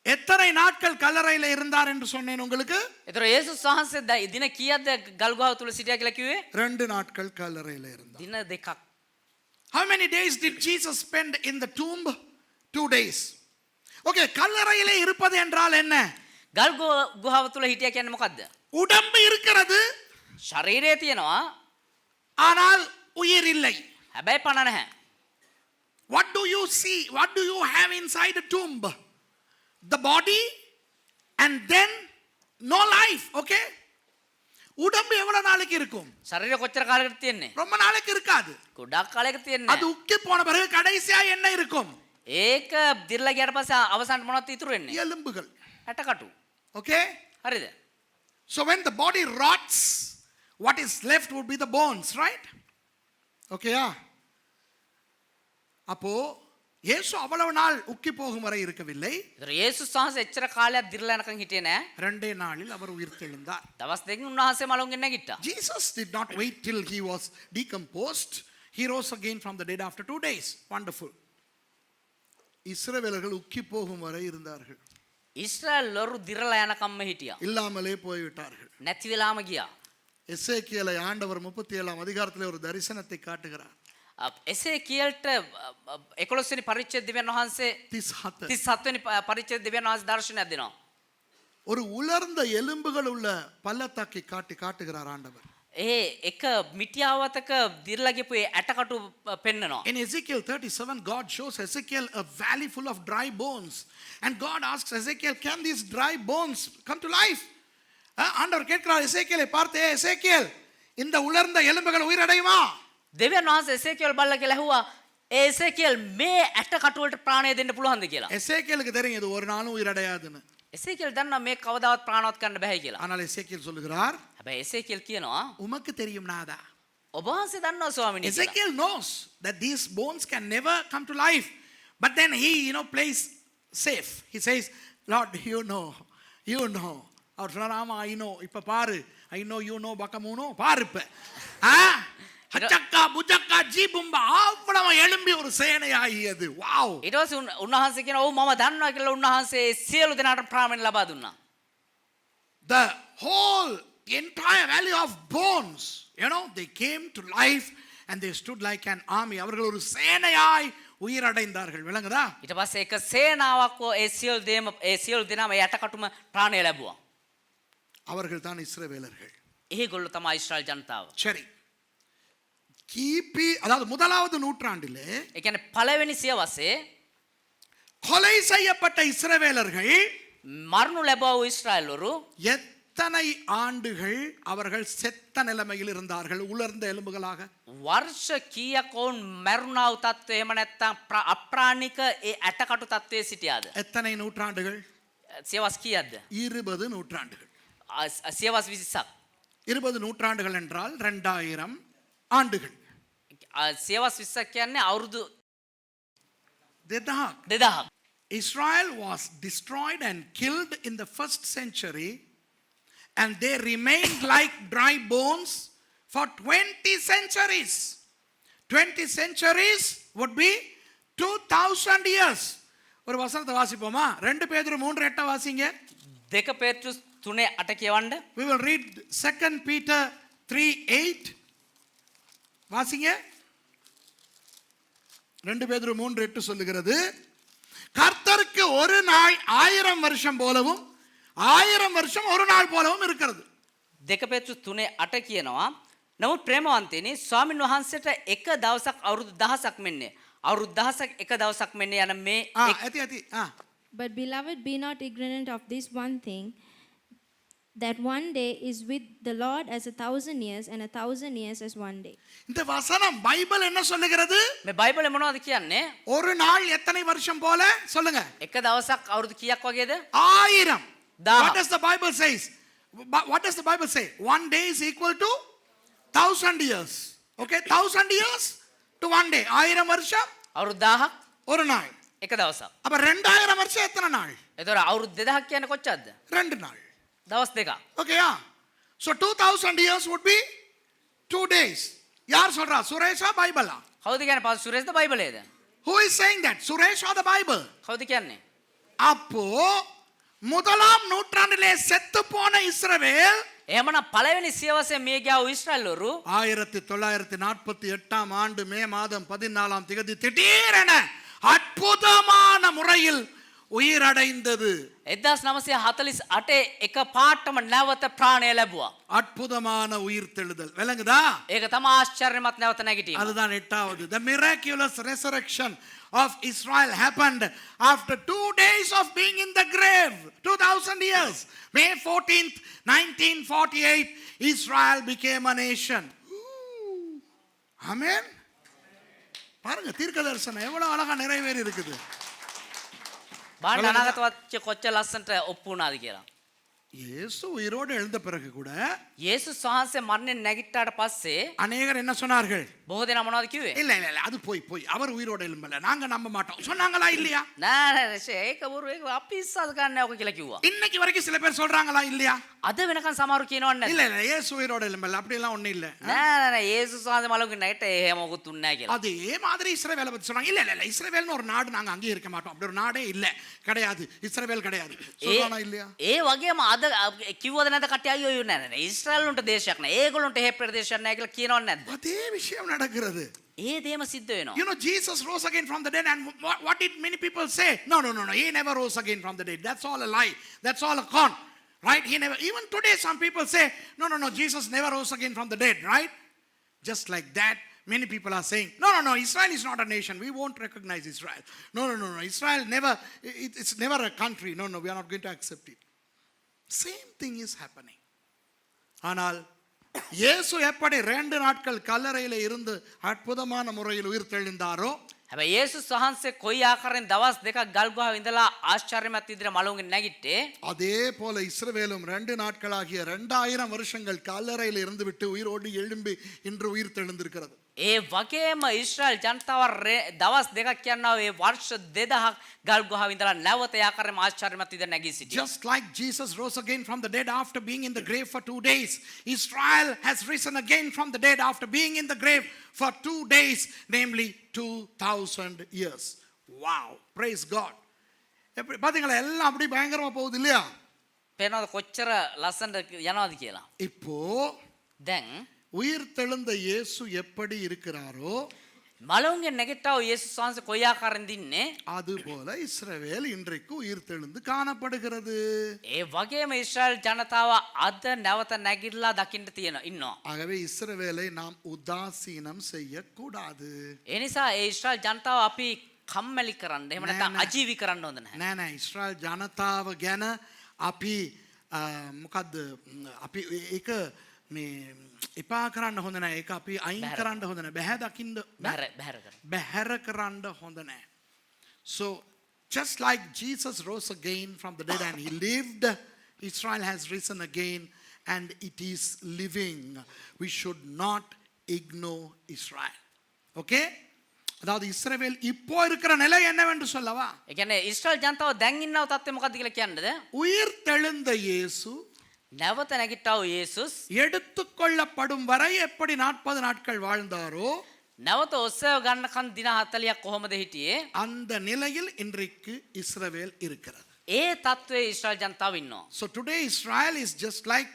எத்தனை நாட்கள் கல்லறையில இருந்தார் என்று சொன்னேன் உங்களுக்கு? ඒතර යේසුස් වහන්සේ දින කීයක්ද ගල්ගාව තුල සිටියා කියලා කිව්වේ? 2 நாட்கள் கல்லறையில இருந்தார். දින දෙකක්. How many days did Jesus spend in the tomb? 2 days. Okay, கல்லறையிலே இருப்பது என்றால் என்ன? ගල් ගුහාව තුල හිටියා කියන්නේ මොකද්ද? உடம்பு இருக்கிறது, ශරීරය තියෙනවා, ஆனால் உயிர் இல்லை. හැබැයි පණ නැහැ. What do you see? What do you have inside the tomb? The body and then no life. Okay? உடம்பு எவ்வளவு நாளைக்கு இருக்கும்? ශරීරය කොච්චර කාලයකට තියෙන්නේ? ரொம்ப நாளைக்கு இருக்காது. ගොඩක් කාලයකට තියෙන්නේ. அது உக்கி போன பிறகு கடைசியா என்ன இருக்கும்? ඒක දිර්ලා ගියාට පස්සේ අවසානට මොනවද ඉතුරු වෙන්නේ? எலும்புகள். ඇටකටු. Okay? හරිද? So when the body rots, what is left would be the bones, right? Okay, அப்போ இயேசு அவ்வளவு நாள் உக்கி போகும் வரை இருக்கவில்லை. ඒතර යේසුස් වහන්සේ එච්චර කාලයක් දිර්ලා යනකම් හිටියේ නෑ. 2 நாளில் அவர் உயிர்த்தெழுந்தார். දවස් දෙකකින් උන්වහන්සේ මලුන්ගෙන් නැගිට්ටා. Jesus did not wait till he was decomposed. He rose again from the dead after 2 days. Wonderful. இஸ்ரவேலர்கள் உக்கி போகும் வரை இருந்தார்கள். ඊශ්‍රායල්වරු දිර්ලා යනකම්ම හිටියා. இல்லாமலே போய்விட்டார்கள். නැති වෙලාම ගියා. எசேக்கியேலை ஆண்டவர் 37ஆம் அதிகாரத்திலே ஒரு தரிசனத்தை காட்டுகிறார். එසේකියල්ට 11 වෙනි පරිච්ඡේද දෙවියන් වහන්සේ 37 වෙනි පරිච්ඡේද දෙවියන් වහන්සේ දර්ශනයක් දෙනවා. ஒரு உலர்ந்த எலும்புகள் உள்ள பள்ளத்தாக்கை காட்டுகிறார் ஆண்டவர். ඒ එක මිටියාවතක දිර්ලා ගියපු ඒ ඇටකටු පෙන්නනවා. In Ezekiel 37, God shows Ezekiel a valley full of dry bones. And God asks Ezekiel, can these dry bones come to life? ஆண்டவர் கேட்கிறார் எசேக்கியேலை பார்த்து, எசேக்கியேல் இந்த உலர்ந்த எலும்புகள் உயிரடையுமா? දෙවියන් වහන්සේ එසේකියල් බල්ලා කියලා ඇහුවා, ඒ එසේකියල් මේ ඇටකටු වලට ප්‍රාණය දෙන්න පුළුවන්ද කියලා. எசேக்கியேலுக்கு தெரியும் இது ஒரு நாளும் உயிரடையாதுன்னு. එසේකියල් දන්නවා මේ කවදාවත් ප්‍රාණවත් කරන්න බෑ කියලා. ஆனால் எசேக்கியேல் சொல்லுகிறார், හැබැයි එසේකියල් කියනවා, உமக்கு தெரியும் நாதா. ඔබ වහන්සේ දන්නවා ස්වාමීනි කියලා. Ezekiel knows that these bones can never come to life. But then he, plays safe. He says, Lord, you know. அவர் சொன்னார், ஆமா, I know. இப்ப பாரு, I know, you know, பக்கமூனோ பாரு இப்ப. ஹச்சக்கா புஜக்கா ஜீபும்பா அவ்வளவு எழும்பி ஒரு சேனையாகியது. வாவ். ඊට පස්සේ උන්වහන්සේ කියනවා, ඔව් මම දන්නවා කියලා උන්වහන්සේ සියලු දෙනාට ප්‍රාණය ලබා දුන්නා. the whole entire valley of bones, they came to life and they stood like an army. அவர்கள் ஒரு சேனையாய் உயிரடைந்தார்கள். விளங்குதா? ඊට පස්සේ එක සේනාවක් ඒ සියලු දෙනාම යටකටුම ප්‍රාණය ලැබුවා. அவர்கள் தான் இஸ்ரவேலர்கள். ඒගොල්ලෝ තමයි ඊශ්‍රායල් ජනතාව. சரி, கிபி அதாவது முதலாவது நூற்றாண்டிலே ඒ කියන්නේ පළවෙනි සියවසේ கொலை செய்யப்பட்ட இஸ்ரவேலர்கள் මරණු ලැබුවා වූ ඊශ්‍රායල්වරු எத்தனை ஆண்டுகள் அவர்கள் செத்த நிலைமையில் இருந்தார்கள், உலர்ந்த எலும்புகளாக? වර්ෂ කීයක් වුන් මරුණා වූ තත්ත්වය එහෙම නැත්නම් අප්‍රාණික ඒ ඇටකටු තත්ත්වයේ සිටියාද? எத்தனை நூற்றாண்டுகள்? සියවස් කීයක්ද? 20 நூற்றாண்டுகள். සියවස් 20ක්. 20 நூற்றாண்டுகள் என்றால் 2000 ஆண்டுகள். සියවස් 20ක් කියන්නේ අවුරුදු 2000. Israel was destroyed and killed in the first century, and they remained like dry bones for 20 centuries. 20 centuries would be 2000 years. ஒரு வசனத்தை வாசிப்போமா? 2 பேதுரு 3:8 வாசிங்க. 2 பேதுரு 3:8 කියවන්න. We will read 2 Peter 3:8. வாசிங்க. 2 பேதுரு 3:8 சொல்லுகிறது, கர்த்தருக்கு ஒரு நாள் 1000 வருஷம் போலவும் 1000 வருஷம் ஒரு நாள் போலவும் இருக்கிறது. 2 பேதுරු 3:8 කියනවා, නමුත් ප්‍රේමවන්තයනි ස්වාමින් වහන්සේට එක දවසක් අවුරුදු 1000ක් මෙන්නේ අවුරුදු 1000ක් එක දවසක් මෙන්නේ යන මේ ඇති. But beloved, be not ignorant of this one thing, that one day is with the Lord as 1,000 years, and 1,000 years as one day. இந்த வசனம் பைபிள் என்ன சொல்லுகிறது? මේ බයිබලේ මොනවද කියන්නේ? ஒரு நாள் எத்தனை வருஷம் போல? சொல்லுங்க. එක දවසක් අවුරුදු කීයක් වගේද? 1000. What does the Bible says? What does the Bible say? One day is equal to 1,000 years. Okay, 1,000 years to one day. 1000 வருஷம் අවුරුදු 1000ක් ஒரு நாள். එක දවසක්. அப்ப 2000 வருஷம் எத்தனை நாள்? එතකොට අවුරුදු 2000ක් කියන්නේ කොච්චරද? 2 நாள். දවස් දෙකක්. Okay, so 2000 years would be 2 days. யார் சொல்றா? சுரேஷா பைபிளா? කවුද කියන්නේ? Pass සුරේෂ්ද බයිබලේද? Who is saying that? Suresh or the Bible? කවුද කියන්නේ? அப்போ முதலாம் நூற்றாண்டிலே செத்து போன இஸ்ரவேல் එහෙමනම් පළවෙනි සියවසේ මේ ගියා වූ ඊශ්‍රායල්වරු 1948 ஆண்டு மே மாதம் 14ஆம் தேதி திடீரென அற்புதமான முறையில் உயிரடைந்தது. 1948 එක පාටම නැවත ප්‍රාණය ලැබුවා. அற்புதமான உயிர்த்தெழுதல். விளங்குதா? ඒක තමයි ආශ්චර්යමත් නැවත නැගිටීම. அதுதான் 8வது. The miraculous resurrection of Israel happened after 2 days of being in the grave. 2000 years. May 14th, 1948, Israel became a nation. Amen. பாருங்க, தீர்க்க தரிசனம் எவ்வளவு அழகா நிறைவேறி இருக்குது. බලන්න අනාගත වච්ච කොච්චර ලස්සනට ඔප්පු වුණාද කියලා. இயேசு உயிரோடு எழுந்த பிறகு கூட යේසුස් වහන්සේ මරණයෙන් නැගිට්ටාට පස්සේ அநேகர் என்ன சொன்னார்கள்? බොහෝ දෙනා මොනවද කිව්වේ? இல்ல இல்ல இல்ல, அது போய் அவர் உயிரோடு எழும்பல, நாங்க நம்ப மாட்டோம் சொன்னாங்களா இல்லையா? නෑ ඒක බොරු ඒක අපි විශ්වාස කරන්නේ ඔක කියලා කිව්වා. இன்னைக்கு வரைக்கும் சில பேர் சொல்றாங்களா இல்லையா? අද වෙනකන් සමහරු කියනවන්නේ இல்ல නැහැ. இல்ல, இயேசு உயிரோடு எழும்பல, அப்படி எல்லாம் ஒண்ணு இல்ல. නෑ යේසුස් වහන්සේ මලුගේ නැට එහෙම මොකුත් උන්නේ නැහැ කියලා. அதே மாதிரி இஸ்ரவேலை பத்தி சொன்னாங்க. இல்ல இல்ல இல்ல, இஸ்ரவேல்னு ஒரு நாடு நாங்க அங்கே இருக்க மாட்டோம், அப்படி ஒரு நாடே இல்ல, கிடையாது, இஸ்ரவேல் கிடையாது சொல்றானா இல்லையா? ඒ වගේම අද කිව්වද නැද්ද කට්ටිය අයියෝ නෑ නෑ ඊශ්‍රායලුන්ට දේශයක් නෑ ඒගොල්ලොන්ට එහෙ ප්‍රදේශයක් නෑ කියලා කියනවන්නේ නැද්ද? அதே விஷயம் நடக்கிறது. ඒ දේම සිද්ධ වෙනවා. You know, Jesus rose again from the dead, and what did many people say? No, he never rose again from the dead. That's all a lie. That's all a con. Right? He never. Even today some people say, no, Jesus never rose again from the dead, right? Just like that, many people are saying, no, Israel is not a nation. We won't recognize Israel. No, Israel never, it's never a country. No, we are not going to accept it. Same thing is happening. ஆனால் இயேசு எப்படி 2 நாட்கள் கல்லறையில இருந்து அற்புதமான முறையில் உயிர் தெழுந்தாரோ, හැබැයි යේසුස් වහන්සේ කොයි ආකාරයෙන් දවස් දෙකක් ගල්ගුහාව ඉඳලා ආශ්චර්යමත් විදිහට මලුන්ගෙන් නැගිට්ටේ அதே போல இஸ்ரவேலும் 2 நாட்களாகிய 2000 வருஷங்கள் கல்லறையில இருந்து விட்டு உயிரோடு எழும்பி இன்று உயிர் தெழுந்திருக்கிறது. ඒ වගේම ඊශ්‍රායල් ජනතාව දවස් දෙකක් කියනවා ඒ වර්ෂ 2000ක් ගල්ගුහාව ඉඳලා නැවත ඒ ආකාරයෙන්ම ආශ්චර්යමත් විදිහට නැගී සිටියා. Just like Jesus rose again from the dead after being in the grave for 2 days, Israel has risen again from the dead after being in the grave for 2 days, namely 2000 years. Wow, praise God. பாத்தீங்களா, எல்லாம் அப்படி பயங்கரமா போகுது இல்லையா? පේනවද කොච්චර ලස්සනට යනවාද කියලා. இப்போ දැන් உயிர் தெழுந்த இயேசு எப்படி இருக்கிறாரோ මලවුන්ගෙන් නැගිට්ටව යේසුස් වහන්සේ කොයි ආකාරයෙන් දින්නේ? அதுபோல இஸ்ரவேல் இன்றைக்கு உயிர் தெழுந்து காணப்படுகிறது. ඒ වගේම ඊශ්‍රායල් ජනතාව අද නැවත නැගිටලා දකින්න තියෙන ඉන්නවා. ஆகவே இஸ்ரவேலை நாம் உதாசீனம் செய்யக்கூடாது. ඒ නිසා ඒ ඊශ්‍රායල් ජනතාව අපි කම්මැලි කරන්න එහෙම නැත්නම් නෑ. අජීවී කරන්න හොඳ නැහැ. නෑ නෑ ඉස්රායල් ජනතාව ගැන අපි මොකද්ද අපි ඒක මේ එපා කරන්න හොඳ නැහැ. ඒක අපි අයින් කරන්න හොඳ නැහැ. බැහැ දකින්න බැහැර කරන්න. බැහැර කරන්න හොඳ නැහැ. So just like Jesus rose again from the dead and he lived, Israel has risen again and it is living. We should not ignore Israel. Okay? அதாவது இஸ்ரவேல் இப்போ இருக்கிற நிலை என்னவென்று சொல்லவா? ඒ කියන්නේ ඊශ්‍රායල් ජනතාව දැන් ඉන්නව තත්ත්වය මොකක්ද කියලා කියන්නද? உயிர் தெழுந்த இயேசு නැවත නැගිට්ටව යේසුස් எடுத்துக்கொள்ளப்படும் வரை எப்படி 40 நாட்கள் வாழ்ந்தாரோ නැවත ඔස්සව ගන්නකන් දින 40ක් කොහොමද හිටියේ? அந்த நிலையில் இன்றைக்கு இஸ்ரவேல் இருக்கிறது. ඒ තත්ත්වයේ ඊශ්‍රායල් ජනතාව ඉන්නවා. So today Israel is just like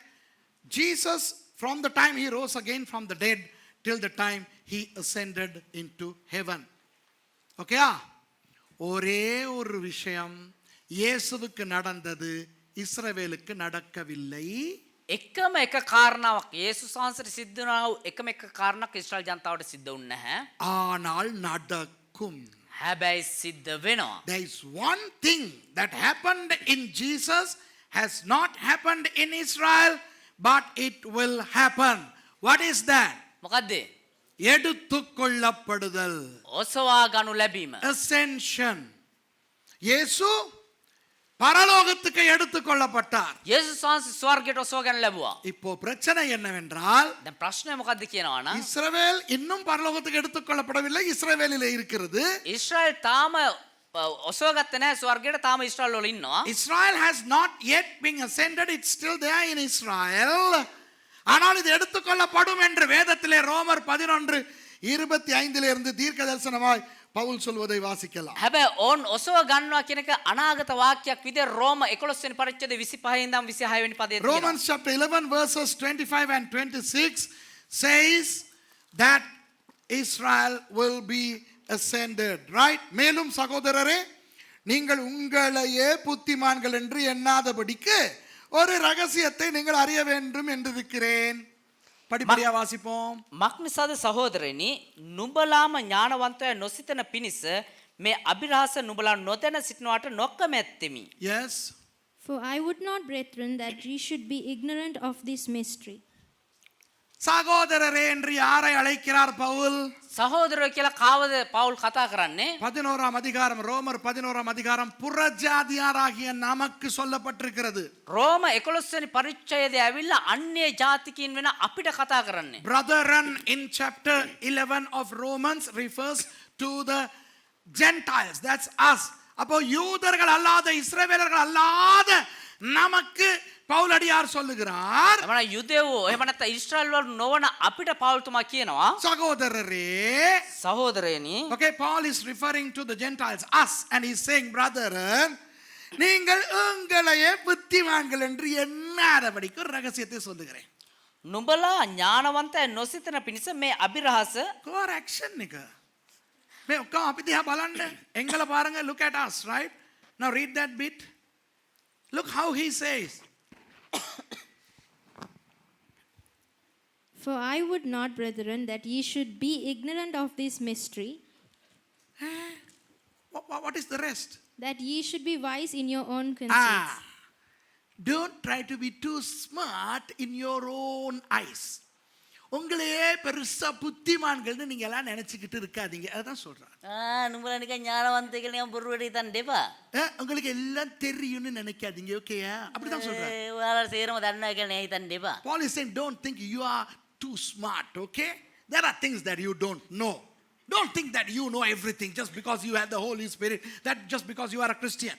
Jesus from the time he rose again from the dead till the time he ascended into heaven. Okay? ஒரே ஒரு விஷயம் இயேசுவுக்கு நடந்தது இஸ்ரவேலுக்கு நடக்கவில்லை. එකම එක කාරණාවක් යේසුස් වහන්සේට සිද්ධ වුණා වූ එකම එක කාරණාවක් ඊශ්‍රායල් ජනතාවට සිද්ධ වුන්නේ නැහැ. ஆனால் நடக்கும். හැබැයි සිද්ධ වෙනවා. There is one thing that happened in Jesus has not happened in Israel, but it will happen. What is that? මොකද්ද? எடுத்துக்கொள்ளப்படுதல். ඔසවා ගනු ලැබීම. Ascension. இயேசு பரலோகத்துக்கு எடுத்துக்கொள்ளப்பட்டார். යේසුස් වහන්සේ ස්වර්ගයට ඔසවා ගන්න ලැබුවා. இப்போ பிரச்சனை என்னவென்றால் දැන් ප්‍රශ්නය මොකද්ද කියනවා නම් இஸ்ரவேல் இன்னும் பரலோகத்துக்கு எடுத்துக்கொள்ளப்படவில்லை. இஸ்ரவேலிலே இருக்கிறது. ඊශ්‍රායල් තාම ඔසවා ගත්තේ නැහැ ස්වර්ගයට තාම ඊශ්‍රායල් වල ඉන්නවා. Israel has not yet been ascended. It's still there in Israel. ஆனால் இது எடுத்துக்கொள்ளப்படும் என்று வேதத்திலே ரோமர் 11:25 இருந்து தீர்க்க தரிசனமாய் பவுல் சொல்வதை வாசிக்கலாம். හැබැයි ඕන් ඔසව ගන්නවා කියන එක අනාගත වාක්‍යයක් විදිහට රෝම 11 වෙනි පරිච්ඡේදයේ 25 ඉඳන් 26 වෙනි පදයේ තියෙනවා. Romans chapter 11 verses 25 and 26 says that Israel will be ascended. Right? மேலும் சகோதரரே நீங்கள் உங்களையே புத்திமான்கள் என்று எண்ணாதபடிக்கு ஒரு ரகசியத்தை நீங்கள் அறிய வேண்டும் என்று இருக்கிறேன். படிப்படியா வாசிப்போம். මක්නිසාද සහෝදරනි නුඹලාම ඥානවන්තය නොසිතන පිණිස මේ අභිරහස නුඹලා නොදැන සිටිනවට නොකමැත්තෙමි. Yes. For I would not, brethren, that ye should be ignorant of this mystery. சகோதரரே என்று யாரை அழைக்கிறார் பவுல்? සහෝදරයෝ කියලා කාවද පවුල් කතා කරන්නේ? 11ஆம் அதிகாரம் ரோமர் 11ஆம் அதிகாரம் புறஜாதியாராகிய நமக்கு சொல்லப்பட்டிருக்கிறது. රෝම 11 වෙනි පරිච්ඡේදය ඇවිල්ලා අන්‍ය ජාතිකයින් වෙන අපිට කතා කරන්නේ. Brethren in chapter 11 of Romans refers to the Gentiles. That's us. அப்போ யூதர்கள் அல்லாத இஸ்ரவேலர்கள் அல்லாத நமக்கு பவுலடியார் சொல்லுகிறார். එමණ යුදෙවෝ එහෙම නැත්නම් ඊශ්‍රායල් වල නොවන අපිට පවුල්තුමා කියනවා சகோதரரே. සහෝදරයනි. Okay, Paul is referring to the Gentiles, us, and he's saying, brethren, நீங்கள் உங்களையே புத்திமான்கள் என்று எண்ணாதபடிக்கு ஒரு ரகசியத்தை சொல்லுகிறேன். නුඹලා ඥානවන්තය නොසිතන පිණිස මේ අභිරහස correction එක. මේ ඔක්කොම අපි දිහා බලන්න. එංගල පාරංග look at us, right? Now read that bit. Look how he says. For I would not, brethren, that ye should be ignorant of this mystery, What is the rest? that ye should be wise in your own conceits. Don't try to be too smart in your own eyes. உங்களையே பெருசா புத்திமான்கள்னு நீங்க எல்லாம் நினைச்சுக்கிட்டு இருக்காதீங்க. அதான் சொல்றான். නුඹලා නිකන් ඥානවන්තය කියලා නිකන් බොරුවට හිතන්න එපා. உங்களுக்கு எல்லாம் தெரியும்னு நினைக்காதீங்க. ஓகேயா? அப்படிதான் சொல்றான். ඔයාලා සේරම දන්නවා කියලා නේ හිතන්න එපා. Paul is saying, don't think you are too smart, okay? There are things that you don't know. Don't think that you know everything just because you have the Holy Spirit, that just because you are a Christian.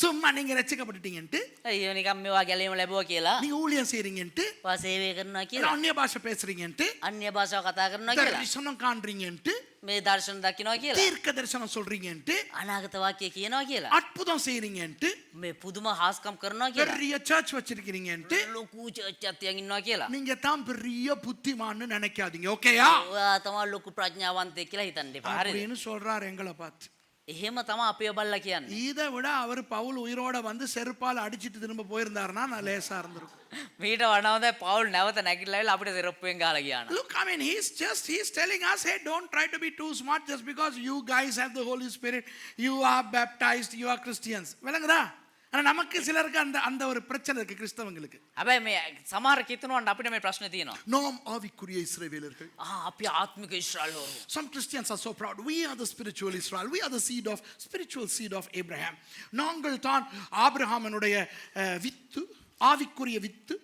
சும்மா நீங்க ரட்சிக்கப்பட்டுட்டீங்கன்ட்டு අයියෝ නිකන් මේවා ගැලීම ලැබුවා කියලා நீங்க ஊழியம் செய்றீங்கன்ட்டு වා සේවය කරනවා කියලා அந்நிய பாஷை பேசுறீங்கன்ட்டு අන්‍ය භාෂාව කතා කරනවා කියලා தரிசனம் காண்றீங்கன்ட்டு මේ දර්ශන දකිනවා කියලා. தீர்க்க தரிசனம் சொல்றீங்கன்ட்டு, අනාගත වාක්‍ය කියනවා කියලා. அற்புதம் செய்றீங்கன்ட்டு, මේ පුදුම හාස්කම් කරනවා කියලා. பெரிய சர்ச் வச்சிருக்கிறீங்கன்ட்டு, ලොකු චර්ච් එකක් තියන් ඉන්නවා කියලා. நீங்க தான் பெரிய புத்திமான்னு நினைக்காதீங்க. ஓகேயா? ඔයා තමයි ලොකු ප්‍රඥාවන්තයෙක් කියලා හිතන්න එපා. හරිද? அப்படின்னு சொல்றார் எங்களை பார்த்து. එහෙම තමයි අපිව බල්ලා කියන්නේ. இதை விட அவர் பவுல் உயிரோட வந்து செருப்பால் அடிச்சிட்டு திரும்ப போயிருந்தாருன்னா நான் லேசா இருந்திருக்கும். මීට වඩා පවුල් නැවත නැගිටලා ඇවිල්ලා අපිට සෙරප්පුවෙන් ගහලා ගියා නා. Look, I mean, he's telling us, hey, don't try to be too smart just because you guys have the Holy Spirit, you are baptized, you are Christians. விளங்குதா? ஆனா நமக்கு சிலருக்கு அந்த அந்த ஒரு பிரச்சனை இருக்கு கிறிஸ்தவங்களுக்கு. හැබැයි මේ සමහර කිතුනොන්ට අපිට මේ ප්‍රශ්නේ තියෙනවා. நாம் ஆவிக்குரிய இஸ்ரவேலர்கள். අපි ආත්මික Israel වරු. Some Christians are so proud. We are the spiritual Israel. We are the spiritual seed of Abraham. நாங்கள் தான் ஆபிரகாமினுடைய வித்து, ஆவிக்குரிய வித்து.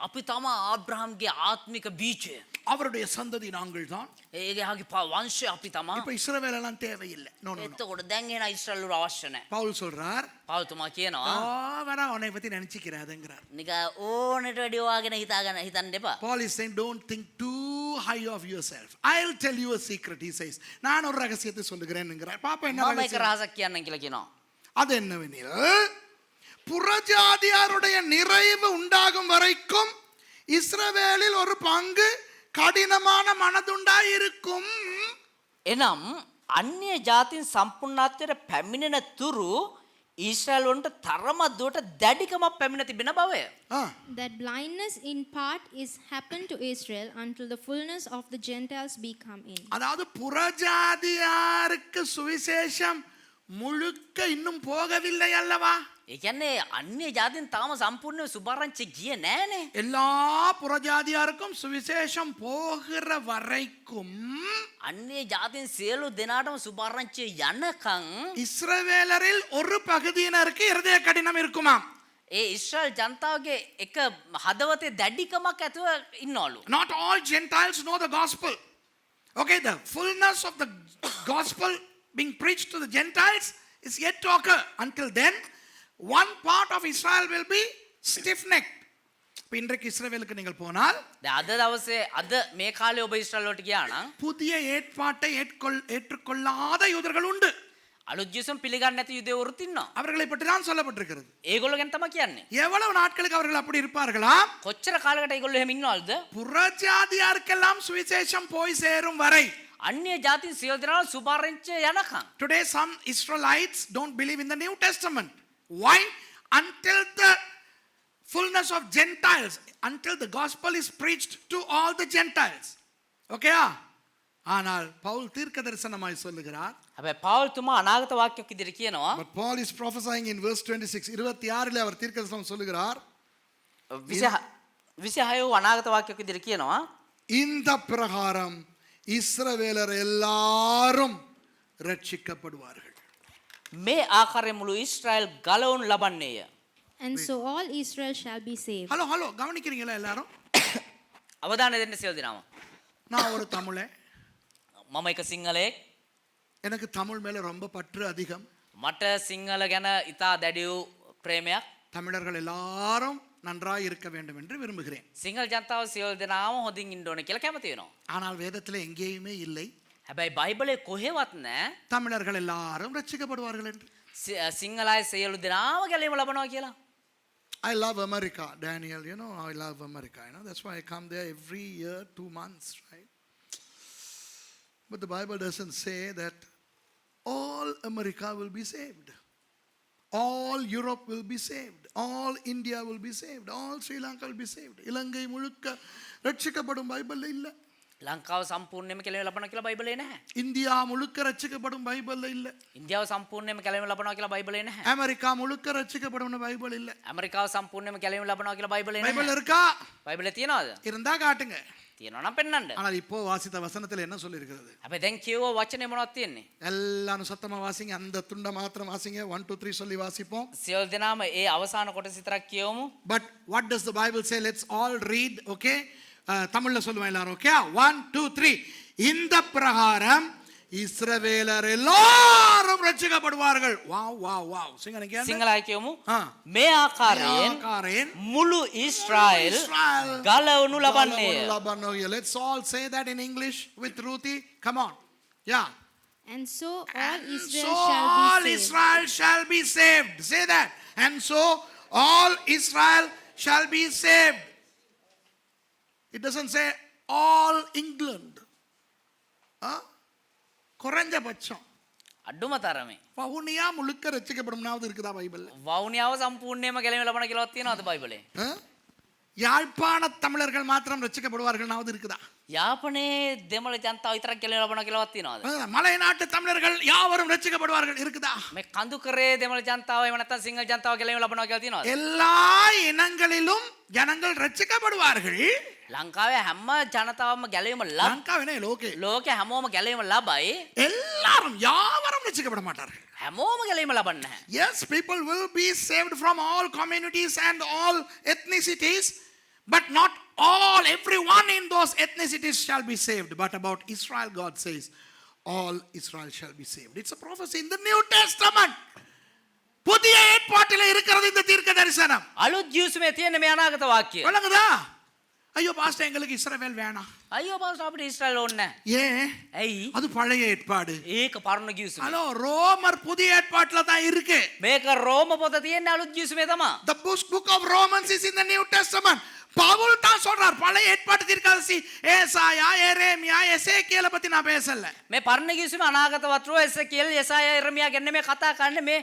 අපි තමයි ආබ්‍රහම්ගේ ආත්මික බීජය. அவருடைய சந்ததி நாங்கள் தான். ඒගේගේ වංශය අපි තමයි. இப்ப இஸ்ரவேல் எல்லாம் தேவையில்லை. No no. එතකොට දැන් එන ඊශ්‍රායල් වරු අවශ්‍ය නැහැ. பவுல் சொல்றார், පවුල්තුමා කියනවා வரா உன்னை பத்தி நினைச்சிக்கிறாதேங்கறார். නික ඕනෙට වැඩි ඔයාගෙන හිතන්න එපා. Paul is saying, don't think too high of yourself. I'll tell you a secret, he says. நான் ஒரு ரகசியத்தை சொல்லுகிறேன்ங்கறார். பாப்பா என்ன මම එක ரகசியம்? රහසක් කියන්නම් කියලා කියනවා. அது என்னவெனில், புறஜாதியாருடைய நிறைவு உண்டாகும் வரைக்கும் இஸ்ரவேலில் ஒரு பங்கு கடினமான மனதுண்டாய் இருக்கும். එනම් අන්‍ය ජාතින් සම්පූර්ණත්වයට පැමිණෙන තුරු ඊශ්‍රායල් වන්ට තරමක් දුරට දැඩිකමක් පැමිණ තිබෙන බවය. That blindness in part is happened to Israel until the fullness of the Gentiles be come in. அதாவது புறஜாதியாருக்கு சுவிசேஷம் முழுக்க இன்னும் போகவில்லை அல்லவா? ඒ කියන්නේ අන්‍ය ජාතින් තාම සම්පූර්ණව සුභාරංචි ගියේ නෑනේ. எல்லா புறஜாதியாருக்கும் சுவிசேஷம் போகிற வரைக்கும் අන්‍ය ජාතින් සියලු දෙනාටම සුභාරංචි යනකම් இஸ்ரவேலரில் ஒரு பகுதியினருக்கு இருதய கடினம் இருக்குமாம். ඒ ඊශ්‍රායල් ජනතාවගේ එක හදවතේ දැඩිකමක් ඇතුව ඉන්නවලු. Not all Gentiles know the gospel. Okay, the fullness of the gospel being preached to the Gentiles is yet to occur. Until then, one part of Israel will be stiff-necked. இப்போ இன்றைக்கு இஸ்ரவேலுக்கு நீங்கள் போனால் දැන් අද දවසේ අද මේ කාලේ ඔබ ඊශ්‍රායල් වලට ගියා නම් புதிய ஏற்பாட்டை ஏற்றுக்கொள்ளாத யூதர்கள் உண்டு. අලුත් ජීසුන් පිළිගන්නේ නැති යුදෙවරුත් ඉන්නවා. அவர்களை பற்றி தான் சொல்லப்பட்டிருக்கிறது. ඒගොල්ලෝ ගැන තමයි කියන්නේ. எவ்வளவு நாட்களுக்கு அவர்கள் அப்படி இருப்பார்களாம்? කොච්චර කාලයකට ඒගොල්ලෝ එහෙම ඉන්නවද? புறஜாதியாருக்கெல்லாம் சுவிசேஷம் போய் சேரும் வரை. අන්‍ය ජාතින් සියලු දෙනාම සුභාරංචි යනකම්. Today some Israelites don't believe in the New Testament. Why? Until the fullness of Gentiles, until the gospel is preached to all the Gentiles. Okay? ஆனால் பவுல் தீர்க்க தரிசனமாய் சொல்லுகிறார். හැබැයි පවුල්තුමා අනාගත වාක්‍යයක් ඉදිරිය කියනවා. But Paul is prophesying in verse 26. 26லே அவர் தீர்க்க தரிசனம் சொல்லுகிறார். 26 අනාගත වාක්‍යයක් ඉදිරිය කියනවා. இந்த பிரகாரம் இஸ்ரவேலர் எல்லாரும் ரட்சிக்கப்படுவார்கள். මේ ආකාරයෙන් මුළු ඊශ්‍රායල් ගලවනු ලබන්නේය. And so all Israel shall be saved. Hello கவனிக்கிறீங்களா எல்லாரும்? අවධානය දෙන්න සියලු දෙනාම. நான் ஒரு தமிழன். මම එක සිංහලෙක්. எனக்கு தமிழ் மேல ரொம்ப பற்று அதிகம். මට සිංහල ගැන ඉතා දැඩි වූ ප්‍රේමයක්. தமிழர்கள் எல்லாரும் நன்றாய் இருக்க வேண்டும் என்று விரும்புகிறேன். සිංහල ජනතාව සියලු දෙනාම හොඳින් ඉන්න ඕනේ කියලා කැමති වෙනවා. ஆனால் வேதத்தில் எங்கேயுமே இல்லை හැබැයි බයිබලයේ කොහෙවත් නැහැ தமிழர்கள் எல்லாரும் ரட்சிக்கப்படுவார்கள் என்று. සිංහල අය සියලු දෙනාම ගැලවීම ලබනවා කියලා. I love America, Daniel. You know, I love America. You know, that's why I come there every year, 2 months, right? But the Bible doesn't say that all America will be saved. All Europe will be saved. All India will be saved. All Sri Lanka will be saved. இலங்கை முழுக்க ரட்சிக்கப்படும் பைபிள்ல இல்ல. ලංකාව සම්පූර්ණයෙන්ම ගැලවීම ලබනවා කියලා බයිබලයේ නැහැ. India முழுக்க ரட்சிக்கப்படும் பைபிள்ல இல்ல. ඉන්දියාව සම්පූර්ණයෙන්ම ගැලවීම ලබනවා කියලා බයිබලයේ නැහැ. அமெரிக்கா முழுக்க ரட்சிக்கப்படும் பைபிள் இல்ல. ඇමරිකාව සම්පූර්ණයෙන්ම ගැලවීම ලබනවා කියලා බයිබලයේ නැහැ. பைபிள் இருக்கா? බයිබලයේ තියනවද? இருந்தா காட்டுங்க. තියනවා නම් පෙන්නන්න. ஆனால் இப்போ வாசித்த வசனத்துல என்ன சொல்லி இருக்கிறது? හැබැයි දැන් කියව වචනේ මොනවද තියෙන්නේ? எல்லாரும் சத்தமா வாசிங்க. அந்த துண்டை மாத்திரம் வாசிங்க. 1 2 3 சொல்லி வாசிப்போம். සියලු දෙනාම ඒ අවසාන කොටස විතරක් කියවමු. But what does the Bible say? Let's all read, okay? தமிழ்ல சொல்லுவோம் எல்லாரும். ஓகே? 1 2 3. இந்த பிரகாரம் இஸ்ரவேலர் எல்லாரும் ரட்சிக்கப்படுவார்கள். வாவ். சிங்க நீங்க. සිංහල අය කියවමු. මේ ආකාරයෙන් මුළු ඊශ්‍රායල් ගලවනු ලබන්නේය. Let's all say that in English with Ruthie. Come on. Yeah. And so all And Israel so shall all be saved. Israel shall be saved. Say that. And so all Israel shall be saved. It doesn't say all England. குறைஞ்சபட்சம் අඩුම තරමේ. வவுனியா முழுக்க ரட்சிக்கப்படும்னாவது இருக்குதா பைபிள்ல? වවුනියාව සම්පූර්ණයෙන්ම ගැලවෙ ලබන කියලාවත් තියෙනවද බයිබලේ? யாழ்ப்பாண தமிழர்கள் மாத்திரம் ரட்சிக்கப்படுவார்கள்னாவது இருக்குதா? යාපනයේ දෙමළ ජනතාව විතරක් ගැලවෙ ලබන කියලාවත් තියෙනවද? மலைநாட்டு தமிழர்கள் யாவரும் ரட்சிக்கப்படுவார்கள் இருக்குதா? මේ කඳුකරේ දෙමළ ජනතාව එහෙම නැත්නම් සිංහල ජනතාව ගැලවෙ ලබනවා කියලා තියෙනවද? எல்லா இனங்களிலும் ஜனங்கள் ரட்சிக்கப்படுவார்கள். ලංකාවේ හැම ජනතාවම ගැලවීම ලබ லங்காவினே லோகே ලෝකේ හැමෝම ගැලවීම ලබයි. எல்லாரும் யாவரும் ரட்சிக்கப்பட மாட்டார்கள். හැමෝම ගැලවීම ලබන්නේ නැහැ. Yes, people will be saved from all communities and all ethnicities, but not all, everyone in those ethnicities shall be saved. But about Israel, God says, all Israel shall be saved. It's a prophecy in the New Testament. புதிய ஏற்பாட்டில் இருக்கிறது இந்த தீர்க்க தரிசனம். අලුත් ජීවිතයේ තියෙන මේ අනාගත වාක්‍යය. வழங்குதா? ஐயோ பாஸ்டர் எங்களுக்கு இஸ்ரவேல் வேணாம். අයියෝ පාස්ටර් අපිට ඊශ්‍රායල් ඕනේ නැහැ. ஏன்? ඇයි? அது பழைய ஏற்பாடு. ඒක පරණ ජීවිතය. ஹலோ, ரோமர் புதிய ஏற்பாட்டில தான் இருக்கு. මේක රෝම පොත තියෙන්නේ අලුත් ජීවිතේ තමයි. The book of Romans is in the New Testament. Pavul தான் சொல்றார், பழைய ஏற்பாட்டு தீர்க்கதரிசி ஏசாயா, எரேமியா, எசேக்கியேல பத்தி நான் பேசல. මේ පරණ ජීවිතේ අනාගත වතුර එසේකියල් යසායා එරමියා ගැන මේ කතා කරන්නේ මේ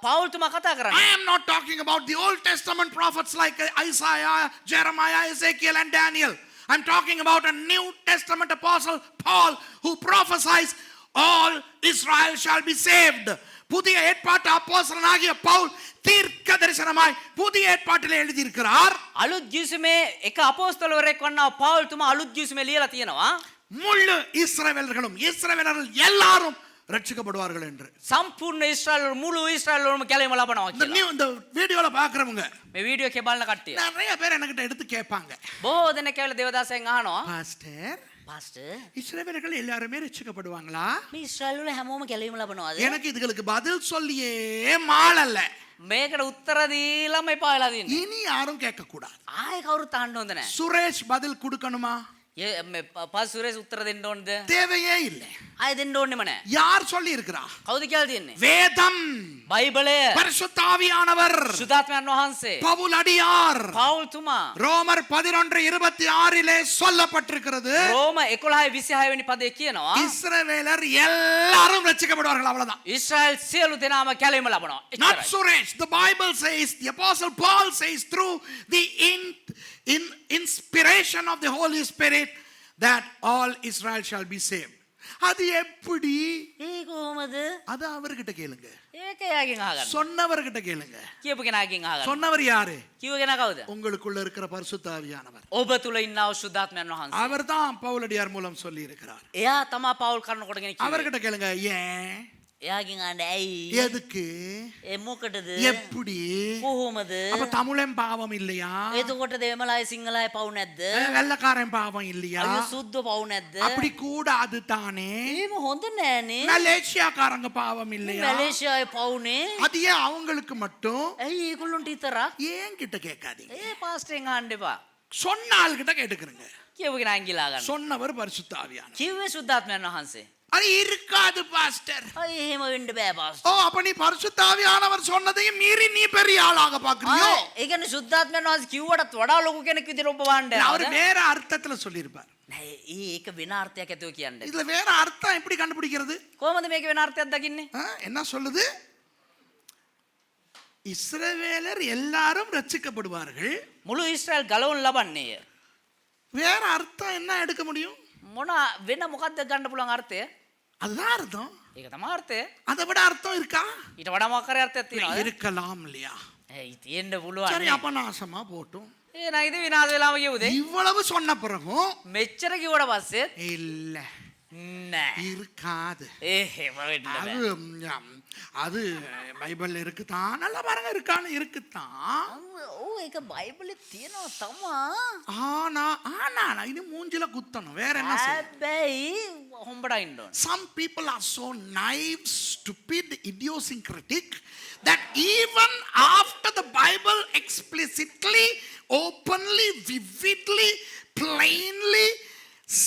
පවුල් තුමා කතා I කරන්නේ. am not talking about the Old Testament prophets like Isaiah, Jeremiah, Ezekiel and Daniel. I'm talking about a New Testament apostle Paul who prophesies all Israel shall be saved. புதிய ஏற்பாட்டு அப்போஸ்தலனாகிய பவுல் தீர்க்க தரிசனமாய் புதிய ஏற்பாட்டிலே எழுதி இருக்கிறார். අලුත් ජීවිතේ එක අපෝස්තලවරයෙක් වන්නා පවුල් තුමා අලුත් ජීවිතේ ලියලා තියෙනවා. முழு இஸ்ரவேலர்களும் இஸ்ரவேலர்கள் எல்லாரும் ரட்சிக்கப்படுவார்கள் என்று. සම්පූර්ණ ඊශ්‍රායල් මුළු ඊශ්‍රායල්වලම ගැලවීම ලබනවා இந்த කියලා. இந்த வீடியோல பாக்குறவங்க මේ වීඩියෝ එකේ බලන කට්ටිය நிறைய பேர் என்கிட்ட எடுத்து கேட்பாங்க, බොහෝ දෙනෙක් කියලා දේවදාසයන් අහනවා பாஸ்டர் පාස්ටර් இஸ்ரவேலர்கள் எல்லாருமே ரட்சிக்கப்படுவாங்களா? මේ ඊශ්‍රායල් වල හැමෝම ගැලවීම ලබනවාද? எனக்கு இதுகளுக்கு பதில் சொல்லியே மாளல்ல. මේකට උත්තර දීලාම එපා වෙලා තියෙන්නේ. இனி யாரும் கேட்க கூடாது. ආයෙ කවුරුත් අහන්න හොඳ නැහැ. சுரேஷ் பதில் கொடுக்கணுமா? මේ පාස් සුරේෂ් උත්තර දෙන්න ඕනද? தேவையே இல்லை. ආයෙ දෙන්න ඕනෙම නැහැ. யார் சொல்லி இருக்கிறா? කවුද කියලා තියෙන්නේ? வேதம், බයිබලය, பரிசுத்த ஆவியானவர், සුදාත්මයන් වහන්සේ, பவுல் அடியார். පවුල් තුමා. ரோமர் 11:26 சொல்லப்பட்டிருக்கிறது, රෝම 11:26 වෙනි පදේ කියනවා இஸ்ரவேலர் எல்லாரும் ரட்சிக்கப்படுவார்கள். அவ்வளவுதான். ඊශ්‍රායල් සියලු දෙනාම ගැලවීම ලබනවා. Not එච්චරයි. Suresh. The Bible says, the apostle Paul says through the inspiration of the Holy Spirit that all Israel shall be saved. அது எப்படி? ඒ කොහොමද? அது அவர்கிட்ட கேளுங்க. ඒක එයාගෙන් අහගන්න. சொன்னவர்கிட்ட கேளுங்க. කියපු කෙනාගෙන් අහගන්න. சொன்னவர் யாரு? කිව්ව කෙනා කවුද? உங்களுக்குள்ள இருக்கிற பரிசுத்த ஆவியானவர். ඔබ තුල ඉන්නා සුදාත්මයන් වහන්සේ. அவர்தான் பவுலடியார் மூலம் சொல்லி இருக்கிறார். එයා තමා පවුල් කරන කොටගෙන කිව්වේ. அவர்கிட்ட கேளுங்க. ஏன்? එයාගෙන් අහන්න ඇයි? எதுக்கு? මොකටද? எப்படி? කොහොමද? அப்ப தமிழன் பாவம் இல்லையா? එතකොට දෙමළයි සිංහලයි පවු නැද්ද? வெள்ளக்காரன் பாவம் இல்லையா? අයියෝ සුද්ධ පවු නැද්ද? அப்படி கூடாது தானே. එහෙම හොඳ නෑනේ. மலேசியாக்காரங்க பாவம் இல்லையா? මැලේසියාවේ පවුනේ. அது ஏன் அவங்களுக்கு மட்டும்? ඇයි ඒගොල්ලන්ට විතරක්? ஏன் கிட்ட கேட்காதீங்க. ඒ පාස්ටරෙන් අහන්න එපා. சொன்ன ஆள்கிட்ட கேட்டுக்கிறங்க. කියපු කෙනා අංගිලා ගන්න. சொன்னவர் பரிசுத்த ஆவியானவர். කිව්වේ සුද්ධාත්මයන් වහන්සේ. அது இருக்காது பாஸ்டர். අය එහෙම වෙන්න බෑ ஓ, පාස්ටර්. அப்ப நீ பரிசுத்த ஆவியானவர் சொன்னதையும் மீறி நீ பெரிய ஆளாக பாக்குறியோ? ඒ කියන්නේ සුද්ධාත්මයන් වහන්සේ කිව්වටත් වඩා ලොකු කෙනෙක් විදිහට ඔබ වහන්න அவர் යනවද? வேற அர்த்தத்துல சொல்லியிருப்பார். නෑ ඒක වෙන අර්ථයක් ඇතුව කියන්නේ. இதுல வேற அர்த்தம் எப்படி கண்டுபிடிக்கிறது? කොහොමද මේක වෙන අර්ථයක් දකින්නේ? என்ன சொல்லுது? இஸ்ரவேலர் எல்லாரும் ரட்சிக்கப்படுவார்கள். මුළු ඊශ්‍රායල් ගලවන්න ලබන්නේය. வேற அர்த்தம் என்ன எடுக்க முடியும்? මොන වෙන මොකක්ද ගන්න පුළුවන් අර්ථය? அதுதான் அர்த்தம். ඒක තමයි අර්ථය. அதை விட அர்த்தம் இருக்கா? ඊට වඩා මොකක් හරි අර්ථයක් තියෙනවද? இருக்கலாம் இல்லையா? ඒයි තියෙන්න පුළුවන්. சரி, அப்ப நாசமா போட்டும். ඒ නයිද විනාශ වෙලාම කියුදේ? இவ்வளவு சொன்ன பிறகும் මෙච්චර කිව්වට පස්සේ இல்ல, නෑ. இருக்காது. එහෙම වෙන්න அது බෑ. அது பைபிள்ல இருக்குதான். நல்லா பாருங்க, இருக்கான்னு இருக்குதான். ඔව් ඒක බයිබලෙ තියෙනවා තමා. ஆனா ஆனா இது மூஞ்சில குத்தணும். வேற என்ன செய்ய? හැබැයි හොම්බඩ ඉන්න ඕන. Some people are so naive, stupid, idiosyncratic that even after the Bible explicitly, openly, vividly, plainly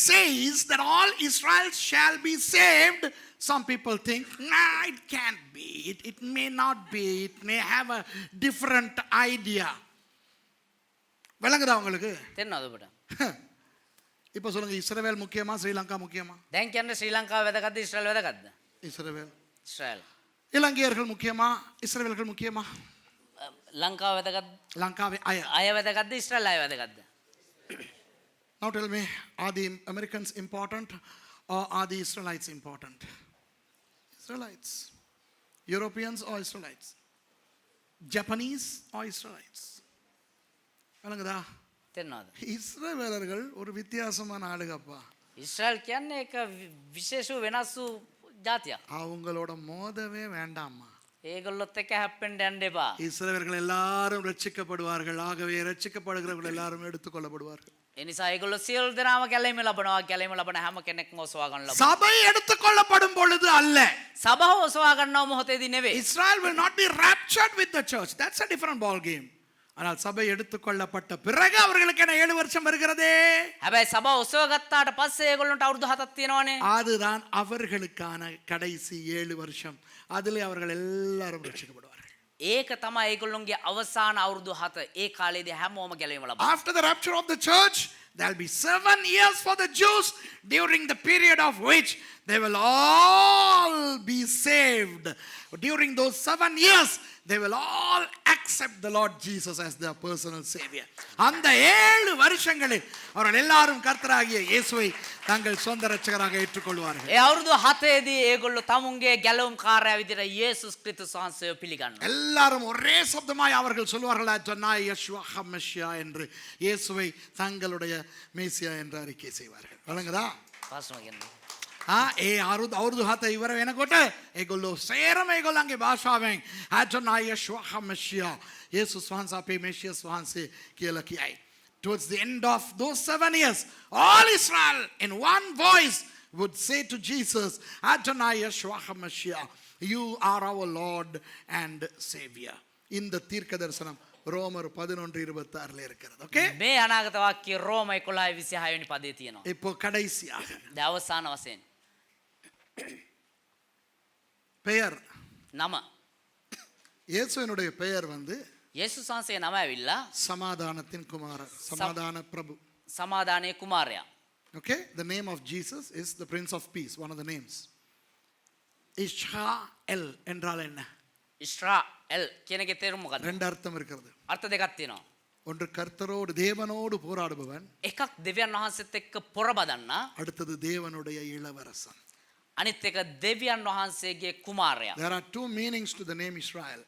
says says that all Israel shall be saved, some people think, nah, it can't be. It may not be. It may have a different idea. விளங்குதா உங்களுக்கு? තෙන්නවද ඔබට? இப்போ சொல்லுங்க, இஸ்ரவேல் முக்கியமா ஸ்ரீலங்கா முக்கியமா? දැන් කියන්නේ ශ්‍රී ලංකාව වැදගත්ද ඊශ්‍රායල් වැදගත්ද? இஸ்ரவேல். ඊශ්‍රායල්. இலங்கையர்கள் முக்கியமா இஸ்ரவேல்கள் முக்கியமா? ලංකාව වැදගත්ද? லங்காவே අය වැදගත්ද ඊශ්‍රායල් අය වැදගත්ද? Now tell me, are the Americans important or are the Israelites important? Israelites. Europeans or Israelites? Japanese or Israelites? விளங்குதா? තෙන්නවද? இஸ்ரவேலர்கள் ஒரு வித்தியாசமான ஆளுகப்பா. ඊශ්‍රායල් කියන්නේ එක විශේෂ වෙනස් වූ ජාතියක්. அவங்களோட மோதவே வேண்டாமா. ඒගොල්ලොත් එක්ක හැප්පෙන්න යන්න එපා. இஸ்ரவேலர்கள் எல்லாரும் ரட்சிக்கப்படுவார்கள். ஆகவே ரட்சிக்கப்படுகிறவர்கள் எல்லாரும் எடுத்துக்கொள்ளப்படுவார்கள். ඒ නිසා ඒගොල්ලෝ සියලු දෙනාම ගැලීම ලබනවා. ගැලීම ලබන හැම කෙනෙක්ම ඔසවා ගන්න ලබනවා. சபை எடுத்துக்கொள்ளப்படும் பொழுது அல்ல. සභාව ඔසවා ගන්නව මොහොතේදී නෙවෙයි. Israel will not be raptured with the church. That's a different ball game. ஆனால் சபை எடுத்துக்கொள்ளப்பட்ட பிறகு அவர்களுக்கு என்ன 7 வருஷம் வருகிறதே. හැබැයි සභාව ඔසවා ගත්තාට පස්සේ ඒගොල්ලන්ට අවුරුදු 7ක් තියෙනවනේ. அதுதான் அவர்களுக்கான கடைசி 7 வருஷம். அதிலே அவர்கள் எல்லாரும் ரட்சிக்கப்படுவார்கள். ඒක තමයි ඒගොල්ලොන්ගේ අවසාන අවුරුදු 7. ඒ කාලේදී හැමෝම ගැලවීම ලබනවා. After the rapture of the church, there'll be 7 years for the Jews, during the period of which they will all be saved. During those 7 years, they will all accept the Lord Jesus as their personal savior. அந்த 7 வருஷங்களில் அவர்கள் எல்லாரும் கர்த்தராகிய இயேசுவை தங்கள் சொந்த இரட்சகராக ஏற்றுக்கொள்வார்கள். ඒ අවුරුදු 7ේදී ඒගොල්ලෝ තමුන්ගේ ගැලවුම් කාර්යය විදිහට යේසුස් ක්‍රිස්තුස් වහන්සේව පිළිගන්නවා. எல்லாரும் ஒரே சப்தமாய் அவர்கள் சொல்வார்கள் அஜனாய் யெஷுவா ஹமெஷியா என்று இயேசுவை தங்களுடைய மேசியா என்று அறிக்கை செய்வார்கள். வழங்குதா? පාස්ම කියන්නේ. ඒ අවුරුදු 7 ඉවර වෙනකොට ඒගොල්ලෝ සේරම ඒගොල්ලන්ගේ භාෂාවෙන් අජනායි යෙෂුවා හමෙෂියා යේසුස් වහන්සේ අපේ මෙෂියස් වහන්සේ කියලා කියයි. Towards the end of those 7 years, all Israel in one voice would say to Jesus, Adonai Yeshua HaMashiach, you are our Lord and Savior. இந்த தீர்க்க தரிசனம் ரோமர் 11:26 இருக்கிறது. ஓகே, මේ අනාගත වාක්‍ය රෝම 11:26 වෙනි පදේ තියෙනවා. இப்போ கடைசியாக දවසාන වශයෙන් பெயர், නම இயேசுவினுடைய பெயர் යේසුස් වහන්සේගේ නම ඇවිල්ලා சமாதானத்தின் குமாரர், சமாதான பிரபு. සමාදානයේ කුමාරයා. Okay, the name of Jesus is the Prince of Peace, one of the names. Israel என்றால் என்ன? ඉස්රායල් කියන එකේ තේරුම මොකක්ද? ரெண்டு அர்த்தம் இருக்கிறது. අර්ථ දෙකක් තියෙනවා. ஒன்று கர்த்தரோடு தேவனோடு போராடுபவன், එකක් දෙවියන් වහන්සේත් එක්ක පොර බදන්නා, அடுத்தது தேவனுடைய இளவரசன். අනිත් එක දෙවියන් වහන්සේගේ කුමාරයා. There are two meanings to the name Israel.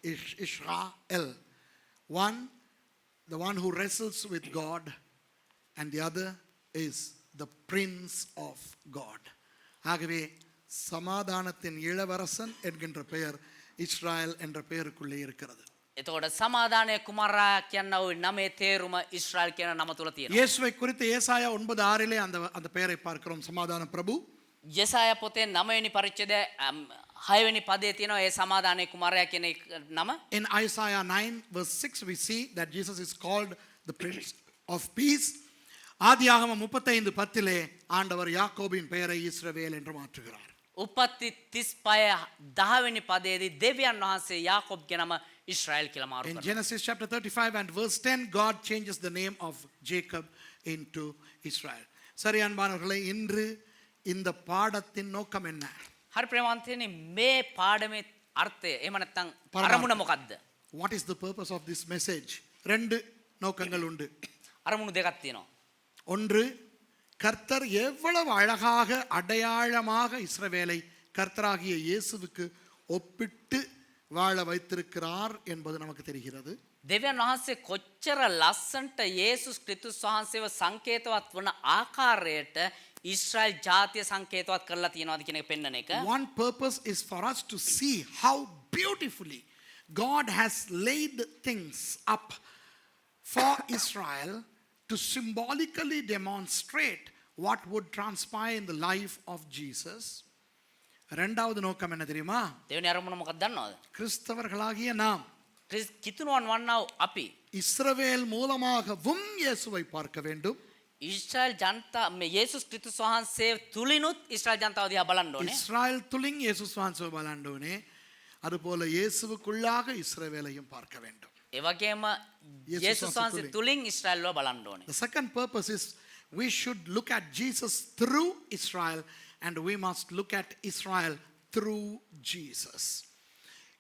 Israel. One, the one who wrestles with God, and the other is the Prince of God. ஆகவே சமாதானத்தின் இளவரசன் என்கின்ற பெயர் இஸ்ராயல் என்ற பெயருக்குள்ளே இருக்கிறது. එතකොට සමාදානයේ කුමාරයා කියන ওই නමේ තේරුම ඉස්රායල් කියන නම තුල තියෙනවා. இயேசுவை குறித்து ஏசாயா 9:6 அந்த பெயரை பார்க்கிறோம், சமாதான பிரபு. යெசாයා පොතේ 9 වෙනි පරිච්ඡේදය 6 වෙනි පදයේ තියෙනවා ඒ සමාදානයේ කුමාරයා කියන නම. In Isaiah 9:6 we see that Jesus is called the Prince of Peace. ஆதியாகமம் 35:10 ஆண்டவர் யாக்கோபின் பெயரை இஸ்ரவேல் என்று மாற்றுகிறார். උපත්ති 35 10 වෙනි පදයේදී දෙවියන් වහන්සේ යාකෝබ්ගේ නම ඉස්රායල් කියලා මාරු In කරනවා. Genesis chapter 35 and verse 10, God changes the name of Jacob into Israel. சரி அன்பானவர்களே, இன்று இந்த பாடத்தின் நோக்கம் என்ன? හරි ප්‍රේමවන්තයනි, මේ පාඩමේ අර්ථය එහෙම නැත්නම් අරමුණ මොකද්ද? What is the purpose of this message? ரெண்டு நோக்கங்கள் உண்டு. අරමුණු දෙකක් තියෙනවා. ஒன்று, கர்த்தர் எவ்வளவு அழகாக அடையாளமாக இஸ்ரவேலை கர்த்தராகிய இயேசுவுக்கு ஒப்பிட்டு வாழ வைத்திருக்கிறார் என்பது நமக்கு தெரிகிறது. දෙවියන් වහන්සේ කොච්චර ලස්සන්ට යේසුස් ක්‍රිස්තුස් වහන්සේව සංකේතවත් වන ආකාරයට ඉස්රායල් ජාතිය සංකේතවත් කරලා තියෙනවාද කියන එක පෙන්වන එක. One purpose is for us to see how beautifully God has laid things up for Israel to symbolically demonstrate what would transpire in the life of Jesus. இரண்டாவது நோக்கம் என்ன தெரியுமா? දෙවෙනි අරමුණ මොකක්ද දන්නවද? கிறிஸ்தவர்களாகிய நாம் කිතුනුවන් වන්නා අපි இஸ்ரவேல் மூலமாகவும் இயேசுவை பார்க்க வேண்டும். ඊශ්‍රායල් ජනතා මේ යේසුස් ක්‍රිස්තුස් වහන්සේ තුලිනුත් ඊශ්‍රායල් ජනතාව දිහා බලන්න ඕනේ. இஸ்ராயல் துளிங் இயேசுஸ் வான்சோ பலாண்டோனே அதுபோல இயேசுவுக்குள்ளாக இஸ்ரவேலையும் பார்க்க வேண்டும். ඒ වගේම යේසුස් වහන්සේ තුලින් ඊශ්‍රායල්ව බලන්න ඕනේ. The second purpose is we should look at Jesus through Israel and we must look at Israel through Jesus.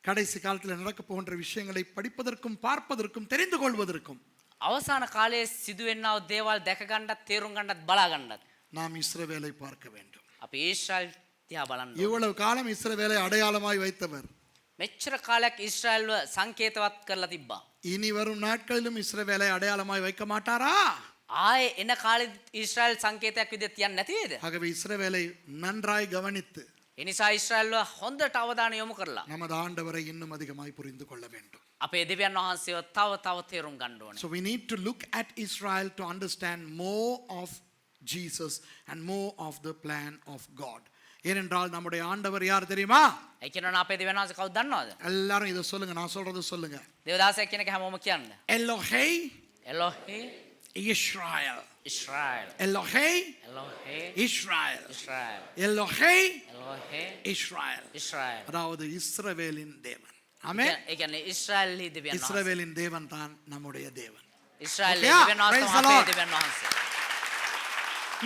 கடைசி காலத்தில் நடக்க போகின்ற விஷயங்களை படிப்பதற்கும் பார்ப்பதற்கும் தெரிந்து கொள்வதற்கும் අවසාන කාලයේ සිදුවෙන්නව දේවල් දැක ගන්නත් තේරුම් ගන්නත් බලා ගන්නත් நாம் இஸ்ரவேலை பார்க்க வேண்டும். අපි ඊශ්‍රායල් දිහා බලන්න ඕනේ. இவ்வளவு காலம் இஸ்ரவேலை அடையாளமாய் வைத்தவர் මෙච්චර කාලයක් ඊශ්‍රායල්ව සංකේතවත් කරලා තිබ්බා. இனி வரும் நாட்களிலும் இஸ்ரவேலை அடையாளமாய் வைக்க மாட்டாரா? ආයේ එන කාලේ ඊශ්‍රායල් සංකේතයක් විදිහට තියන්නේ නැති වේද? ஆகவே இஸ்ரவேலை நன்றாய் கவனித்து ඒ නිසා ඊශ්‍රායල්ව හොඳට අවධානය යොමු කරලා நமது ஆண்டவரை இன்னும் அதிகமாய் புரிந்து கொள்ள வேண்டும். අපේ දෙවියන් වහන්සේව තව තේරුම් ගන්න ඕනේ. So we need to look at Israel to understand more of Jesus and more of the plan of God. ஏனென்றால் நம்முடைய ஆண்டவர் யார் தெரியுமா? ඒ කියනවා අපේ දෙවියන් වහන්සේ කවුද දන්නවද? எல்லாரும் இதை சொல்லுங்க, நான் சொல்றது சொல்லுங்க. දේවදාසයෙක් කියන එක හැමෝම කියන්න. Elohei එලෝහි Israel. Israel. Elohei එලෝහි Israel. Israel. Elohei එලෝහි Israel. Israel. அதாவது இஸ்ரவேலின் தேவன். ஆமென். ඒ කියන්නේ ඊශ්‍රායල්හි දෙවියන් වහන්සේ. இஸ்ரவேலின் தேவன் தான் நம்முடைய தேவன். ඊශ්‍රායල්හි Okay, දෙවියන් වහන්සේ praise the අපේ Lord. දෙවියන් වහන්සේ.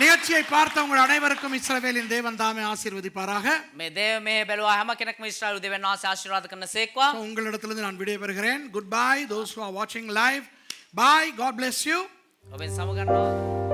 நிகழ்ச்சியை பார்த்த உங்கள் அனைவருக்கும் இஸ்ரவேலின் தேவன் தாமே ஆசீர்வதிப்பாராக. මේ දේව මේ බැලුවා හැම කෙනෙක්ම ඊශ්‍රායල් දෙවියන් වහන්සේ ආශිර්වාද කරන සේක්වා. So, உங்களிடத்திலிருந்து நான் விடைபெறுகிறேன். Goodbye those who are watching live. Bye. God bless you. ඔබෙන් සමගන්නවා.